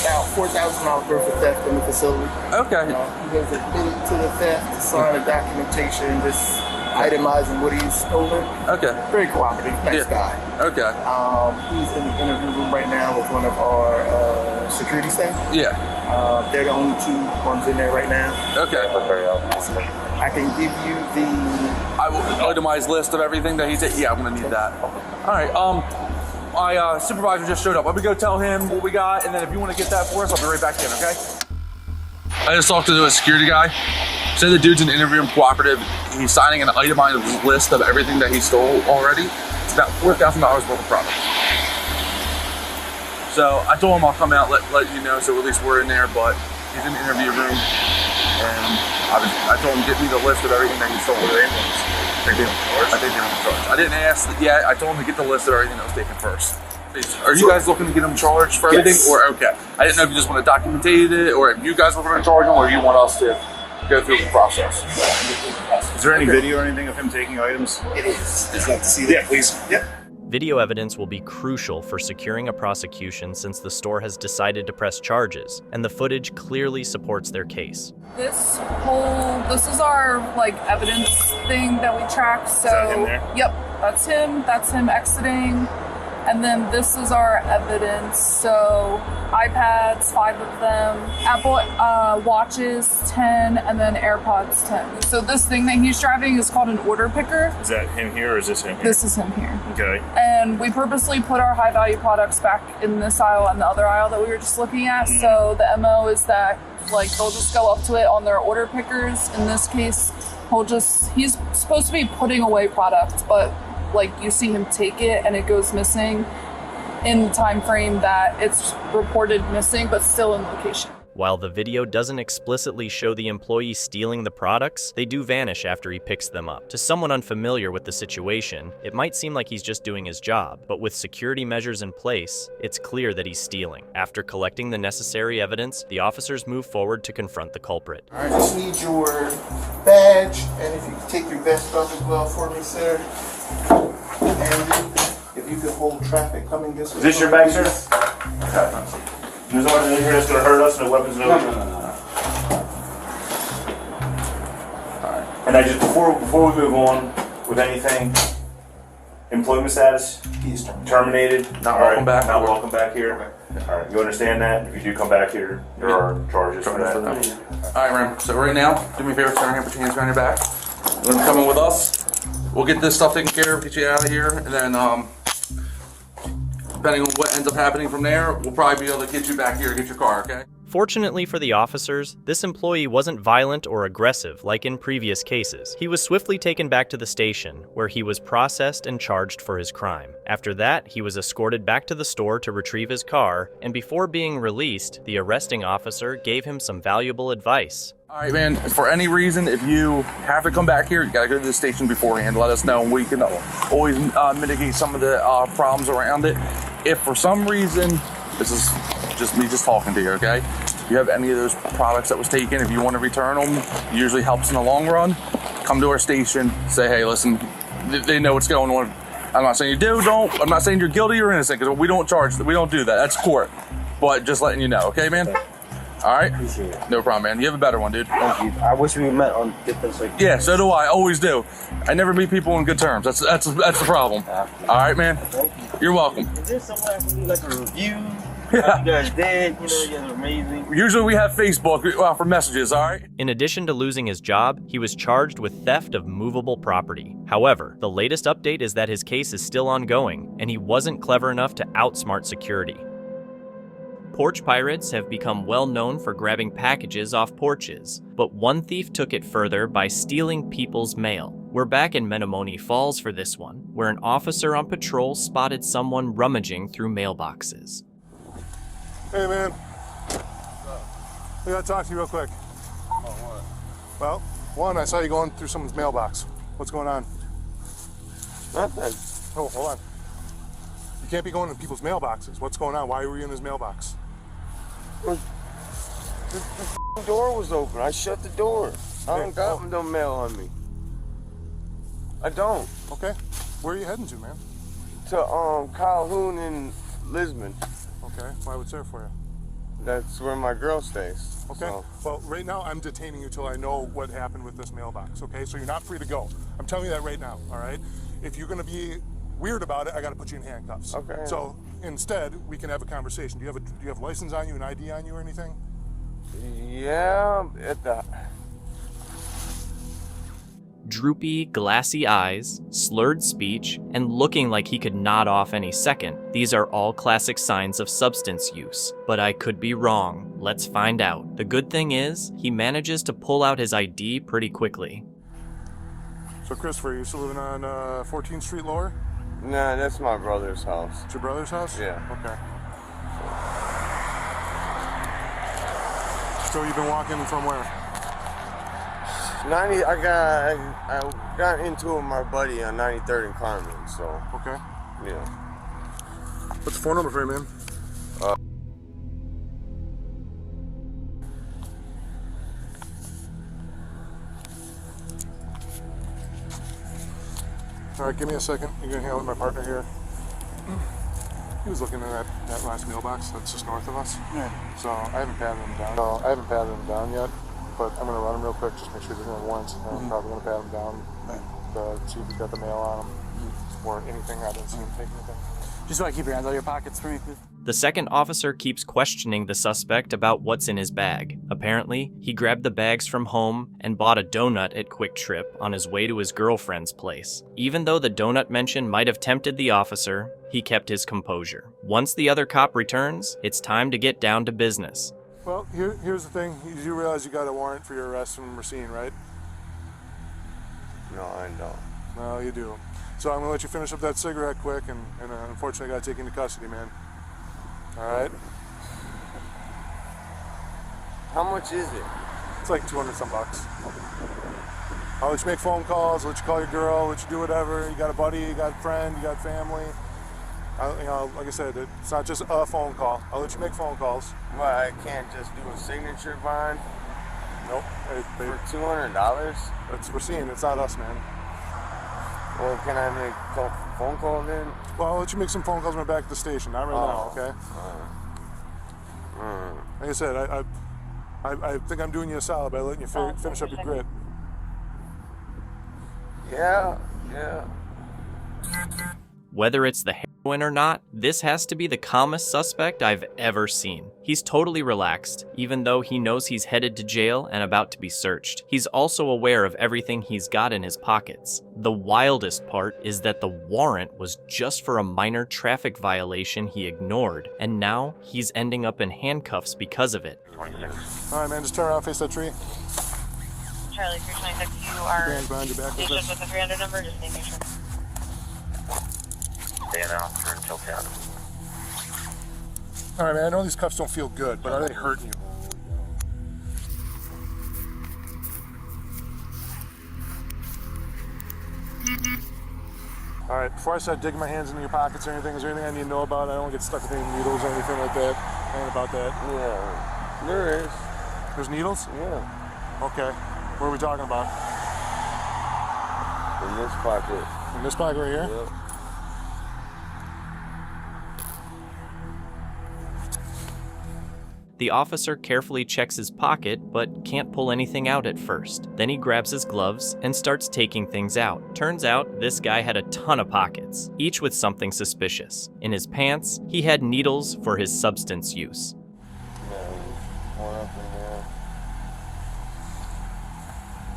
about $4,000 worth of theft in the facility. Okay. He was admitted to the theft, signed a documentation, just itemizing what he's stolen. Okay. Very cooperative, nice guy. Okay. He's in the interview room right now with one of our security staff. Yeah. They're the only two ones in there right now. Okay. I can give you the itemized list of everything that he's. Yeah, I'm gonna need that. All right. My supervisor just showed up. I'm gonna go tell him what we got, and then if you want to get that for us, I'll be right back in. Okay. I just talked to a security guy. Said the dude's in the interview room, cooperative. He's signing an itemized list of everything that he stole already. It's about $4,000 worth of product. So I told him I'll come out, let you know, so at least we're in there. But he's in the interview room, and I told him get me the list of everything that he stole. I think they're in charge. I didn't ask yet. I told him to get the list of everything that was taken first. Are you guys looking to get him charged for everything? Yes. Or okay? I didn't know if you just want to document it, or if you guys were going to charge him, or you want us to go through the process. Is there any video or anything of him taking items? It is. I'd like to see that. Yeah, please. Yep. Video evidence will be crucial for securing a prosecution since the store has decided to press charges, and the footage clearly supports their case. This is our like evidence thing that we track. So, is that him there? Yep, that's him. That's him exiting. And then this is our evidence. So iPads, 5 of them, Apple watches, 10, and then AirPods, 10. So this thing that he's driving is called an order picker. Is that him here or is this him here? This is him here. Okay. And we purposely put our high value products back in this aisle and the other aisle that we were just looking at. Mm-hmm. So the MO is that like they'll just go up to it on their order pickers. In this case, he's supposed to be putting away product, but like you see him take it and it goes missing in the time frame that it's reported missing, but still in location. While the video doesn't explicitly show the employee stealing the products, they do vanish after he picks them up. To someone unfamiliar with the situation, it might seem like he's just doing his job, but with security measures in place, it's clear that he's stealing. After collecting the necessary evidence, the officers move forward to confront the culprit. I just need your badge, and if you could take your vest off as well for me, sir. And if you could hold traffic coming this way. Is this your bag, sir? Okay. There's nothing in here that's going to hurt us, no weapons, no. No. Alright. And I just, before we move on with anything, employment status? He's terminated. Not welcome back. Not welcome back here. Alright, you understand that? If you do come back here, there are charges for that. Alright, Ram. So right now, do me a favor, stand right here, put your hands behind your back. You're going to come in with us. We'll get this stuff taken care of, get you out of here, and then depending on what ends up happening from there, we'll probably be able to get you back here and get your car, okay? Fortunately for the officers, this employee wasn't violent or aggressive like in previous cases. He was swiftly taken back to the station, where he was processed and charged for his crime. After that, he was escorted back to the store to retrieve his car, and before being released, the arresting officer gave him some valuable advice. All right, man, for any reason, if you have to come back here, you gotta go to the station beforehand. Let us know, and we can always mitigate some of the problems around it. If for some reason, this is just me just talking to you, okay? If you have any of those products that was taken, if you want to return them, it usually helps in the long run. Come to our station, say, hey, listen, they know what's going on. I'm not saying you don't. I'm not saying you're guilty or innocent, because we don't charge, we don't do that. That's court. But just letting you know, okay, man? All right? Appreciate it. No problem, man. You have a better one, dude. Thank you. I wish we met on different like. Yeah, so do I. Always do. I never meet people on good terms. That's the problem. All right, man. Thank you. You're welcome. Is there somewhere I can do like a review? How you guys did? You know, you guys are amazing. Usually we have Facebook for messages, all right? In addition to losing his job, he was charged with theft of movable property. However, the latest update is that his case is still ongoing, and he wasn't clever enough to outsmart security. Porch pirates have become well known for grabbing packages off porches, but one thief took it further by stealing people's mail. We're back in Menomonee Falls for this one, where an officer on patrol spotted someone rummaging through mailboxes. Hey, man. I gotta talk to you real quick. Oh, what? Well, one, I saw you going through someone's mailbox. What's going on? Nothing. Oh, hold on. You can't be going to people's mailboxes. What's going on? Why were you in his mailbox? The door was open. I shut the door. I don't got no mail on me. I don't. Okay. Where are you heading to, man? To Calhoun in Lisbon. Okay. Why would serve for you? That's where my girl stays. Okay. So. Well, right now I'm detaining you till I know what happened with this mailbox. Okay. So you're not free to go. I'm telling you that right now. All right. If you're gonna be weird about it, I gotta put you in handcuffs. Okay. So instead, we can have a conversation. Do you have license on you, an ID on you, or anything? Yeah, at the. Droopy, glassy eyes, slurred speech, and looking like he could nod off any second. These are all classic signs of substance use. But I could be wrong. Let's find out. The good thing is, he manages to pull out his ID pretty quickly. So Christopher, you still living on 14th Street Lower? Nah, that's my brother's house. It's your brother's house? Yeah. Okay. So you've been walking from where? 90. I got into it with my buddy on 93rd and Carmen. So. Okay. Yeah. What's the phone number for you, man? All right, give me a second. You're gonna hang out with my partner here. He was looking at that last mailbox that's just north of us. Yeah. So I haven't patted him down. No, I haven't patted him down yet, but I'm gonna run him real quick, just make sure there's no warrants. I'm probably gonna pat him down to see if he's got the mail on him or anything. I didn't see him take anything. Just want to keep your hands out of your pockets for me, please. The second officer keeps questioning the suspect about what's in his bag. Apparently, he grabbed the bags from home and bought a donut at Quick Trip on his way to his girlfriend's place. Even though the donut mention might have tempted the officer, he kept his composure. Once the other cop returns, it's time to get down to business. Well, here's the thing. You do realize you got a warrant for your arrest from Racine, right? No, I don't. No, you do. So I'm gonna let you finish up that cigarette quick, and unfortunately I gotta take you into custody, man. All right? How much is it? It's like 200 some bucks. I'll let you make phone calls, let you call your girl, let you do whatever. You got a buddy, you got a friend, you got family. Like I said, it's not just a phone call. I'll let you make phone calls. Well, I can't just do a signature bond? Nope. For $200? That's Racine, it's not us, man. Well, can I make a phone call then? Well, I'll let you make some phone calls when we're back at the station. Not right now, okay? Like I said, I think I'm doing you a solid by letting you finish up your grit. Yeah. Whether it's the heroin or not, this has to be the calmest suspect I've ever seen. He's totally relaxed, even though he knows he's headed to jail and about to be searched. He's also aware of everything he's got in his pockets. The wildest part is that the warrant was just for a minor traffic violation he ignored, and now he's ending up in handcuffs because of it. 26. All right, man, just turn around, face that tree. Charlie, 326, you are Hands behind your back. stationed with the 300 number, just making sure. Staying out for until 10. All right, man, I know these cuffs don't feel good, but are they hurting you? All right, before I start digging my hands into your pockets or anything, is there anything I need to know about? I don't want to get stuck with any needles or anything like that. Anything about that? Yeah, there is. There's needles? Yeah. Okay. What are we talking about? In this pocket. In this pocket right here? Yep. The officer carefully checks his pocket, but can't pull anything out at first. Then he grabs his gloves and starts taking things out. Turns out, this guy had a ton of pockets, each with something suspicious. In his pants, he had needles for his substance use. One up in there.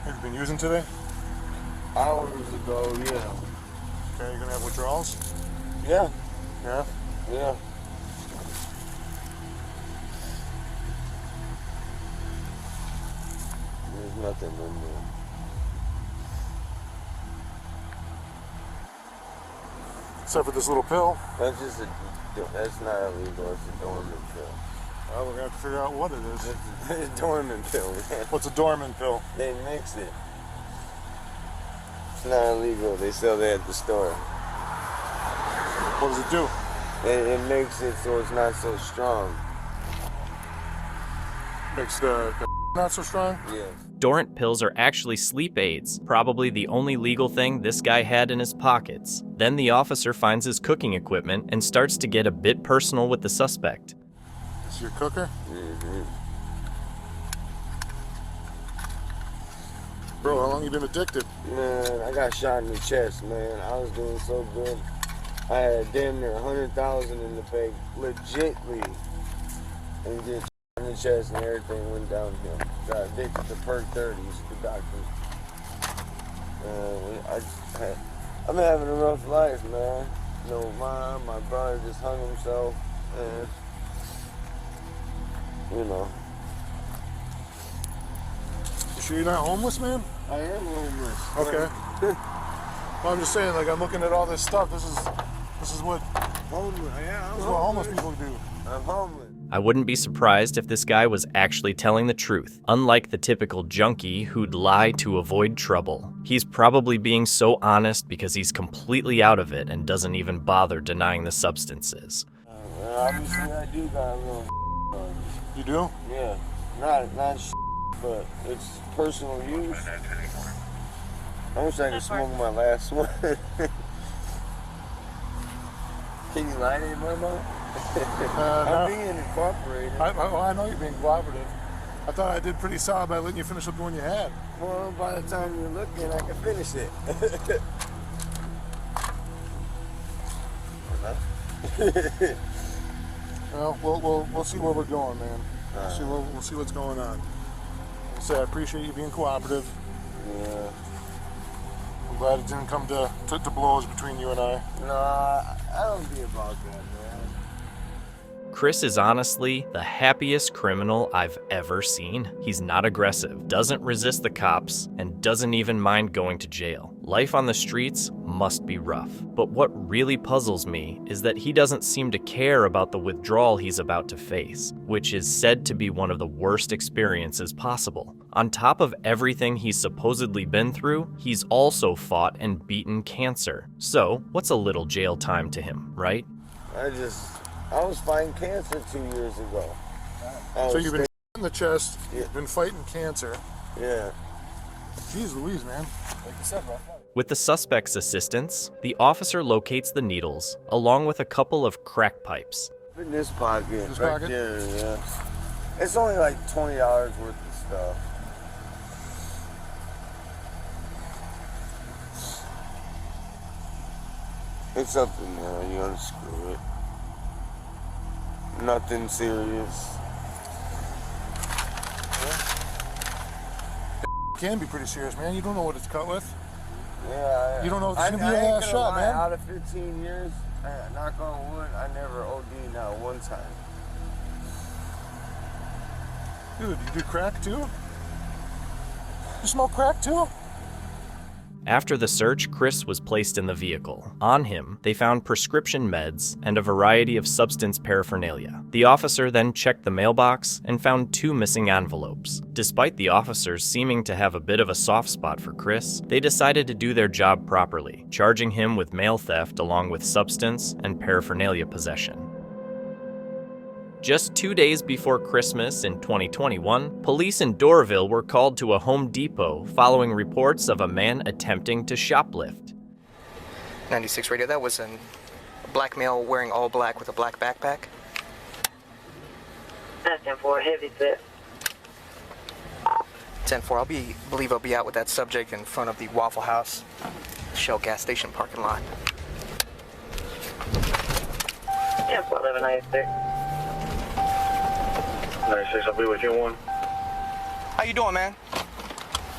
Have you been using today? Hours ago, yeah. Okay, you're gonna have withdrawals? Yeah. Yeah? Yeah. There's nothing in there. Except for this little pill. That's just that's not illegal, it's a dormant pill. Well, we're gonna have to figure out what it is. It's a dormant pill, man. What's a dormant pill? They mix it. It's not illegal, they sell that at the store. What does it do? It makes it so it's not so strong. Makes the not so strong? Yeah. Dormant pills are actually sleep aids, probably the only legal thing this guy had in his pockets. Then the officer finds his cooking equipment and starts to get a bit personal with the suspect. It's your cooker? Mm-hmm. Bro, how long you been addicted? Man, I got shot in the chest, man. I was doing so good. I had damn near 100,000 in the bank, legitly. And get shot in the chest and everything went downhill. Got addicted to perk 30s, the doctor. I've been having a rough life, man. No, my brother just hung himself, and you know. You sure you're not homeless, man? I am homeless. Okay. Well, I'm just saying, like, I'm looking at all this stuff. This is what homeless people do. I'm homeless. I wouldn't be surprised if this guy was actually telling the truth, unlike the typical junkie who'd lie to avoid trouble. He's probably being so honest because he's completely out of it and doesn't even bother denying the substances. Obviously, I do got a little. You do? Yeah, not but it's personal use. I wish I could smoke my last one. Can you lie to your mama? I'm being cooperative. I know you're being cooperative. I thought I did pretty solid by letting you finish up the one you had. Well, by the time you're looking, I can finish it. Well, we'll see where we're going, man. We'll see what's going on. Like I said, I appreciate you being cooperative. Yeah. I'm glad it didn't come to blows between you and I. No, I don't be about that, man. Chris is honestly the happiest criminal I've ever seen. He's not aggressive, doesn't resist the cops, and doesn't even mind going to jail. Life on the streets must be rough. But what really puzzles me is that he doesn't seem to care about the withdrawal he's about to face, which is said to be one of the worst experiences possible. On top of everything he's supposedly been through, he's also fought and beaten cancer. So, what's a little jail time to him, right? I was fighting cancer 2 years ago. So you've been in the chest, Yeah. you've been fighting cancer. Yeah. Jeez Louise, man. Like you said, bro. With the suspect's assistance, the officer locates the needles, along with a couple of crack pipes. In this pocket. This right pocket? there, yeah. It's only like $20 worth of stuff. It's up in there, you unscrew it. Nothing serious. It can be pretty serious, man. You don't know what it's cut with. Yeah. You don't know if it's going to be your last shot, man. Out of 15 years, knock on wood, I never OD not one time. Dude, you do crack too? You smoke crack too? After the search, Chris was placed in the vehicle. On him, they found prescription meds and a variety of substance paraphernalia. The officer then checked the mailbox and found 2 missing envelopes. Despite the officers seeming to have a bit of a soft spot for Chris, they decided to do their job properly, charging him with mail theft along with substance and paraphernalia possession. Just 2 days before Christmas in 2021, police in Doraville were called to a Home Depot following reports of a man attempting to shoplift. 96 radio, that was a black male wearing all black with a black backpack. That's 10-4, heavy theft. 10-4, believe I'll be out with that subject in front of the Waffle House Shell gas station parking lot. 10-4, 1196. 96, I'll be with you in 1. How you doing, man?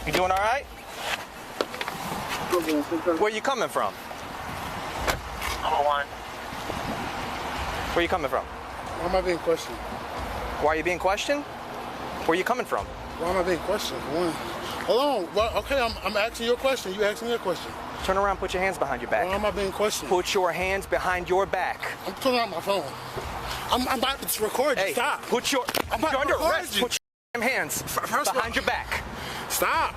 You doing all right? Where you coming from? Number 1. Where you coming from? Why am I being questioned? Why are you being questioned? Where you coming from? Why am I being questioned? For one. Hold on. Well, okay, I'm asking you a question. You asking me a question. Turn around, put your hands behind your back. Why am I being questioned? Put your hands behind your back. I'm pulling out my phone. I'm about to record you. Hey, Stop. You're under arrest. Put your hands behind your back. Stop.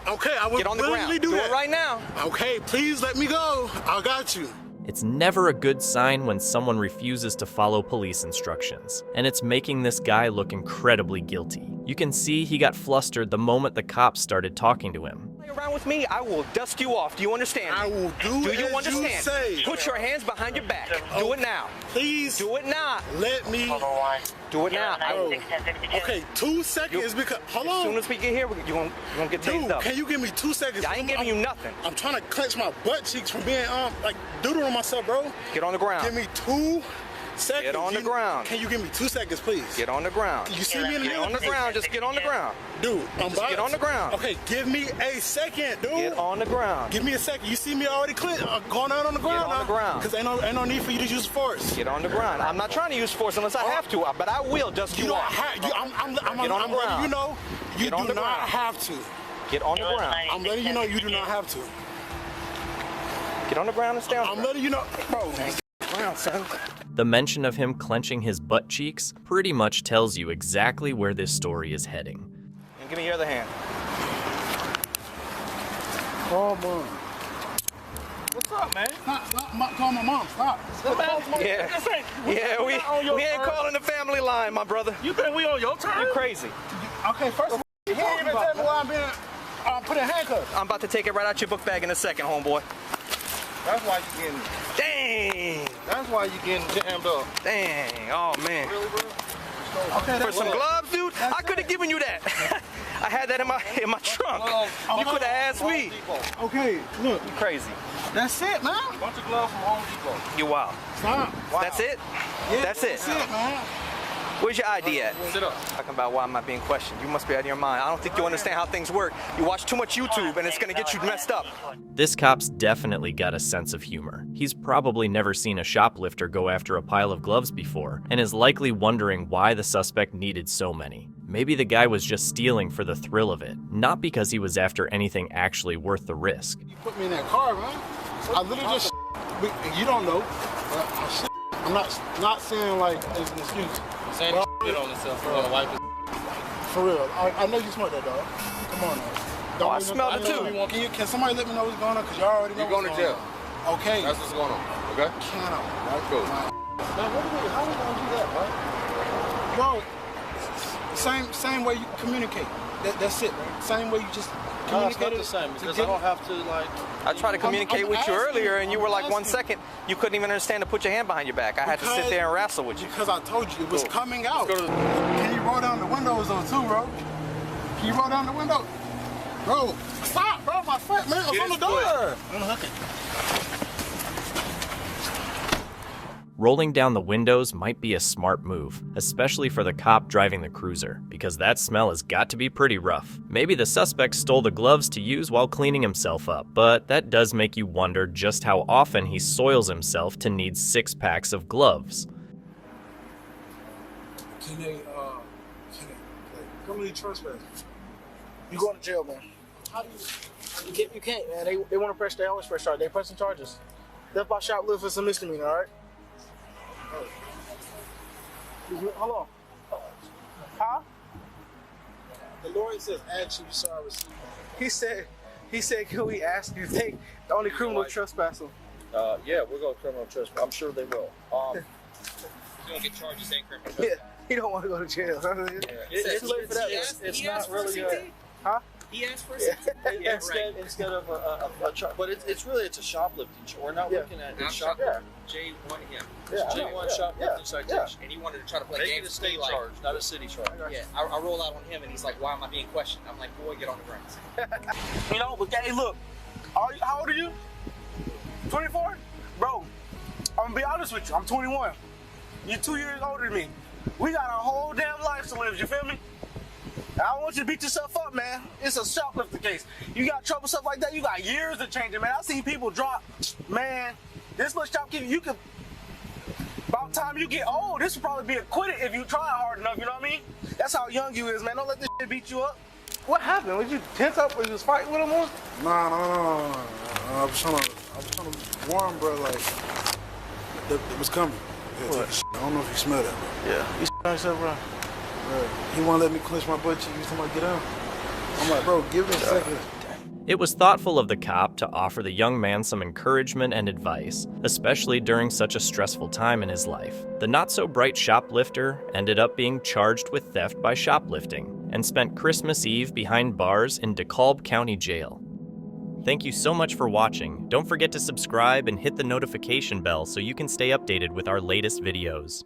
Okay, I will Get on the literally ground. do Do that it right now. Okay, please let me go. I got you. It's never a good sign when someone refuses to follow police instructions, and it's making this guy look incredibly guilty. You can see he got flustered the moment the cops started talking to him. around with me, I will dust you off. Do you understand? I will do you as understand? you say. Put your hands behind your back. Do it now. Please. Do it now. Let me. Do it now. Okay, 2 seconds because. Hold on. As soon as we get here, you're going to get tased up. Can you give me 2 seconds? I ain't giving you nothing. I'm trying to clench my butt cheeks from being, like, doodling on myself, bro. Get on the ground. Give me 2 seconds. Get on the ground. Can you give me 2 seconds, please? Get on the ground. You see me in the Get on the ground. Just get on the ground. Dude, I'm just get on the ground. Okay, give me a second, dude. Get on the ground. Give me a second. You see me already going out on the ground. Get on the ground. Because ain't no need for you to use force. Get on the ground. I'm not trying to use force unless I have to, but I will dust you off. I'm Get on the ground. You know, you do not have to. Get on the ground. I'm letting you know you do not have to. Get on the ground and stay on the ground. I'm letting you know, bro. Ground, son. The mention of him clenching his butt cheeks pretty much tells you exactly where this story is heading. And give me your other hand. Come on. What's up, man? Call my mom. Stop. Yeah, we ain't calling the family line, my brother. You think we on your turn? You crazy. Okay, first of all, you didn't even tell me why I'm being put in handcuffs. I'm about to take it right out your book bag in a second, homeboy. That's why you getting. Dang. That's why you getting jammed up. Dang. Oh man. Really, bro? Okay, for some gloves, dude. I could have given you that. I had that in my trunk. You could have asked me. Okay, look. You crazy. That's it, man. Bunch of gloves from Home Depot. You wild. Stop. Wow. That's it? Yeah, that's it. That's it, man. Where's your ID at? Sit up. Talking about why am I being questioned? You must be out of your mind. I don't think you understand how things work. You watch too much YouTube and it's gonna get you messed up. This cop's definitely got a sense of humor. He's probably never seen a shoplifter go after a pile of gloves before, and is likely wondering why the suspect needed so many. Maybe the guy was just stealing for the thrill of it, not because he was after anything actually worth the risk. You put me in that car, man. I literally just you don't know, but I'm not saying like it's an excuse. Saying shit on himself for a wife. For real. I know you smell that, dog. Come on now. Oh, I smell it too. Can somebody let me know what's going on? Because y'all already know You're going to jail. Okay. That's what's going on. Okay? Can I? That's cool. Man, how are we going to do that, bro? Bro, same way you communicate. That's it, bro. Same way you just communicate. No, it's not the same because I don't have to like. I tried to communicate with you earlier and you were like 1 second. You couldn't even understand to put your hand behind your back. I had to sit there and wrestle with you. Because I told you it was coming out. Can you roll down the windows though too, bro? Can you roll down the window? Bro, stop, bro. My foot, man. It's on the door. Unhook it. Rolling down the windows might be a smart move, especially for the cop driving the cruiser, because that smell has got to be pretty rough. Maybe the suspect stole the gloves to use while cleaning himself up, but that does make you wonder just how often he soils himself to need 6 packs of gloves. Can they criminally trespass? You going to jail, man. How do you can't, man. They want to press, they always press charges. They pressing charges. Theft by shoplifting is a misdemeanor, all right? Hold on. Huh? The lawyer says, "Add you saw receipt." He said, "Can we ask you to take the only criminal trespassing?" Yeah, we'll go criminal trespass. I'm sure they will. You don't get charged the same criminal. Yeah, he don't want to go to jail. It's late for that. It's not really. Huh? He asked for instead of a charge, but it's a shoplifting. We're not looking at shoplifting. J1, J1 shoplifting citation. And he wanted to try to play Make games. it a state charge, not a city charge. Yeah, I roll out on him, and he's like, "Why am I being questioned?" I'm like, "Boy, get on the ground." You know, but hey, look, how old are you? 24? Bro, I'm gonna be honest with you. I'm 21. You're 2 years older than me. We got our whole damn life to live. You feel me? I don't want you to beat yourself up, man. It's a shoplifting case. You got trouble, stuff like that, you got years to change it, man. I've seen people drop, man, this much shopkeeping, you could, by the time you get old, this will probably be acquitted if you try hard enough, you know what I mean? That's how young you is, man. Don't let this shit beat you up. What happened? Was you tense up? Was you fighting with him on? Nah. I was trying to warn, bro, like, it was coming. Yeah, I don't know if you smell that, bro. Yeah. You smell yourself, bro? He won't let me clench my butt cheek. He's talking about get out. I'm like, bro, give me a second. It was thoughtful of the cop to offer the young man some encouragement and advice, especially during such a stressful time in his life. The not-so-bright shoplifter ended up being charged with theft by shoplifting and spent Christmas Eve behind bars in DeKalb County Jail. Thank you so much for watching. Don't forget to subscribe and hit the notification bell so you can stay updated with our latest videos.